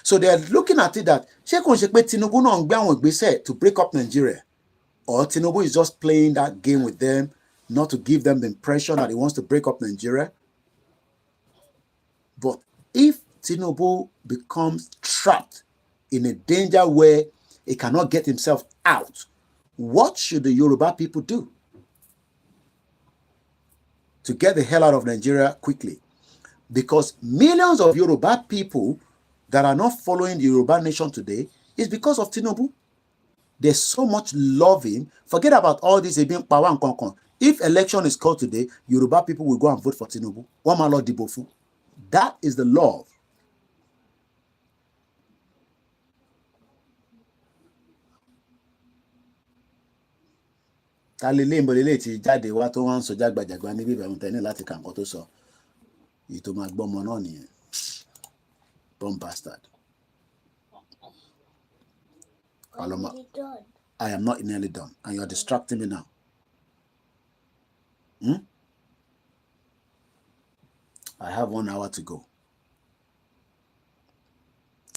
So they're looking at it that Tinubu to break up Nigeria, or Tinubu is just playing that game with them, not to give them the impression that he wants to break up Nigeria. But if Tinubu becomes trapped in a danger where he cannot get himself out, what should the Yoruba people do to get the hell out of Nigeria quickly? Because millions of Yoruba people that are not following the Yoruba nation today is because of Tinubu. There's so much loving. Forget about all this being power and concon. If election is called today, Yoruba people will go and vote for Tinubu. That is the love. Bomb bastard. I am not nearly done, and you are distracting me now. I have 1 hour to go.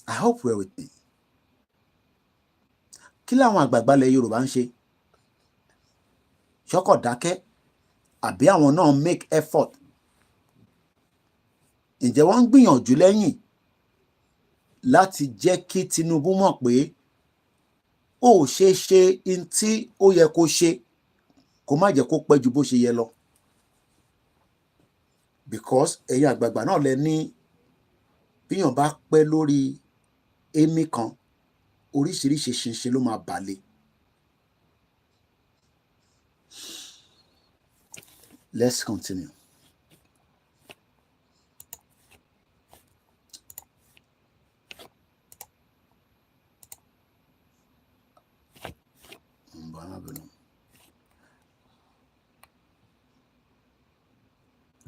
I hope you're with me. Kí làwọn àgbààgbà ilẹ̀ Yorùbá ń ṣe? Ṣọ́kọ̀ dákẹ́ àbí àwọn náà make effort? Ǹjẹ́ wọ́n ń gbìyànjú lẹ́yìn láti jẹ́ kí Tinubu mọ̀ pé ó ṣe in tí ó yẹ kó ṣe, kó má jẹ́ kó pẹ́ ju bó ṣe yẹ lọ? Because ẹ̀yin àgbààgbà náà lẹ ní bíyàn bá pẹ́ lórí èmi kan, oríṣiríṣi ṣinṣin ló máa balẹ̀. Let's continue.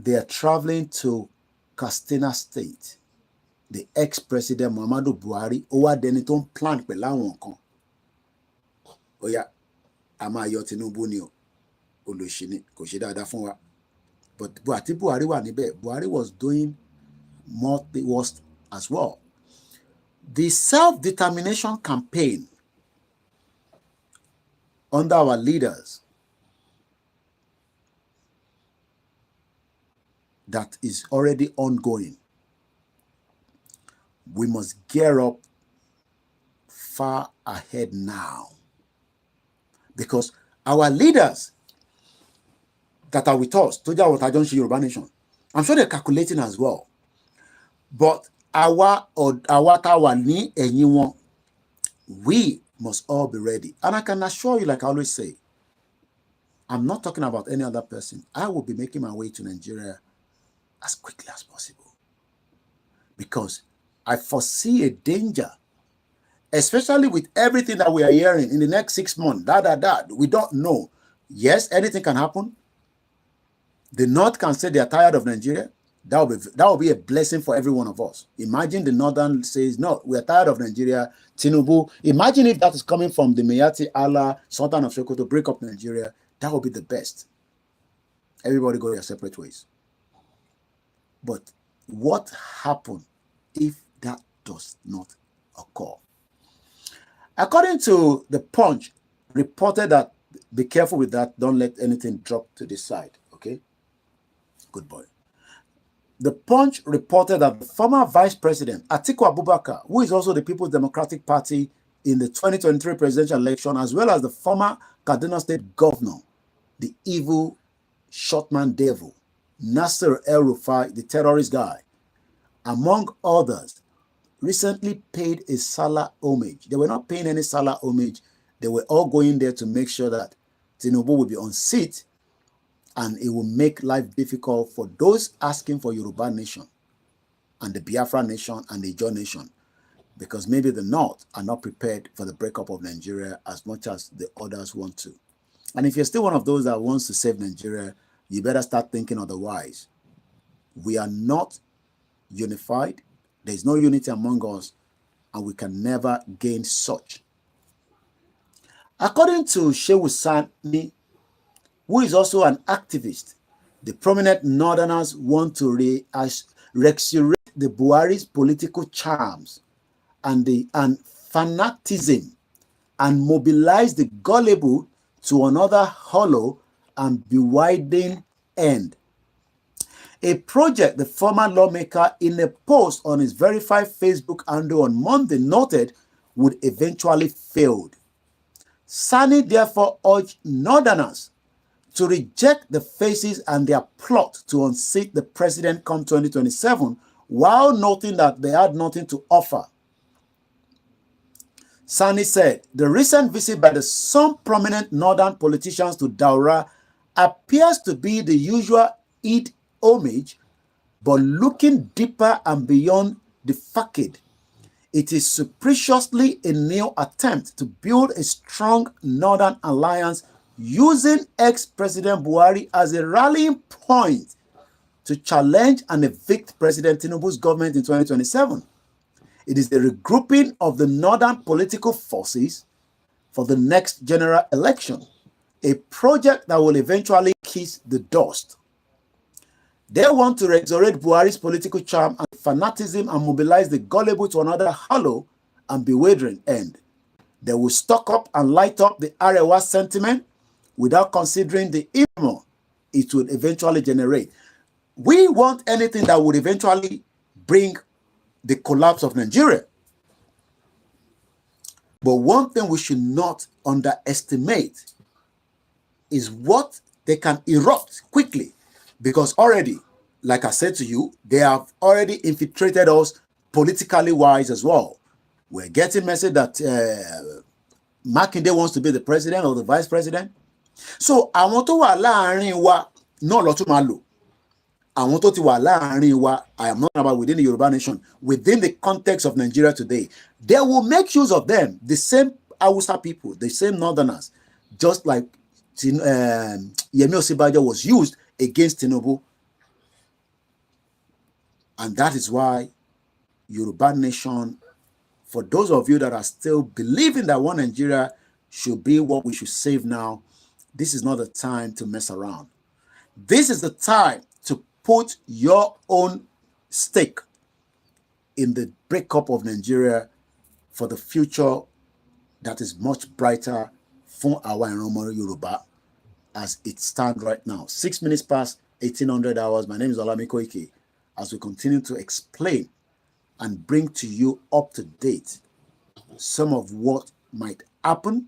They are traveling to Katsina State. The ex-president Muhammadu Buhari, ó wá dẹni tó ń plan pẹ̀lú àwọn kan. Ó yá, a máa yọ Tinubu ni o. Olóṣìní kò ṣe dáadáa fún wa. But àti Buhari wà níbẹ̀. Buhari was doing more worse as well. The self-determination campaign under our leaders that is already ongoing. We must gear up far ahead now. Because our leaders that are with us, Toja Watajonshi Yoruba Nation, I'm sure they're calculating as well. But we must all be ready. And I can assure you, like I always say, I'm not talking about any other person. I will be making my way to Nigeria as quickly as possible. because I foresee a danger, especially with everything that we are hearing in the next 6 months. We don't know. Yes, anything can happen. The North can say they are tired of Nigeria. That will be a blessing for every one of us. Imagine the Northern says, no, we are tired of Nigeria. Tinubu. Imagine if that is coming from the Mayati Allah, Sultan of Sokoto, to break up Nigeria. That would be the best. Everybody go their separate ways. But what happens if that does not occur? According to the Punch, reported that, be careful with that, don't let anything drop to this side, okay? Good boy. The Punch reported that the former Vice President, Atiku Abubakar, who is also the People's Democratic Party in the 2023 presidential election, as well as the former Kaduna State Governor, the evil shotman devil, Nasser El-Rufai, the terrorist guy, among others, recently paid a Salah homage. They were not paying any Salah homage. They were all going there to make sure that Tinubu will be unseat, and it will make life difficult for those asking for Yoruba nation and the Biafra nation and the Ijaw nation, because maybe the North are not prepared for the breakup of Nigeria as much as the others want to. And if you're still one of those that wants to save Nigeria, you better start thinking otherwise. We are not unified. There's no unity among us, and we can never gain such. According to Shehu Sani, who is also an activist, the prominent Northerners want to resurrect the Buhari's political charms and fanatism and mobilize the gullible to another hollow and bewildering end. A project the former lawmaker in a post on his verified Facebook handle on Monday noted would eventually fail. Sani therefore urged Northerners to reject the faces and their plot to unseat the president come 2027, while noting that they had nothing to offer. Sani said, the recent visit by some prominent northern politicians to Daura appears to be the usual Eid homage, but looking deeper and beyond the facade. It is suspiciously a new attempt to build a strong northern alliance using ex-President Buhari as a rallying point to challenge and evict President Tinubu's government in 2027. It is the regrouping of the northern political forces for the next general election, a project that will eventually kiss the dust. They want to resurrect Buhari's political charm and fanatism and mobilize the gullible to another hollow and bewildering end. They will stock up and light up the Arewa sentiment without considering the evil it would eventually generate. We want anything that would eventually bring the collapse of Nigeria. But one thing we should not underestimate is what they can erupt quickly, because already, like I said to you, they have already infiltrated us politically wise as well. We're getting message that Makinde wants to be the president or the vice president. So àwọn tó wà láàrin wa náà ló tún máa lò. Àwọn tó ti wà láàrin wa, I am not about within the Yoruba nation, within the context of Nigeria today, they will make use of them, the same Hausa people, the same Northerners, just like Yemi Osibajo was used against Tinubu. And that is why Yoruba nation, for those of you that are still believing that one Nigeria should be what we should save now, this is not the time to mess around. This is the time to put your own stake in the breakup of Nigeria for the future that is much brighter for our Enromo Yoruba as it stands right now. 6 minutes past 1800 hours. My name is OLAYOMI KOIKI. As we continue to explain and bring to you up to date some of what might happen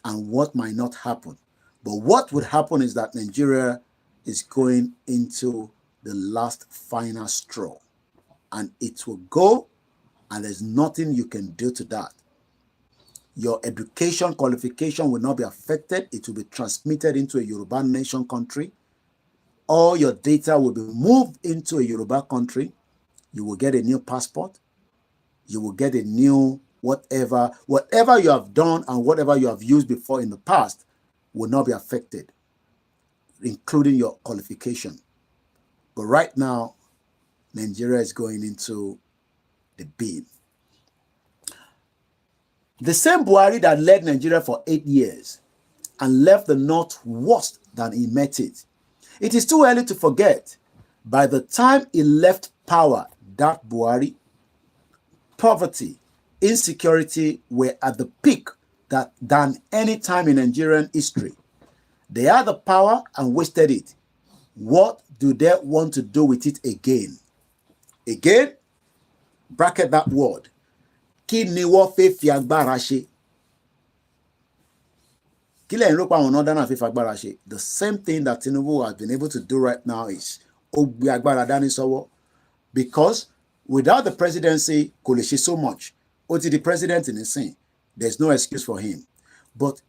and what might not happen. But what would happen is that Nigeria is going into the last final straw, and it will go, and there's nothing you can do to that. Your education qualification will not be affected. It will be transmitted into a Yoruba nation country. All your data will be moved into a Yoruba country. You will get a new passport. You will get a new whatever you have done and whatever you have used before in the past will not be affected, including your qualification. But right now, Nigeria is going into the bin. The same Buhari that led Nigeria for 8 years and left the North worse than he met it. It is too early to forget. By the time he left power, that Buhari, poverty, insecurity were at the peak than any time in Nigerian history. They had the power and wasted it. What do they want to do with it again? Again, bracket that word. Kí ni wọ́n fẹ́ fi agbára ṣe? Kí lẹ́yìn ló pa àwọn ọ̀nà dáná fi fagbára ṣe? The same thing that Tinubu has been able to do right now is ó gbé agbára dání sọ́wọ́. Because without the presidency, kò lè ṣe so much. Ó ti di president nísìn. There's no excuse for him. But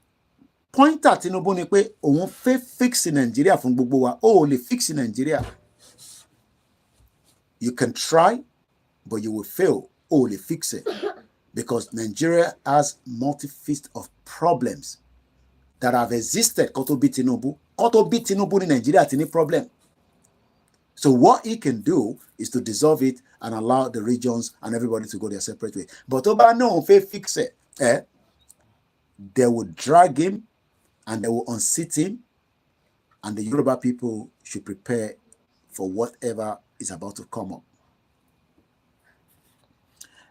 point at Tinubu ni pé òun fẹ́ fix Nigeria fún gbogbo wa. Ó lè fix Nigeria. You can try, but you will fail. Ó lè fix it. Because Nigeria has multi-fist of problems that have existed. Koto bi Tinubu ni Nigeria ti ní problem. So what he can do is to dissolve it and allow the regions and everybody to go their separate way. But Oba no fe fix it. They will drag him and they will unseat him, and the Yoruba people should prepare for whatever is about to come up.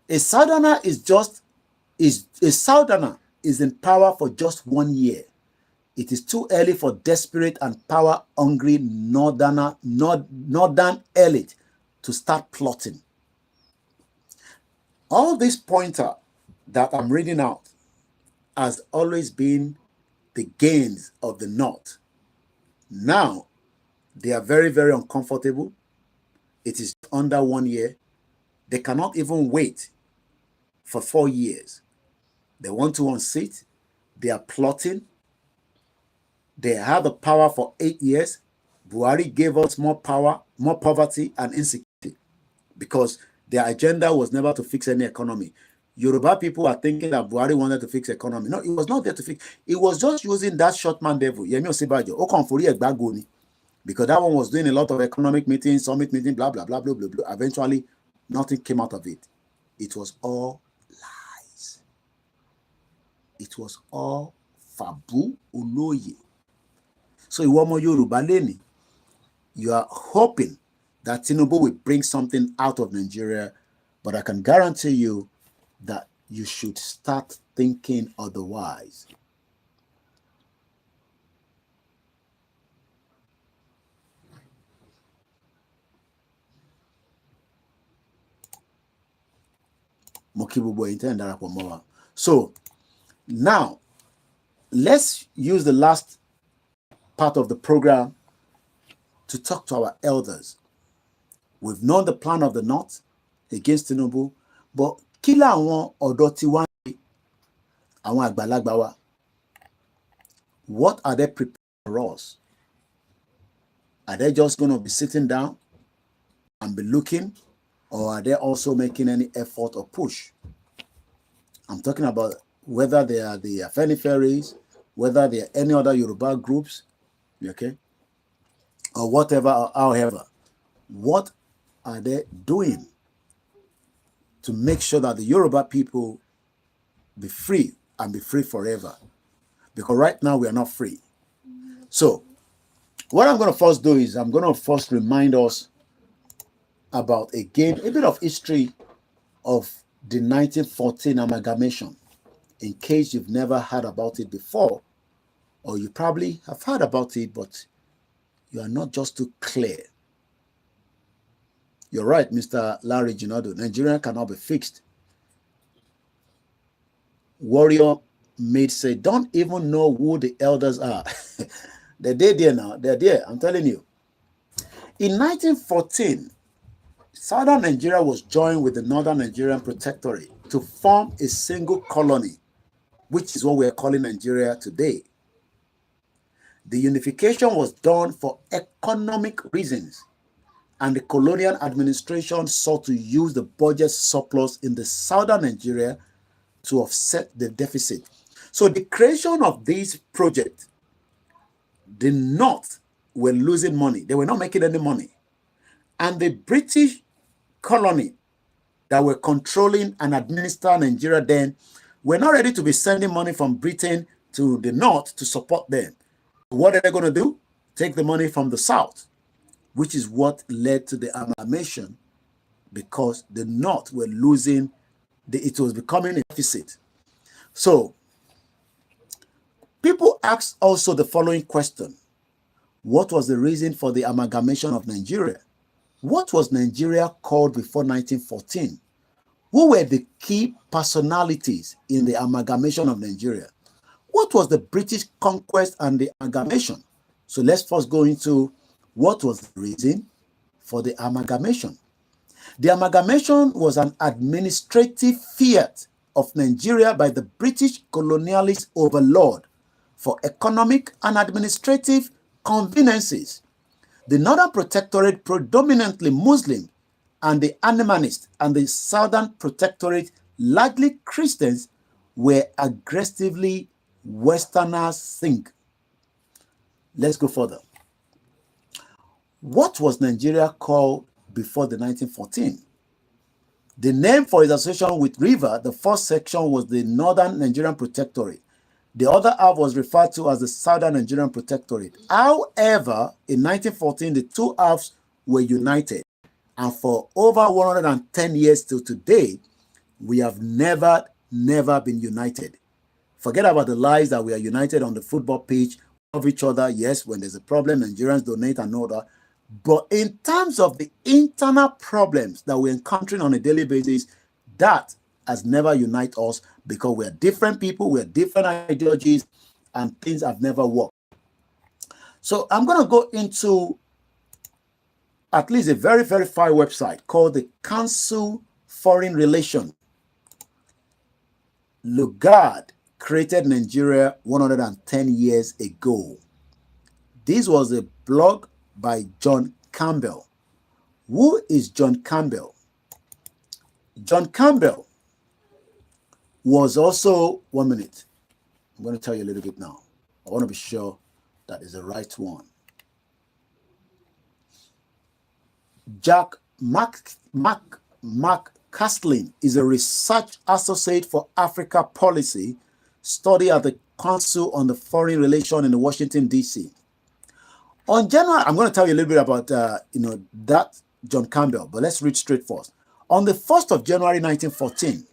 A Southerner is in power for just 1 year. It is too early for desperate and power-hungry northern elite to start plotting. All this pointer that I'm reading out has always been the gains of the North. Now, they are very, very uncomfortable. It is under 1 year. They cannot even wait for 4 years. They want to unseat. They are plotting. They had the power for 8 years. Buhari gave us more power, more poverty and insecurity because their agenda was never to fix any economy. Yoruba people are thinking that Buhari wanted to fix economy. No, it was not there to fix. It was just using that short man devil. Yemi Osibajo, because that one was doing a lot of economic meetings, summit meetings, blah, blah, blah, blah, blah, blah. Eventually, nothing came out of it. It was all lies. It was all Fabu Oloye. So Iwomo Yoruba Leni, you are hoping that Tinubu will bring something out of Nigeria, but I can guarantee you that you should start thinking otherwise. So now let's use the last part of the program to talk to our elders. We've known the plan of the North against Tinubu, but kila àwọn ọ̀dọ́ tí wá ní àwọn àgbàlagbà wa, what are they preparing for us? Are they just going to be sitting down and be looking, or are they also making any effort or push? I'm talking about whether they are the Afeniferis, whether they are any other Yoruba groups, okay, or whatever, or however. What are they doing to make sure that the Yoruba people be free and be free forever? Because right now we are not free. So what I'm going to first do is I'm going to first remind us about, again, a bit of history of the 1914 amalgamation, in case you've never heard about it before, or you probably have heard about it, but you are not just too clear. You're right, Mr. Larry Jinado. Nigeria cannot be fixed. Warrior mate say, don't even know who the elders are. They're there now. They're there. I'm telling you. In 1914, Southern Nigeria was joined with the Northern Nigerian Protectorate to form a single colony, which is what we are calling Nigeria today. The unification was done for economic reasons and the colonial administration sought to use the budget surplus in the southern Nigeria to offset the deficit. So the creation of this project, the North were losing money. They were not making any money. And the British colony that were controlling and administering Nigeria then were not ready to be sending money from Britain to the North to support them. What are they going to do? Take the money from the South, which is what led to the amalgamation, because the North were losing, it was becoming a deficit. So people ask also the following question: what was the reason for the amalgamation of Nigeria? What was Nigeria called before 1914? Who were the key personalities in the amalgamation of Nigeria? What was the British conquest and the amalgamation? So let's first go into what was the reason for the amalgamation. The amalgamation was an administrative fiat of Nigeria by the British colonialist overlord for economic and administrative conveniences. The Northern Protectorate, predominantly Muslim, and the Animanists, and the Southern Protectorate, largely Christians, were aggressively Westerners think. Let's go further. What was Nigeria called before the 1914? The name for its association with river, the first section was the Northern Nigerian Protectorate. The other half was referred to as the Southern Nigerian Protectorate. However, in 1914, the two halves were united. And for over 110 years till today, we have never been united. Forget about the lies that we are united on the football pitch of each other. Yes, when there's a problem, Nigerians donate and all that. But in terms of the internal problems that we're encountering on a daily basis, that has never united us, because we're different people, we're different ideologies, and things have never worked. So I'm going to go into at least a very verified website called the Council Foreign Relations. Lugard created Nigeria 110 years ago. This was a blog by John Campbell. Who is John Campbell? John Campbell was also, 1 minute, I'm going to tell you a little bit now. I want to be sure that is the right one. Jack McCaslin is a research associate for Africa policy, study at the Council on the Foreign Relations in Washington, D.C. On January, I'm going to tell you a little bit about that John Campbell, but let's read straight first. On the 1st of January 1914,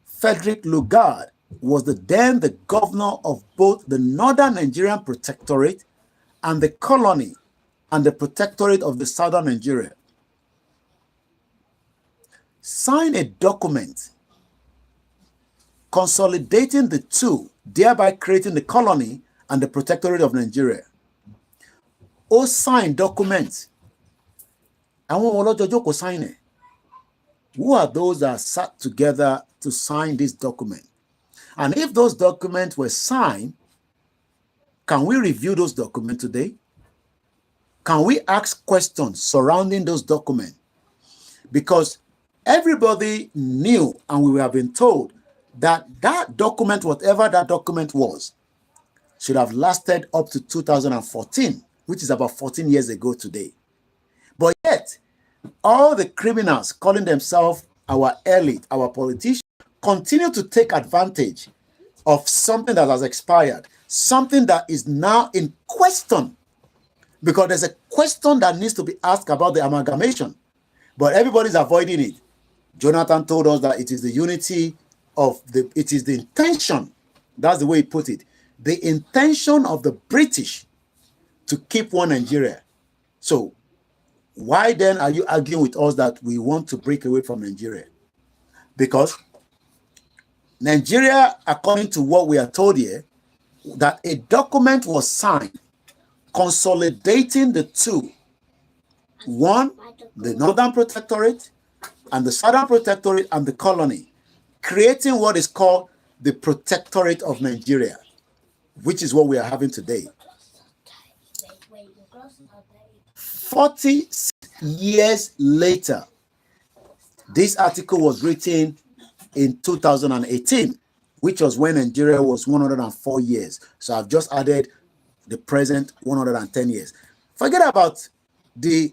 Frederick Lugard was then the governor of both the Northern Nigerian Protectorate and the colony and the Protectorate of the Southern Nigeria. Signed a document consolidating the two, thereby creating the colony and the Protectorate of Nigeria. Ó sign document. Àwọn ọlọ́jọ́jọ́ kò sign it. Who are those that sat together to sign this document? And if those documents were signed, can we review those documents today? Can we ask questions surrounding those documents? Because everybody knew, and we have been told, that that document, whatever that document was, should have lasted up to 2014, which is about 14 years ago today. But yet, all the criminals calling themselves our elite, our politicians, continue to take advantage of something that has expired, something that is now in question, because there's a question that needs to be asked about the amalgamation, but everybody's avoiding it. Jonathan told us that it is the unity of it is the intention, that's the way he put it, the intention of the British to keep one Nigeria. So why then are you arguing with us that we want to break away from Nigeria? Because Nigeria, according to what we are told here, that a document was signed consolidating the two. One, the Northern Protectorate and the Southern Protectorate and the colony, creating what is called the Protectorate of Nigeria, which is what we are having today. 46 years later. This article was written in 2018, which was when Nigeria was 104 years. So I've just added the present 110 years. Forget about the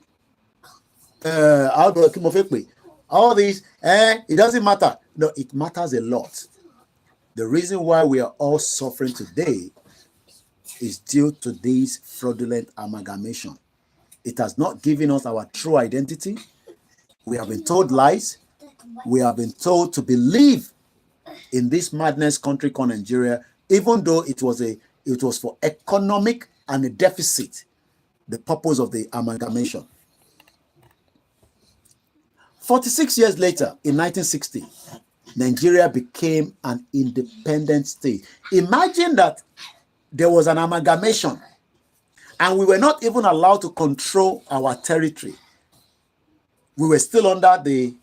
all these, it doesn't matter. No, it matters a lot. The reason why we are all suffering today is due to this fraudulent amalgamation. It has not given us our true identity. We have been told lies. We have been told to believe in this madness country called Nigeria, even though it was for economic and a deficit, the purpose of the amalgamation. 46 years later, in 1960, Nigeria became an independent state. Imagine that there was an amalgamation and we were not even allowed to control our territory. We were still under the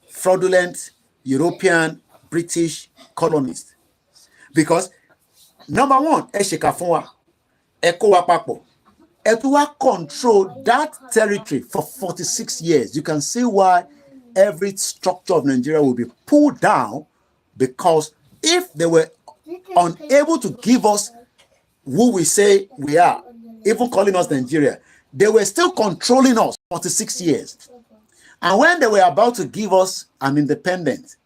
fraudulent European, British colonists. Because, number one, Etuwa controlled that territory for 46 years. You can see why every structure of Nigeria will be pulled down, because if they were unable to give us who we say we are, even calling us Nigeria, they were still controlling us 46 years. And when they were about to give us an independence,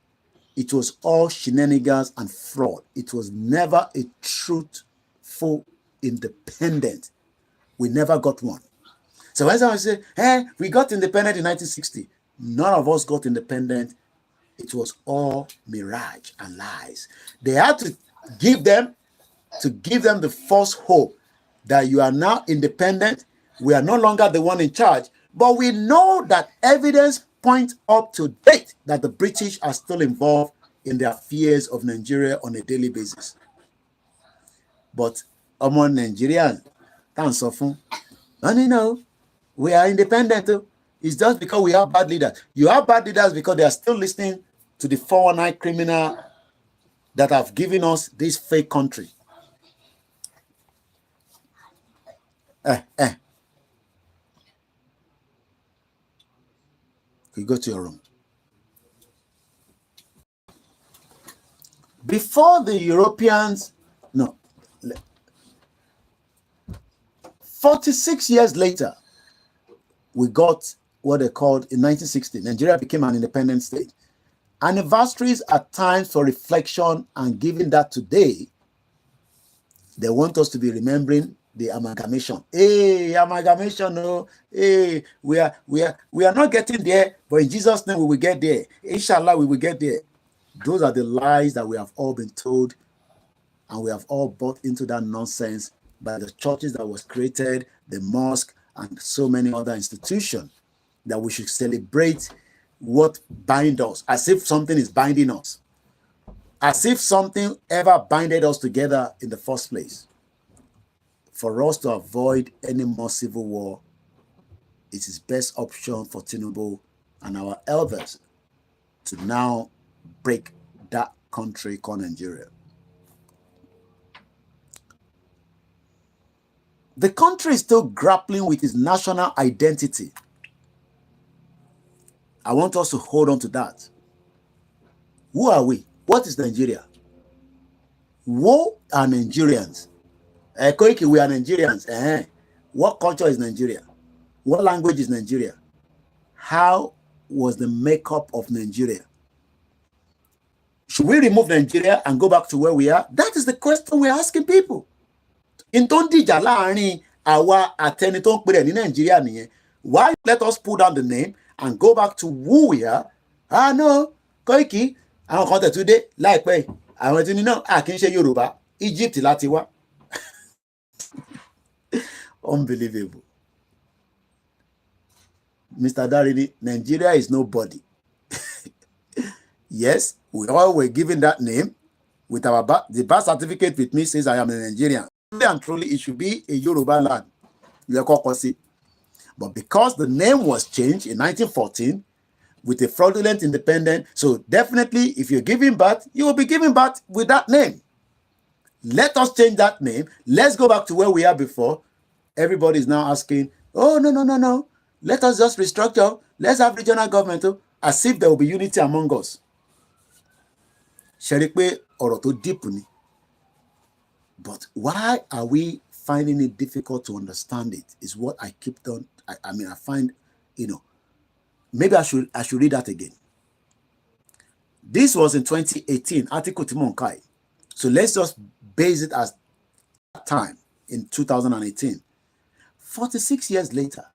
it was all shenanigans and fraud. It was never a truthful independence. We never got one. So when someone say, hey, we got independent in 1960, none of us got independent. It was all mirage and lies. They had to give them the false hope that you are now independent. We are no longer the one in charge. But we know that evidence points up to date that the British are still involved in the affairs of Nigeria on a daily basis. But among Nigerians, no, we are independent. It's just because we have bad leaders. You have bad leaders because they are still listening to the 419 criminal that have given us this fake country. You go to your room. Before the Europeans, 46 years later, we got what they called, in 1960, Nigeria became an independent state. Anniversaries are times for reflection, and given that today, they want us to be remembering the amalgamation. Hey, amalgamation, no. Hey, we are not getting there, but in Jesus' name we will get there. Inshallah, we will get there. Those are the lies that we have all been told, and we have all bought into that nonsense by the churches that was created, the mosque, and so many other institutions, that we should celebrate what binds us, as if something is binding us, as if something ever binded us together in the first place. For us to avoid any more civil war, it is best option for Tinubu and our elders to now break that country called Nigeria. The country is still grappling with its national identity. I want us to hold on to that. Who are we? What is Nigeria? Who are Nigerians? Koiki, we are Nigerians. What culture is Nigeria? What language is Nigeria? How was the makeup of Nigeria? Should we remove Nigeria and go back to where we are? That is the question we're asking people. In dìjà láàrin àwa àtẹni tó ń pè ní Nigeria nìyẹn. Why let us pull down the name and go back to who we are? No, Koiki, àwọn kan tẹ̀ tún dé láìpẹ́ yìí. Àwọn tí ní náà kì í ṣe Yorùbá, Egypt láti wá. Unbelievable. Mr. Darini, Nigeria is nobody. Yes, we all were given that name. With the birth certificate with me says I am a Nigerian. And truly, it should be a Yoruba land. But because the name was changed in 1914 with a fraudulent independence, so definitely if you're giving birth, you will be giving birth with that name. Let us change that name. Let's go back to where we are before. Everybody is now asking, oh, no. Let us just restructure. Let's have regional government as if there will be unity among us. Ṣé rí pé ọ̀rọ̀ tó deep ni. But why are we finding it difficult to understand it is what I keep on. I mean, I find, maybe I should read that again. This was in 2018, Article Timonkai. So let's just base it as that time in 2018. 46 years later,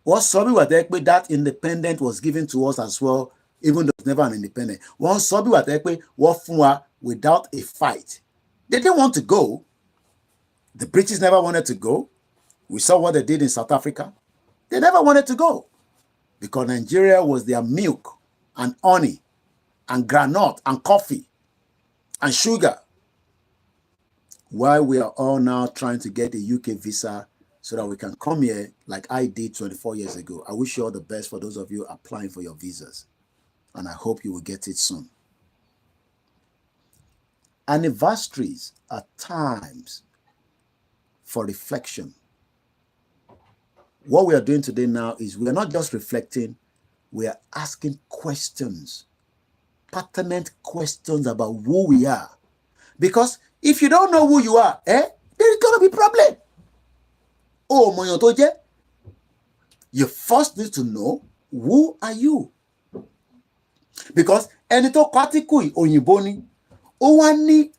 what Sobi was there, that independent was given to us as well, even though it's never an independent. One Sobi was there, what Funwa without a fight. They didn't want to go. The British never wanted to go. We saw what they did in South Africa. They never wanted to go because Nigeria was their milk and honey and granite and coffee and sugar. While we are all now trying to get a UK visa so that we can come here like I did 24 years ago. I wish you all the best for those of you applying for your visas. And I hope you will get it soon. Anniversaries are times for reflection. What we are doing today now is we are not just reflecting, we are asking questions, pertinent questions about who we are. Because if you don't know who you are, there is going to be problem. Oh, Moyotoje, you first need to know who are you. Because ẹni tó kọ́tíkù òyìnbó ni, ó wá ní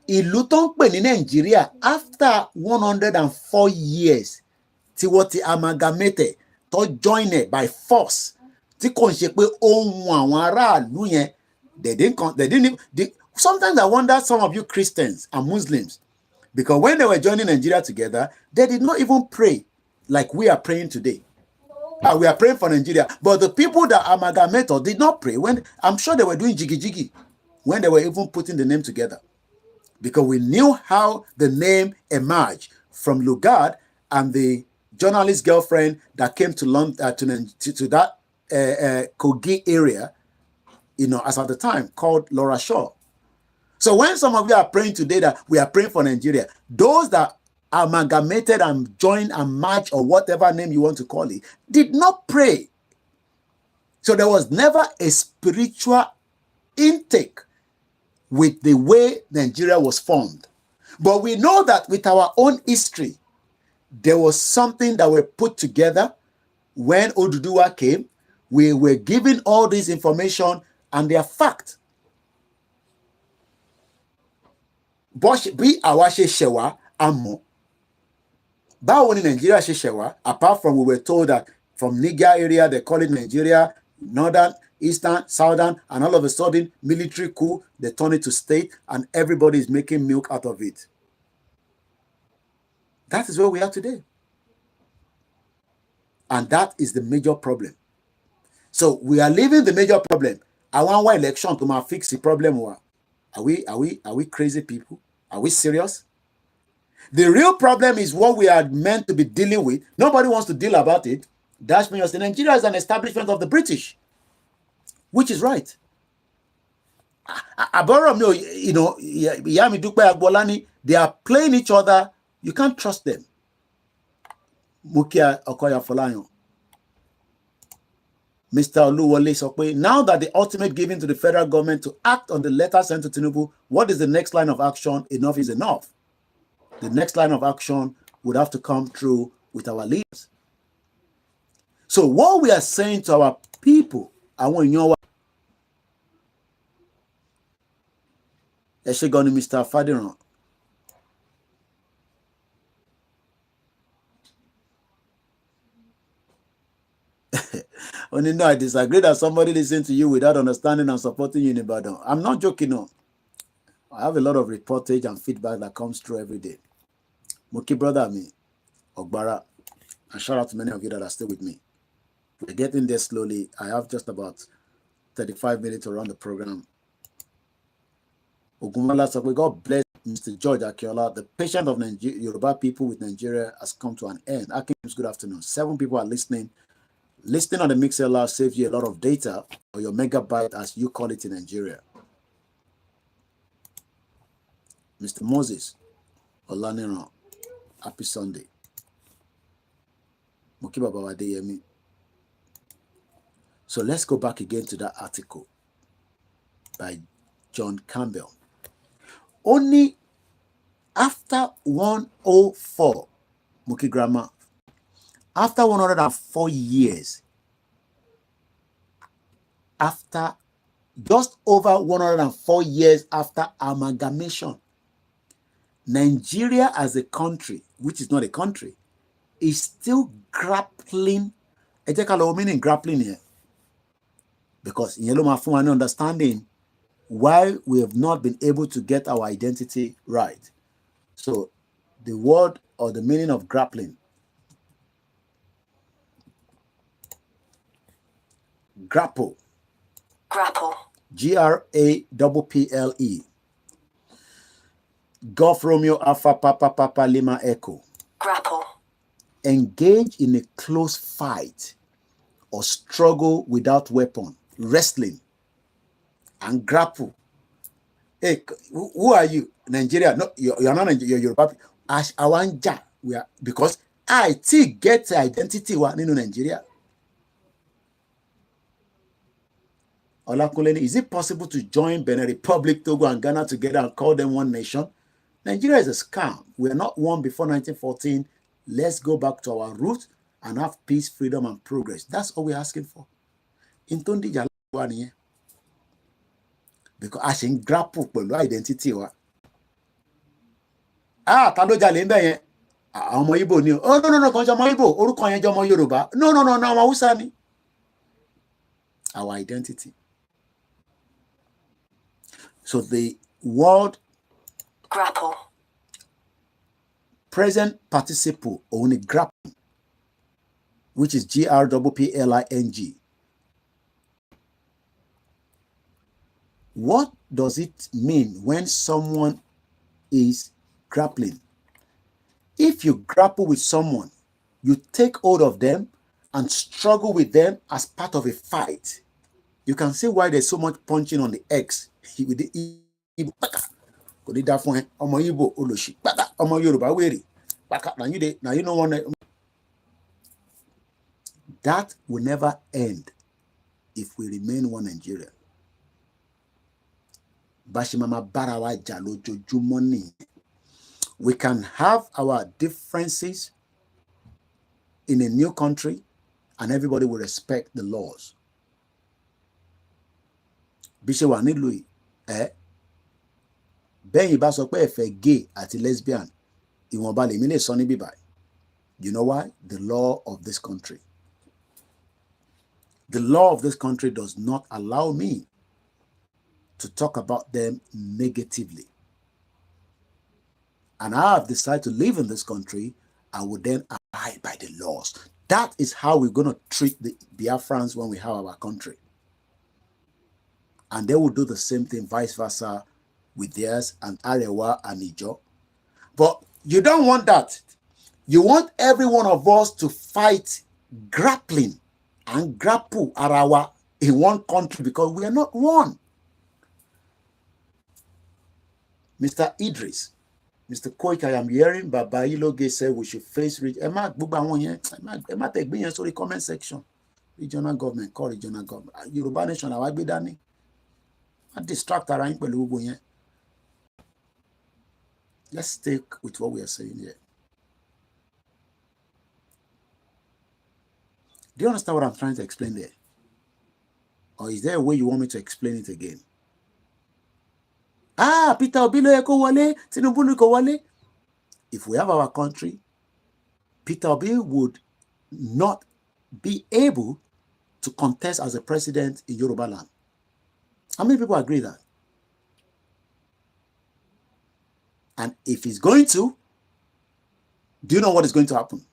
ìlú tó ń pè ní Nàìjíríà after 104 years tí wọ́n ti amalgamated tó join it by force tí kò ń ṣe pé ohun àwọn aráàlú yẹn they didn't sometimes I wonder some of you Christians and Muslims, because when they were joining Nigeria together, they did not even pray like we are praying today. We are praying for Nigeria, but the people that amalgamated did not pray. When I'm sure they were doing jiggy when they were even putting the name together, because we knew how the name emerged from Lugard and the journalist girlfriend that came to London to that Kogi area, as at the time called Laura Shaw. So when some of you are praying today that we are praying for Nigeria, those that amalgamated and joined and marched or whatever name you want to call it, did not pray. So there was never a spiritual intake with the way Nigeria was formed. But we know that with our own history, there was something that were put together when Oduduwa came. We were given all this information and they are fact. Bí àwa ṣe ṣẹ̀wá àmọ́, báwo ni Nigeria ṣe ṣẹ̀wá? Apart from we were told that from Niger area, they call it Nigeria, northern, eastern, southern, and all of a sudden, military coup, they turn it to state, and everybody is making milk out of it. That is where we are today. And that is the major problem. So we are leaving the major problem. I want one election to fix the problem. Are we crazy people? Are we serious? The real problem is what we are meant to be dealing with. Nobody wants to deal about it. That's means Nigeria is an establishment of the British, which is right. They are playing each other. You can't trust them. Mukia Okoya Folayo. Mr. Oluwole Sokwe, now that the ultimate given to the federal government to act on the letter sent to Tinubu, what is the next line of action? Enough is enough. The next line of action would have to come through with our leaders. So what we are saying to our people, I want you know what Mr. Fadiran. Only no, I disagree that somebody listen to you without understanding and supporting you in Ibadan. I'm not joking, no. I have a lot of reportage and feedback that comes through every day. Muki brother me, Ogbara, and shout out to many of you that are still with me. We're getting there slowly. I have just about 35 minutes to run the program. Ogumala Sakwe, God bless Mr. George Akiola. The patience of Yoruba people with Nigeria has come to an end. Akim, good afternoon. 7 people are listening. Listening on the MixLR saves you a lot of data, or your megabyte as you call it in Nigeria. Mr. Moses Olaniran, happy Sunday. So let's go back again to that article by John Campbell. Only after 104, Muki Grammar, after 104 years, after just over 104 years after amalgamation, Nigeria as a country, which is not a country, is still grappling. Meaning grappling here, because in Yellow Mafuma understanding why we have not been able to get our identity right. So the word or the meaning of grappling, grapple, Grapple, Golf Romeo Alpha Papa Papa Lima Echo, grapple, engage in a close fight or struggle without weapon, wrestling, and grapple. Hey, who are you? Nigeria? No, you're not Nigeria, you're Yoruba. As Awanja, we are, because I think get identity one in Nigeria. OLAKUNLE, is it possible to join Benin Republic, Togo, and Ghana together and call them one nation? Nigeria is a scam. We are not one before 1914. Let's go back to our roots and have peace, freedom, and progress. That's all we're asking for. In Tondi Jalawani, because I think grapple with identity. Ta ló jalè ńbẹ̀ yẹn? Àwọn ọmọ Igbo ni. Oh no, kan jẹ́ ọmọ Igbo, orúkọ yẹn jẹ́ ọmọ Yorùbá. No, ọmọ Hausa ni. Our identity. So the word grapple, present participle, only grappling, which is GRPPLING. What does it mean when someone is grappling? If you grapple with someone, you take hold of them and struggle with them as part of a fight. You can see why there's so much punching on the eggs. With the Igbo, Omo Igbo oloshi, Omo Yoruba weri. Now you know one. That will never end if we remain one Nigeria. Bashimama barawa jalo jojumoni. We can have our differences in a new country and everybody will respect the laws. Bishewa nílùú bẹ́yìn bá sọ pé ẹ fẹ́ gay àti lesbian, ìwọ̀nba lèmi lè sọ ní bíbá. You know why? The law of this country. The law of this country does not allow me to talk about them negatively. And I have decided to live in this country. I will then abide by the laws. That is how we're going to treat the Biafrans when we have our country. And they will do the same thing, vice versa, with theirs and Arewa and Ijo. But you don't want that. You want every one of us to fight grappling and grapple Arawa in one country because we are not one. Mr. Idris, Mr. Koiki, I am hearing Baba Iloge say we should face Emma take me into the comment section. Regional government, call regional government. Yoruba nation, I be dani. I distract around pẹ̀lú yẹn. Let's stick with what we are saying here. Do you understand what I'm trying to explain there? Or is there a way you want me to explain it again? Peter Obi ló yẹ kó wọlé, Tinubu ló kó wọlé. If we have our country, Peter Obi would not be able to contest as a president in Yoruba land. How many people agree that? And if he's going to, do you know what is going to happen?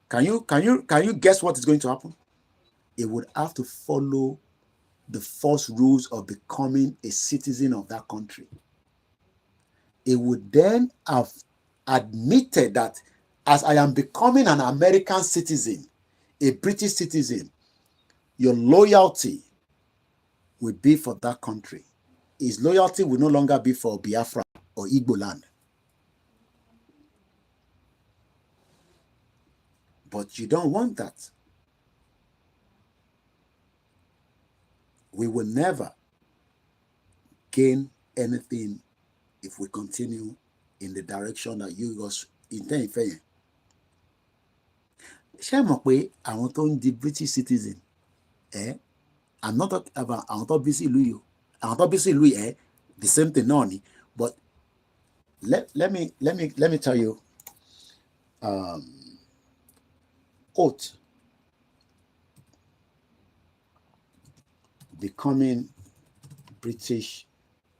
Can you guess what is going to happen? It would have to follow the first rules of becoming a citizen of that country. It would then have admitted that as I am becoming an American citizen, a British citizen, your loyalty will be for that country. His loyalty will no longer be for Biafra or Igbo land. But you don't want that. We will never gain anything if we continue in the direction that you guys intend. Ṣé mọ̀ pé àwọn tó ń di British citizen I'm not talking about àwọn tó bí sí ìlú yìí, àwọn tó bí sí ìlú yìí the same thing náà ni, but let me tell you oath becoming British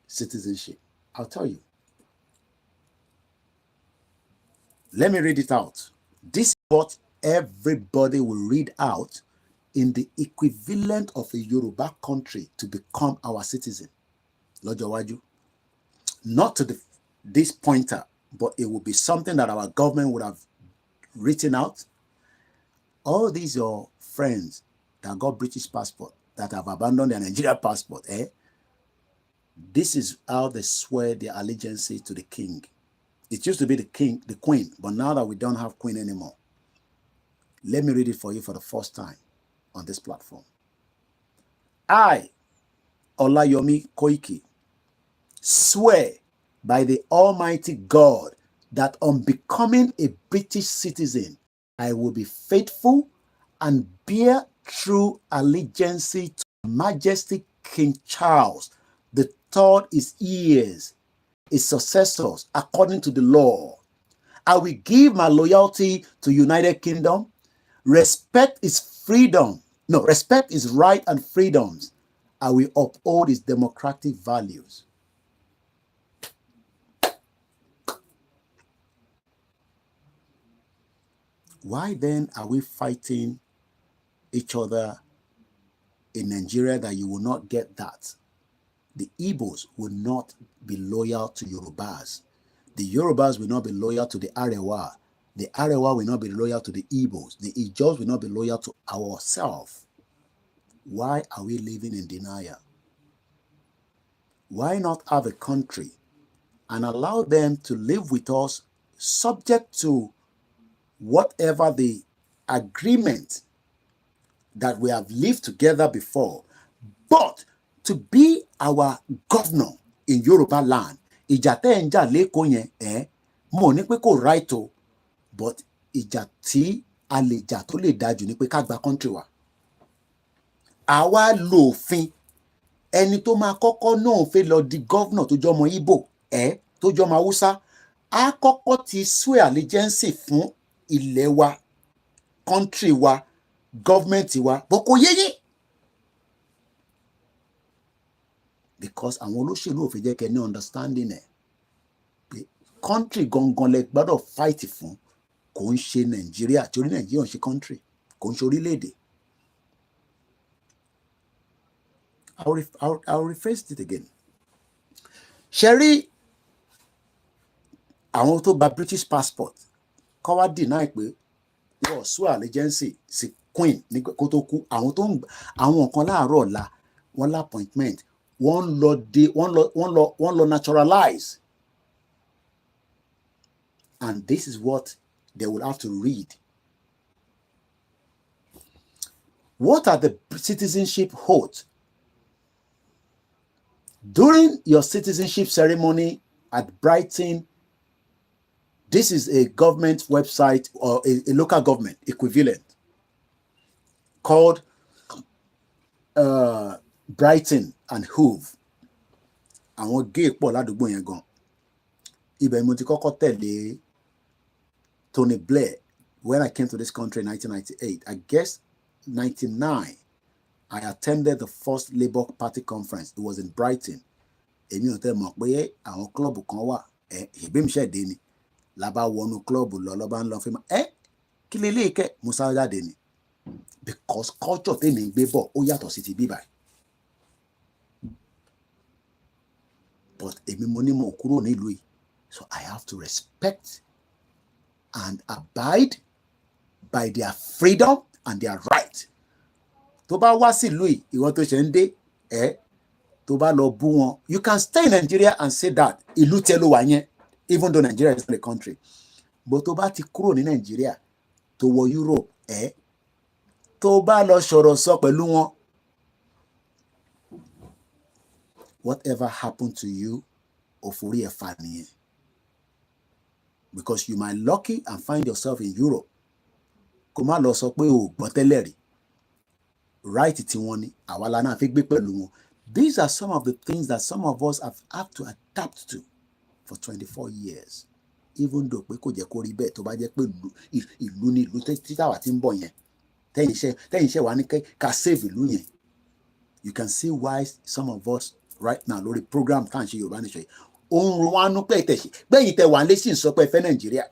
citizenship. I'll tell you. Let me read it out. This is what everybody will read out in the equivalent of a Yoruba country to become our citizen. Lọ́jọ́ iwájú. Not to this pointer, but it will be something that our government would have written out. All these your friends that got British passport, that have abandoned their Nigerian passport, this is how they swear their allegiance to the king. It used to be the king, the queen, but now that we don't have queen anymore, let me read it for you for the first time on this platform. I, OLAYOMI KOIKI, swear by the Almighty God that on becoming a British citizen, I will be faithful and bear true allegiance to Her Majesty King Charles III, his heirs, his successors, according to the law. I will give my loyalty to United Kingdom, respect its freedom, respect its right and freedoms. I will uphold its democratic values. Why then are we fighting each other in Nigeria that you will not get that? The Igbos will not be loyal to Yorubas. The Yorubas will not be loyal to the Arewa. The Arewa will not be loyal to the Igbos. The Ijos will not be loyal to ourselves. Why are we living in denial? Why not have a country and allow them to live with us subject to whatever the agreement that we have lived together before, but to be our governor in Yoruba land? Ìjà tẹ́ ń jà lẹ́kọ̀ọ́ yẹn, mo ní pé kò right o, but ìjà tí a lè jà tó lè dájú ni pé ká gba country wa. Àwa lo òfin, ẹni tó máa kọ́kọ́ náà fẹ́ lọ di governor tó jọmọ Igbo, tó jọmọ Hausa, á kọ́kọ́ ti swear allegiance fún ilẹ̀ wa, country wa, government wa, bó kò yé yín. Because àwọn olóṣèlú ò fẹ́ jẹ́ kẹ́ ní understanding pé country gangan lẹ gbọ́dọ̀ fight fún, kò ń ṣe Nàìjíríà, torí Nàìjíríà ń ṣe country, kò ń ṣe orílẹ̀-èdè. I'll rephrase it again. Ṣé rí àwọn tó gba British passport kọ́ wá deny pé wọ́n swear allegiance sí queen ní kó tó kú, àwọn kan láàárọ̀ ọ̀la wọ́n lá appointment, wọ́n lọ naturalize, and this is what they will have to read. What are the citizenship oaths? During your citizenship ceremony at Brighton, this is a government website or a local government equivalent called Brighton and Hove. Àwọn gay pọ̀ ládùúgbò yẹn gan. Ibẹ̀ mo ti kọ́kọ́ tẹ̀lé Tony Blair when I came to this country in 1998. I guess 99. I attended the first Labour Party conference. It was in Brighton. Èmi ò tẹ́ mọ̀ pé àwọn club kan wà, ìbí mi ṣẹ̀dé ni. Lábá wọnú club lọ lọ́ba ń lọ fún mi. Kí lélẹ́yìí kẹ́ Musa jáde ni. Because culture tèmi ń gbé bọ̀ ó yàtọ̀ sí ti bíbá. But èmi mo ní mo kúrò nílùú yìí. So I have to respect and abide by their freedom and their right. Tó bá wá sí ìlú yìí, ìwọ tó ṣe ń dé, tó bá lọ bú wọn, you can stay in Nigeria and say that ìlú tẹ́ ló wà yẹn, even though Nigeria is not a country. But tó bá ti kúrò ní Nigeria, tó wọ Europe tó bá lọ sọ̀rọ̀ sọ pẹ̀lú wọn, whatever happened to you, òfòrí ẹ̀fà nìyẹn. Because you might lucky and find yourself in Europe. Kó má lọ sọ pé o gbọ́ tẹ́lẹ̀ rí. Right tí wọ́n ní, àwa la náà fi gbé pẹ̀lú wọn. These are some of the things that some of us have had to adapt to for 24 years. Even though pé kò jẹ́ kó rí bẹ́ẹ̀ tó bá jẹ́ pé ìlú ní ìlú tí táwa ti ń bọ̀ yẹn. Tẹ́yìn iṣẹ́ wa ní ká save ìlú yẹn. You can see why some of us right now lórí program tá à ń ṣe Yorùbá Nation ohun ro wá nú pé gbẹ̀yìn tẹ wà lẹ́sìn sọ pé ẹ fẹ́ Nàìjíríà.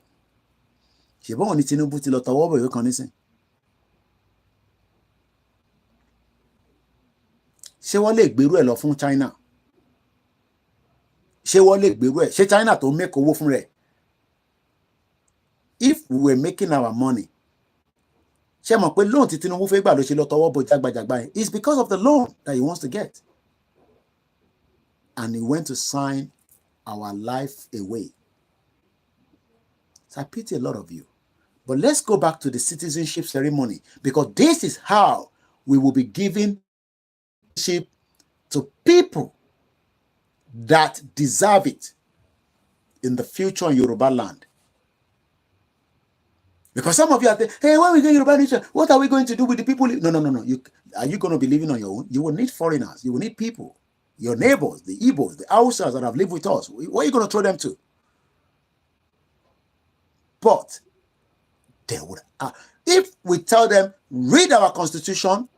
Ṣèbọn ní Tinubu ti lọ tọwọ́ bọ̀ ìwé kan nísìn. Ṣé wọ́n lè gbèrú ẹ̀ lọ fún China? Ṣé wọ́n lè gbèrú ẹ̀? Ṣé China tó make owó fún rẹ̀? If we were making our money, ṣé mọ̀ pé loan tí Tinubu fẹ́ gbà ló ṣe lọ tọwọ́ bọ̀ jágbajàgba yẹn? It's because of the loan that he wants to get. And he went to sign our life away. So I pity a lot of you. But let's go back to the citizenship ceremony, because this is how we will be giving citizenship to people that deserve it in the future in Yoruba land. Because some of you are saying, hey, when we get Yoruba Nation, what are we going to do with the people? No. Are you going to be living on your own? You will need foreigners. You will need people. Your neighbors, the Igbos, the Hausas that have lived with us. Where are you going to throw them to? But they would, if we tell them, read our constitution,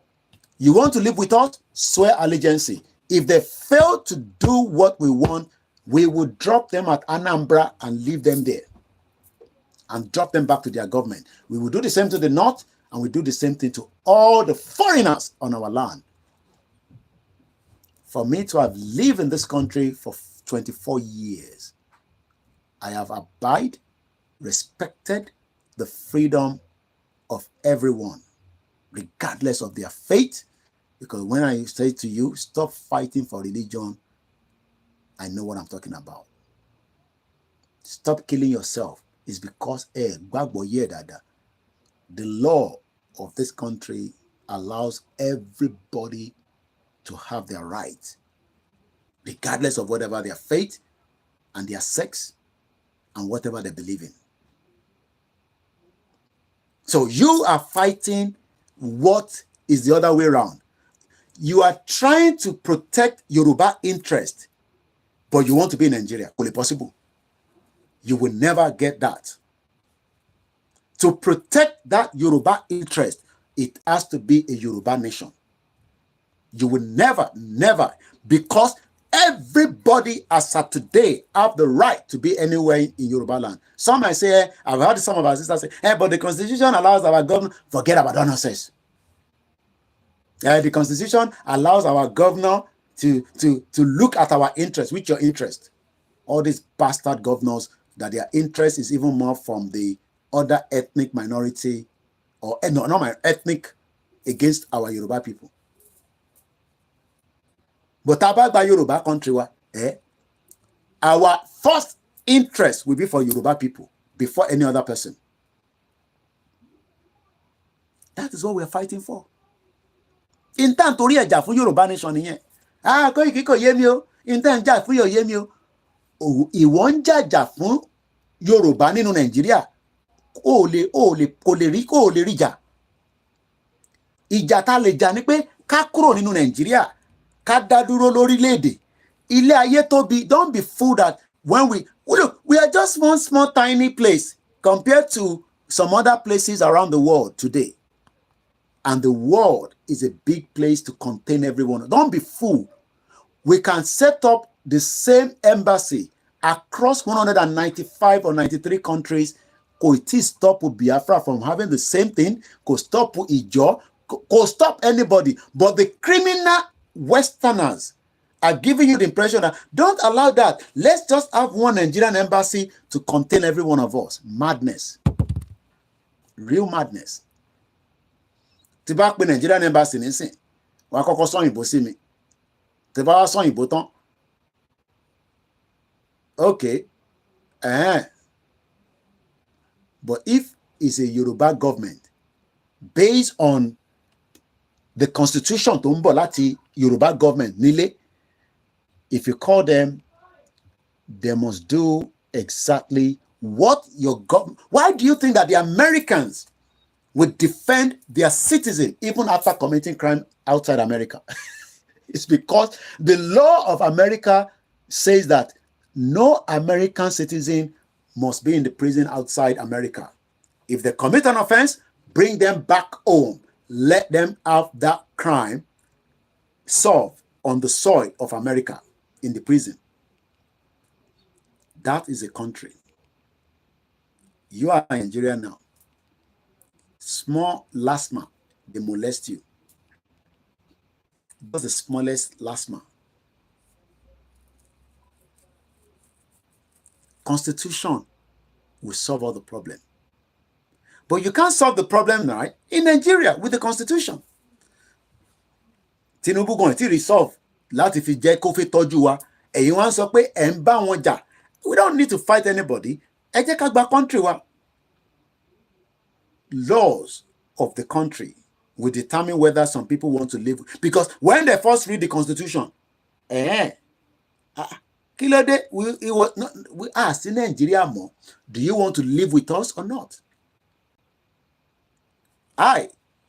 you want to live with us, swear allegiance. If they fail to do what we want, we will drop them at Anambra and leave them there and drop them back to their government. We will do the same to the north, and we do the same thing to all the foreigners on our land. For me to have lived in this country for 24 years, I have abided, respected the freedom of everyone, regardless of their faith. Because when I say to you, stop fighting for religion, I know what I'm talking about. Stop killing yourself. It's because the law of this country allows everybody to have their rights, regardless of whatever their faith and their sex and whatever they believe in. So you are fighting what is the other way around. You are trying to protect Yoruba interest, but you want to be in Nigeria. Could it possible? You will never get that. To protect that Yoruba interest, it has to be a Yoruba nation. You will never, because everybody as of today have the right to be anywhere in Yoruba land. Some might say, I've heard some of our sisters say, hey, but the constitution allows our governor, forget about that nonsense. The constitution allows our governor to look at our interest, which your interest. All these bastard governors, that their interest is even more from the other ethnic minority, or no, not my ethnic, against our Yoruba people. But about Yoruba country, our first interest will be for Yoruba people before any other person. That is what we are fighting for. In time to reach for Yoruba nation here. Koiki ko yé mi o. In time jà fún yo yé mi o. Ìwọ ń jàjà fún Yoruba nínú Nàìjíríà. Kò lè rí jà. Ìjà tá lè jà ni pé ká kúrò nínú Nàìjíríà. Ká dá dúró lórílẹ̀-èdè. Ilé ayé tóbi, don't be fooled that when we are just one small tiny place compared to some other places around the world today. And the world is a big place to contain everyone. Don't be fooled. We can set up the same embassy across 195 or 93 countries. Could it stop Biafra from having the same thing? Could stop Ijo? Could stop anybody? But the criminal Westerners are giving you the impression that don't allow that. Let's just have one Nigerian embassy to contain every one of us. Madness. Real madness. Tí bá pè Nigerian embassy nísìn, wọ́n á kọ́kọ́ sọ òyìnbó sí mi. Tí bá wá sọ òyìnbó tán. Okay. But if is a Yoruba government based on the constitution tó ń bọ̀ láti Yoruba government nílé, if you call them, they must do exactly what your government. Why do you think that the Americans would defend their citizen even after committing crime outside America? It's because the law of America says that no American citizen must be in the prison outside America. If they commit an offense, bring them back home. Let them have that crime solved on the soil of America in the prison. That is a country. You are in Nigeria now. Small lasma, they molest you. That's the smallest lasma. Constitution will solve all the problem. But you can't solve the problem now in Nigeria with the constitution. Tinubu going to resolve láti fi jẹ́ kó fi tọ́jú wa. Ẹ̀yin wá ń sọ pé ẹ̀ ń bá wọn jà. We don't need to fight anybody. Ẹ jẹ́ ká gba country wa. Laws of the country will determine whether some people want to live. Because when they first read the constitution, kí ló dé? We asked in Nigeria more, do you want to live with us or not?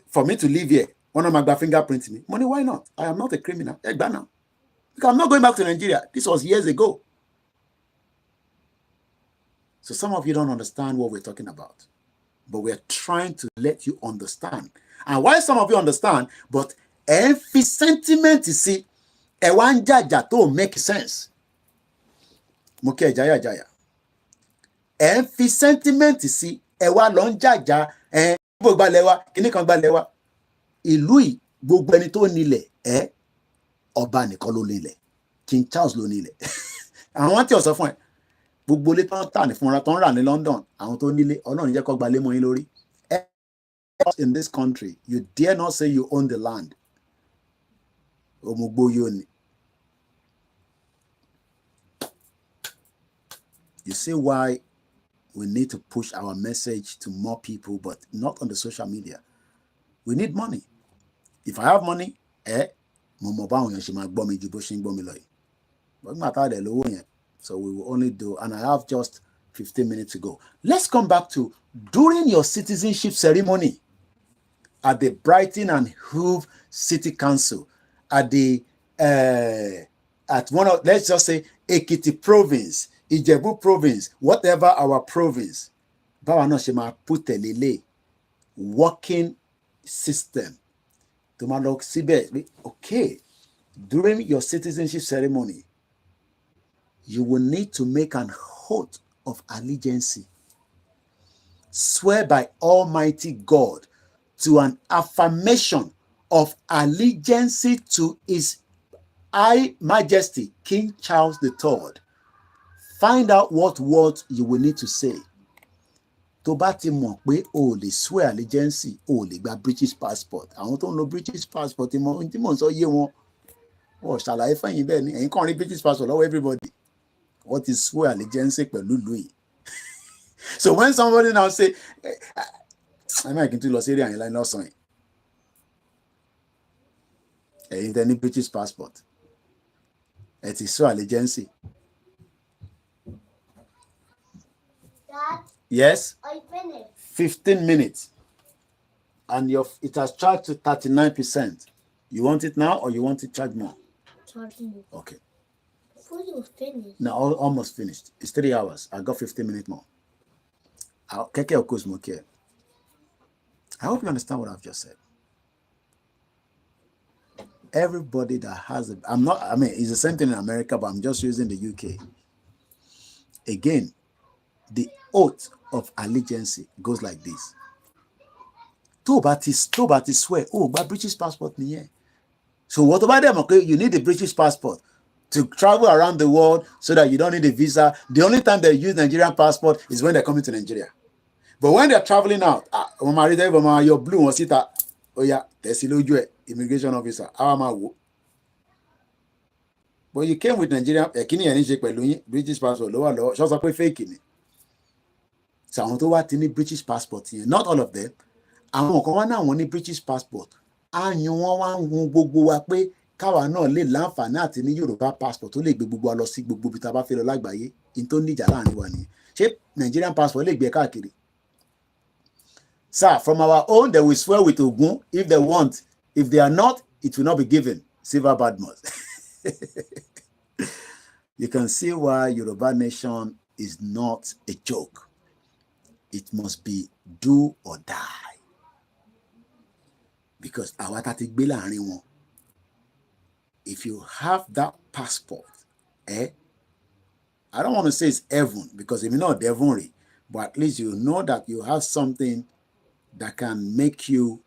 For me to live here, one of my fingerprints me. Money, why not? I am not a criminal. Because I'm not going back to Nigeria. This was years ago. So some of you don't understand what we're talking about. But we're trying to let you understand. And why some of you understand, but every sentiment you see, one jaja to make sense. Muke jaya. Every sentiment you see, one long jaja, gbogbo lewa, kini kan gba lewa. Ìlú yìí gbogbo ẹni tó nílẹ̀ ọba nìkan ló nílẹ̀. King Charles ló nílẹ̀. Àwọn tí ó sọ fún ẹ gbogbo ilé tó ń tà ní fúnra tó ń rà ní London, àwọn tó nílé Ọlọ́run jẹ́ kó gba lé mọ́ yín lórí. In this country, you dare not say you own the land. You see why we need to push our message to more people, but not on the social media. We need money. If I have money, so we will only do, and I have just 15 minutes to go. Let's come back to during your citizenship ceremony at the Brighton and Hove City Council, at the at one of, let's just say, Ekiti province, Ijebu province, whatever our province, put a working system. Okay, during your citizenship ceremony, you will need to make an oath of allegiance. Swear by Almighty God to an affirmation of allegiance to His High Majesty King Charles III. Find out what words you will need to say. Tó bá ti mọ̀ pé o lè swear allegiance, o lè gba British passport. Àwọn tó ń lo British passport tí mo ń sọ yé wọn. Ó ṣàlàyé fẹ́yìn bẹ́ẹ̀ ni ẹ̀yin kàn rí British passport lọ́wọ́ everybody. What is swear allegiance pẹ̀lú Louis? So when somebody now say, I'm not going to lose area and line lọ́sàn yìí. Ẹ̀yin tẹ́ ní British passport. Ẹ ti swear allegiance. Dad? Yes? I finished. 15 minutes. And it has charged to 39%. You want it now or you want it charged more? Charging you. Okay. Before you finished. No, almost finished. It's 3 hours. I got 15 minutes more. I hope you understand what I've just said. Everybody that has it's the same thing in America, but I'm just using the UK. Again, the oath of allegiance goes like this. Tó bá ti swear, but British passport niye. So what about them? Okay, you need a British passport to travel around the world so that you don't need a visa. The only time they use Nigerian passport is when they're coming to Nigeria. But when they're traveling out, your blue one sit immigration officer. But you came with Nigerian British passport, fake. So àwọn tó wá ti ní British passport yẹn, not all of them, àwọn kan wá náà wọ́n ní British passport, àyàn wọn wá ń hun gbogbo wa pé káwa náà lè láǹfààní àti ní Yorùbá passport tó lè gbé gbogbo wa lọ sí gbogbo ibi tá a bá fẹ́ lọ lágbàáyé, in tó níjà láàrin wa nìyẹn. Ṣé Nigerian passport lè gbé káàkiri? Sir, from our own, they will swear with Ogun if they want. If they are not, it will not be given. Silver Badmus. You can see why Yoruba nation is not a joke. It must be do or die. Because if you have that passport, I don't want to say it's heaven, because it may not heavenly, but at least you know that you have something that can make you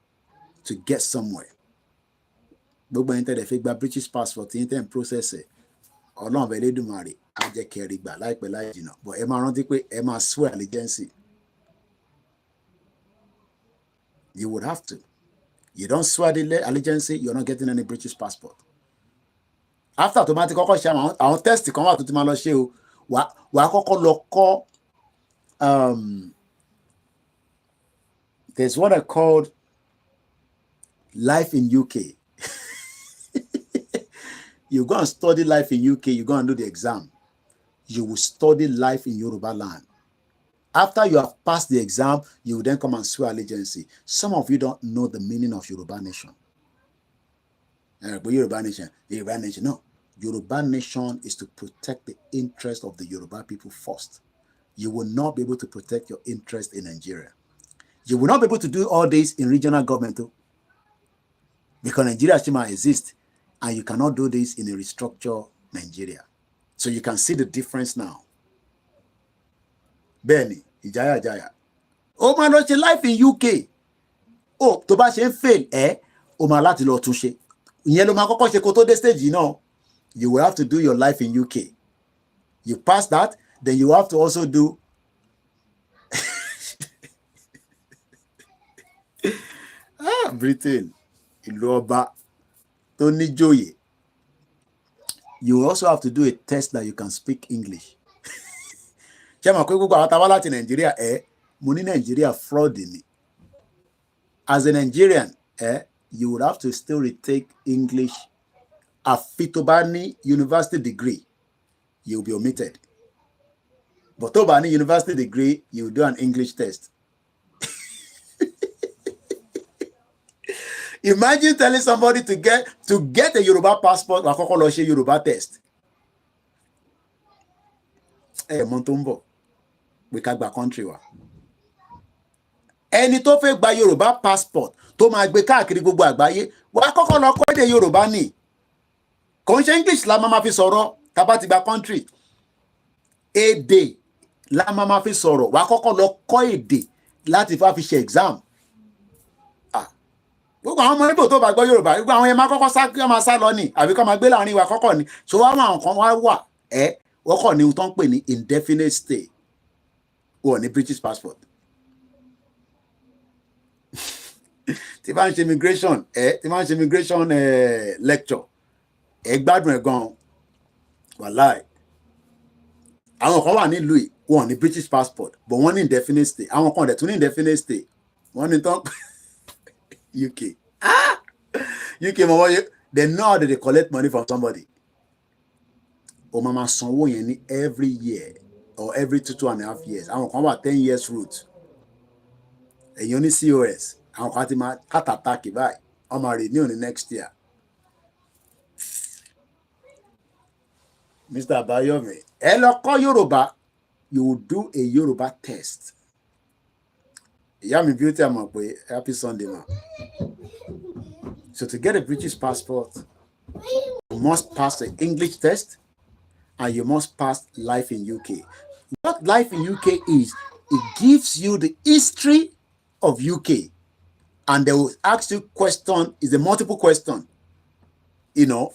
to get somewhere. Gbogbo ẹni tẹ́ fẹ́ gba British passport yín tẹ́ ń process ẹ̀, Ọlọ́run bẹ̀ Elédùmarè á jẹ́ kẹ́rì gbà láìpẹ́ láì jìnnà, but ẹ máa rántí pé ẹ máa swear allegiance. You would have to. You don't swear the allegiance, you're not getting any British passport. After automatic kọ́kọ́ ṣe àwọn test kan wà tó ti máa lọ ṣe o, wà á kọ́kọ́ lọ kọ́ there's what I called life in UK. You go and study life in UK, you go and do the exam. You will study life in Yoruba land. After you have passed the exam, you will then come and swear allegiance. Some of you don't know the meaning of Yoruba nation. Yoruba nation, no. Yoruba nation is to protect the interest of the Yoruba people first. You will not be able to protect your interest in Nigeria. You will not be able to do all this in regional government too, because Nigeria still might exist, and you cannot do this in a restructured Nigeria. So you can see the difference now. Benny, Ijaya. Oh man, what's your life in UK? Oh, tó bá ṣe ń fail, o máa láti lọ túnṣe. Ìyẹn ló máa kọ́kọ́ ṣe kó tó dé stage, you will have to do your life in UK. You pass that, then you have to also do Britain, Yoruba, Tony Joye. You also have to do a test that you can speak English. Nigeria, Nigeria fraud in it. As a Nigerian, you would have to still retake English. A Fitobani university degree, you'll be omitted. But Tobani university degree, you do an English test. Imagine telling somebody to get a Yoruba passport, Yoruba test. Montumbo, we can't go country. Ẹni tó fẹ́ gba Yoruba passport, tó máa gbé káàkiri gbogbo àgbáyé, wá kọ́kọ́ lọ kọ́ èdè Yoruba ni. Kò ń ṣe English la máa fi sọ̀rọ̀ tá bá ti gba country. Èdè la máa fi sọ̀rọ̀, wá kọ́kọ́ lọ kọ́ èdè láti fi ṣe exam. Gbogbo àwọn ọmọ Ìgbò tó bá gbọ́ Yorùbá, gbogbo àwọn yẹn máa kọ́kọ́ sá kí wọ́n máa sá lọ ni, àbí kọ́ máa gbé láàrin wa kọ́kọ́ ni. So wá àwọn kan wá wà, wọ́n kọ́ ni tó ń pè ní indefinite stay. Wọ́n ní British passport. Tí bá ń ṣe immigration, lecture, gbádùn ẹ̀ gan-an. Wàláì. Àwọn kan wà nílùú yìí, wọ́n ní British passport, but wọ́n ní indefinite stay. Àwọn kan dẹ̀ tún ní indefinite stay. Wọ́n ní tán UK. UK, they know how they collect money from somebody. O mama sanwó yẹn ní every year or every 2.5 years. Àwọn kan wà 10 years route. Èyàn ní COS. Àwọn kan ti máa cut attack báyìí. Wọ́n máa renew ní next year. Mr. Abayomi, ẹ lọ kọ́ Yorùbá, you will do a Yoruba test. Ìyá mi beauty àmọ̀ pé happy Sunday ma. So to get a British passport, you must pass the English test and you must pass life in UK. What life in UK is, it gives you the history of UK, and they will ask you question, is a multiple question. You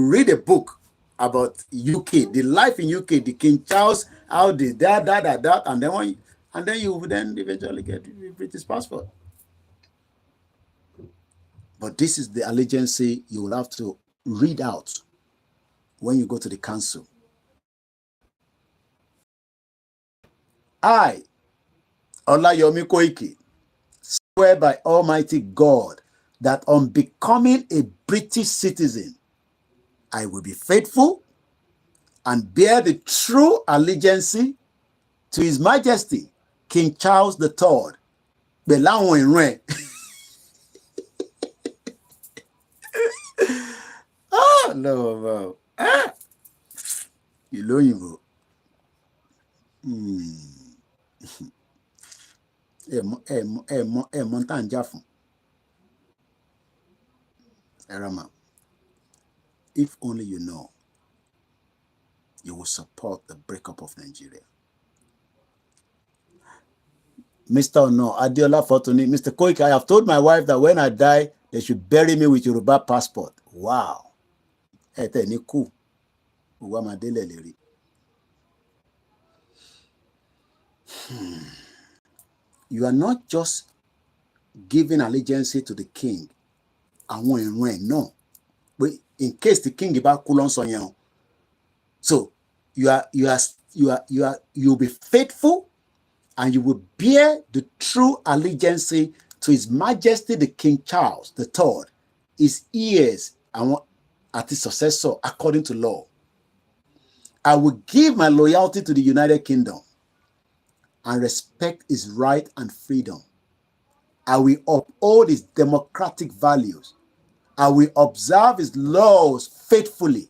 read a book about UK, the life in UK, the King Charles, how the that, and then you will then eventually get a British passport. But this is the allegiance you will have to read out when you go to the council. I, Olayomi Koiki, swear by Almighty God that on becoming a British citizen, I will be faithful and bear the true allegiance to His Majesty, King Charles III. Belawon ìran ẹ̀. Oh, no. Ìlú òyìnbó. Ẹ̀mọ́ tá à ń jà fún. Erama, if only you know, you will support the breakup of Nigeria. Mr. Ono, Adiola Fortuny, Mr. Koiki, I have told my wife that when I die, they should bury me with Yoruba passport. Wow. You are not just giving allegiance to the king. No. But in case the king bá kú ló ń sọ yẹn o. So you'll be faithful and you will bear the true allegiance to His Majesty the King Charles III, his heirs and his successor according to law. I will give my loyalty to the United Kingdom and respect his right and freedom. I will uphold his democratic values. I will observe his laws faithfully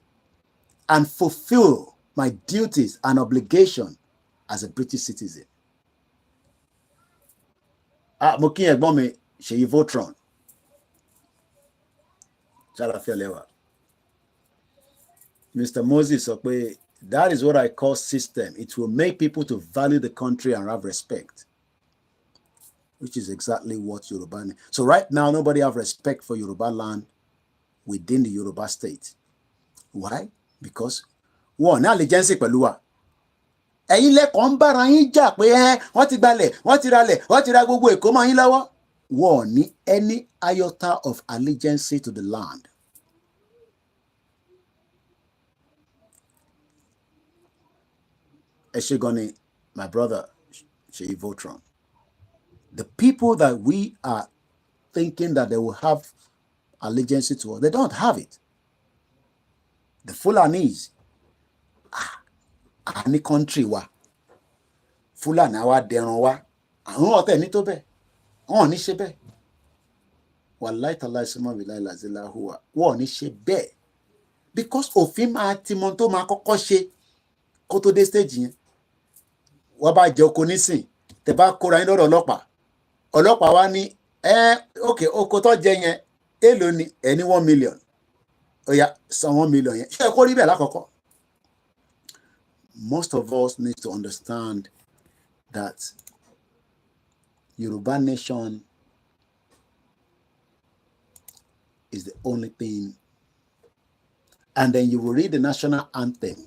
and fulfill my duties and obligations as a British citizen. Mo kí ẹ̀gbọ́n mi Ṣèyí Votron. Mr. Moses sọ pé that is what I call system. It will make people to value the country and have respect, which is exactly what Yoruba need. So right now, nobody have respect for Yoruba land within the Yoruba state. Why? Because one allegiance pẹ̀lú wa. Ẹ̀yin lẹ́kọ̀ọ́ ń bára yín jà pé wọ́n ti gbalẹ̀, wọ́n ti ralẹ̀, wọ́n ti ra gbogbo Èkó mọ́ yín lọ́wọ́. Wọ́n ní any iota of allegiance to the land. Eshigoni, my brother, Sheyi Votron. The people that we are thinking that they will have allegiance to us, they don't have it. The Fulanis, any country wa, Fulani wa dẹran wa, àwọn ọ̀tẹ̀ ní tó bẹ́ẹ̀, wọ́n ní ṣe bẹ́ẹ̀. Wallahi tallahi summa billahi la ilaha huwa, wọ́n ní ṣe bẹ́ẹ̀. Because òfin máa ti mọ tó máa kọ́kọ́ ṣe kó tó dé stage yẹn. Wọ́n bá jẹ oko nísìn, tẹ́ bá kóra yín lọ́dọ̀ ọlọ́pàá. Ọlọ́pàá wa ní okay, oko tó jẹ yẹn, èló ni ẹni 1 million. Ó yá san 1 million yẹn. Ṣé kó rí bẹ́ẹ̀ lákọ̀ọ́kọ́? Most of us need to understand that Yoruba nation is the only thing. And then you will read the national anthem.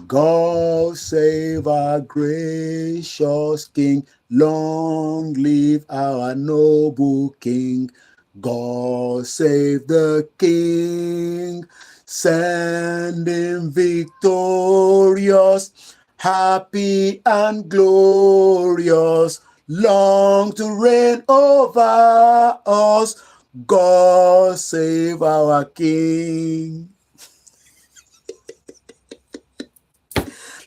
God save our gracious King, long live our noble King. God save the King, send him victorious, happy and glorious, long to reign over us. God save our King.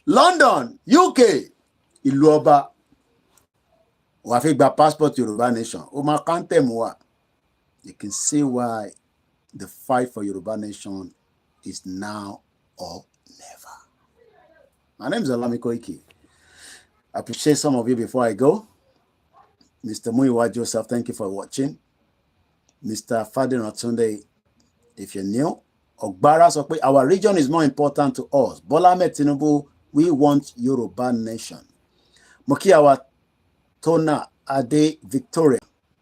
London, UK, ìlú ọba, wàá fi gba passport Yoruba nation. Ó máa kántẹ̀ mú wa. You can see why the fight for Yoruba nation is now or never. My name is OLAYOMI KOIKI. I appreciate some of you before I go. Mr. Muyiwa Joseph, thank you for watching. Mr. Fadin Ratunde, if you're new, Ogbara sọ pé our region is more important to us. Bola Ahmed Tinubu, we want Yoruba nation. Moki our Tona Ade Victoria,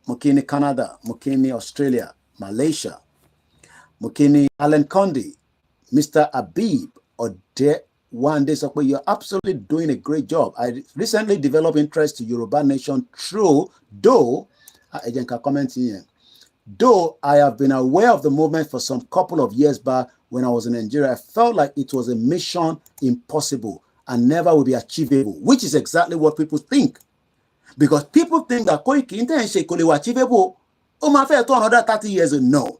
Mokini Canada, Mokini Australia, Malaysia, Mokini Alan Condi, Mr. Abib Ode Wande sọ pé you're absolutely doing a great job. I recently developed interest to Yoruba nation through, though I have been aware of the movement for some couple of years back when I was in Nigeria. I felt like it was a mission impossible and never will be achievable, which is exactly what people think. Because people think that Koiki intention is achievable. Oh, my fair to another 30 years. No.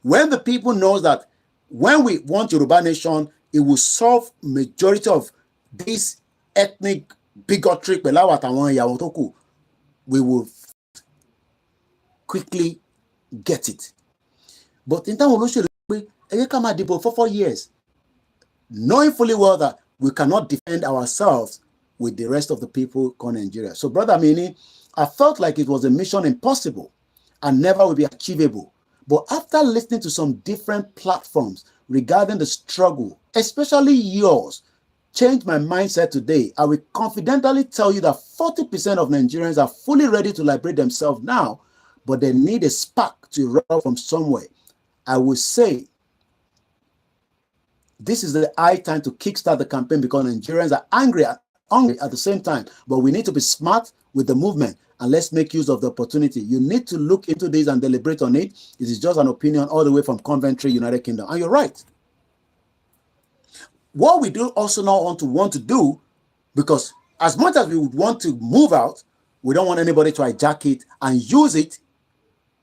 When the people knows that when we want Yoruba nation, it will solve majority of this ethnic bigotry, we will quickly get it. But in terms of for 4 years, knowing fully well that we cannot defend ourselves with the rest of the people in Nigeria. So, Brother Mini, I felt like it was a mission impossible and never will be achievable. But after listening to some different platforms regarding the struggle, especially yours, changed my mindset today. I will confidently tell you that 40% of Nigerians are fully ready to liberate themselves now, but they need a spark to erupt from somewhere. I will say this is the high time to kickstart the campaign because Nigerians are angry at the same time. But we need to be smart with the movement and let's make use of the opportunity. You need to look into this and deliberate on it. It is just an opinion all the way from Coventry, United Kingdom. And you're right. What we do also not want to do, because as much as we would want to move out, we don't want anybody to hijack it and use it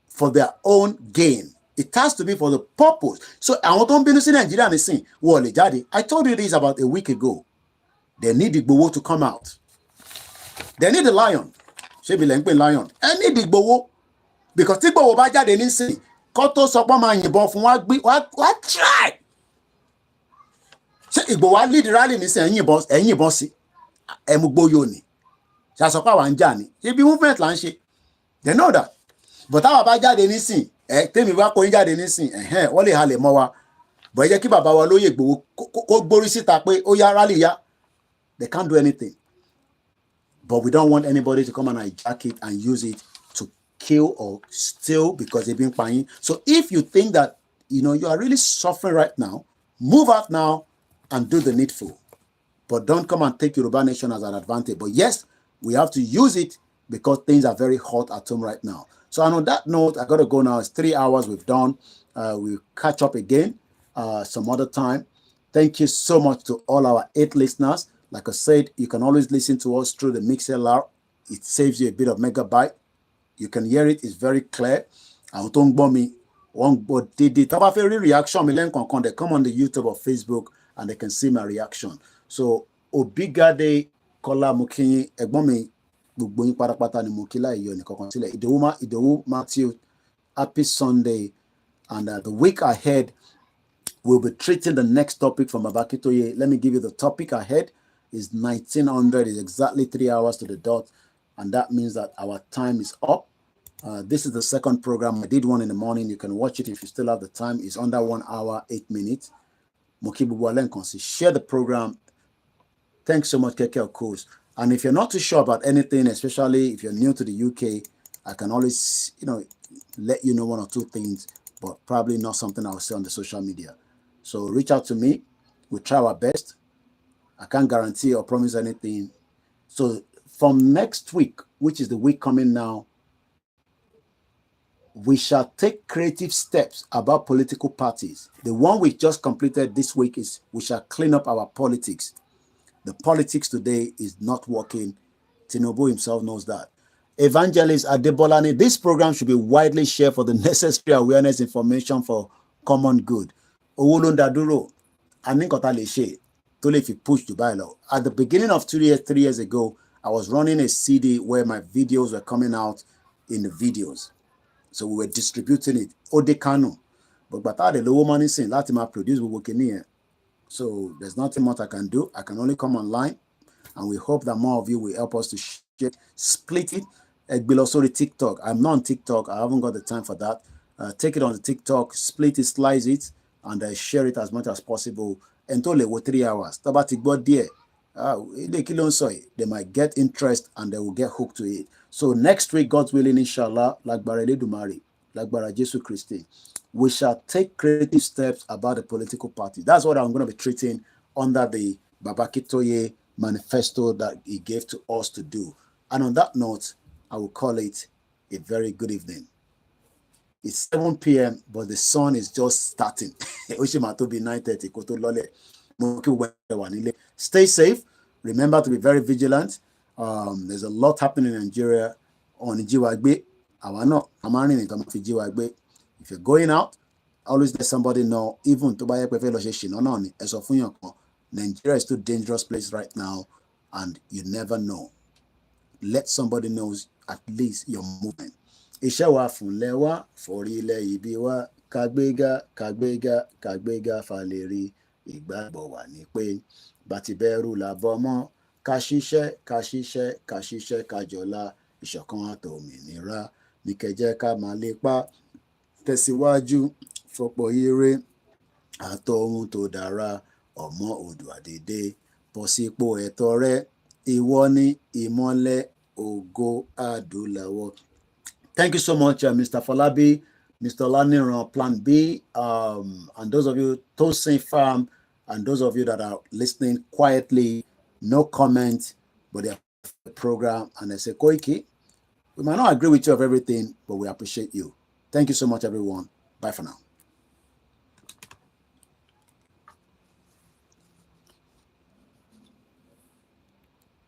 for their own gain. It has to be for the purpose. So I want to be in Nigeria and say, well, I told you this about a week ago. They need the Igboho to come out. They need the lion. She be lion. I need the Igboho. Because the Igboho ba jade ni sin. Koto sopo ma yìnbọn fún wa try. Ṣé Igboho lead rally ni sin yìnbọn sí. Emugboyo ni. Ṣá sọ pa wa nja ni. Ṣé bí movement la nṣe. They know that. But our ba jade ni sin. Tèmi wá kó jáde nísìn wọ́n lè halẹ̀ mọ́ wa bọ̀ ẹ jẹ́ kí bàbá wa lóyè Ìgbòho kó gbórí síta pé ó yá rally yá. They can't do anything. But we don't want anybody to come and hijack it and use it to kill or steal because they've been paying. So if you think that you are really suffering right now, move out now and do the needful. But don't come and take Yoruba nation as an advantage. But yes, we have to use it because things are very hot at home right now. So and on that note, I got to go now. It's 3 hours we've done. We'll catch up again some other time. Thank you so much to all our 8 listeners. Like I said, you can always listen to us through the MixLR. It saves you a bit of megabyte. You can hear it. It's very clear. I don't bomb me. But the reaction, they come on the YouTube or Facebook and they can see my reaction. So Obigade Kola Mukinyi Egbomi Idowu Matthew, happy Sunday. And the week ahead, we'll be treating the next topic from Abakitoye. Let me give you the topic ahead. Is 1900, is exactly 3 hours to the dot. And that means that our time is up. This is the second program. I did one in the morning. You can watch it if you still have the time. It's under 1 hour, 8 minutes. Share the program. Thanks so much, Keke, of course. And if you're not too sure about anything, especially if you're new to the UK, I can always, let you know 1 or 2 things, but probably not something I'll say on the social media. So reach out to me. We'll try our best. I can't guarantee or promise anything. So from next week, which is the week coming now, we shall take creative steps about political parties. The one we just completed this week is we shall clean up our politics. The politics today is not working. Tinubu himself knows that. Evangelist Adebolani, this program should be widely shared for the necessary awareness information for common good. Owolondaduro, Aninkota Leshe, Tole if you push Dubai law. At the beginning of 3 years ago, I was running a CD where my videos were coming out in the videos. So we were distributing it. Odekano. But the low money saying Latima produce we working here. So there's nothing much I can do. I can only come online. And we hope that more of you will help us to share, split it. Below, sorry, TikTok. I'm not on TikTok. I haven't got the time for that. Take it on the TikTok, split it, slice it, and share it as much as possible. Until it 3 hours. Tabatik got there. They might get interest and they will get hooked to it. So next week, God's willing, inshallah, like Barele Dumari, like Bara Jesu Christi, we shall take creative steps about the political party. That's what I'm going to be treating under the Babakitoye manifesto that he gave to us to do. And on that note, I will call it a very good evening. It's 7 p.m., but the sun is just starting. Be 9:30. Stay safe. Remember to be very vigilant. There's a lot happening in Nigeria on Jiwagbe. If you're going out, always let somebody know, even to buy a Nigeria is too dangerous place right now, and you never know. Let somebody know at least your movement. Iṣẹ́ wa fúnlẹ̀ wa, forí ilẹ̀ ibi wa, kàgbéga, kàgbéga, kàgbéga faleri, ìgbàgbọ́ wa ní pé, bàtí bẹ̀rù làbọ̀ mọ́, ká ṣiṣẹ́, ká ṣiṣẹ́, ká ṣiṣẹ́, ká jọlá, ìṣọ̀kan àtòmìnira, ní kẹjẹ́ ká máa lépa, tẹ̀síwájú, fọ̀pọ̀ ire, àtọ̀hún tó dára, ọmọ Oòduà dédé, bọ́ sípò ẹ̀tọ́ rẹ, ìwọ ni ìmọ́lẹ̀ ògo adúláwọ̀. Thank you so much, Mr. Falabi, Mr. Laniran, Plan B, and those of you, Tosin Farm, and those of you that are listening quietly, no comment, but they have the program, and they say, Koiki, we might not agree with you of everything, but we appreciate you. Thank you so much, everyone. Bye for now.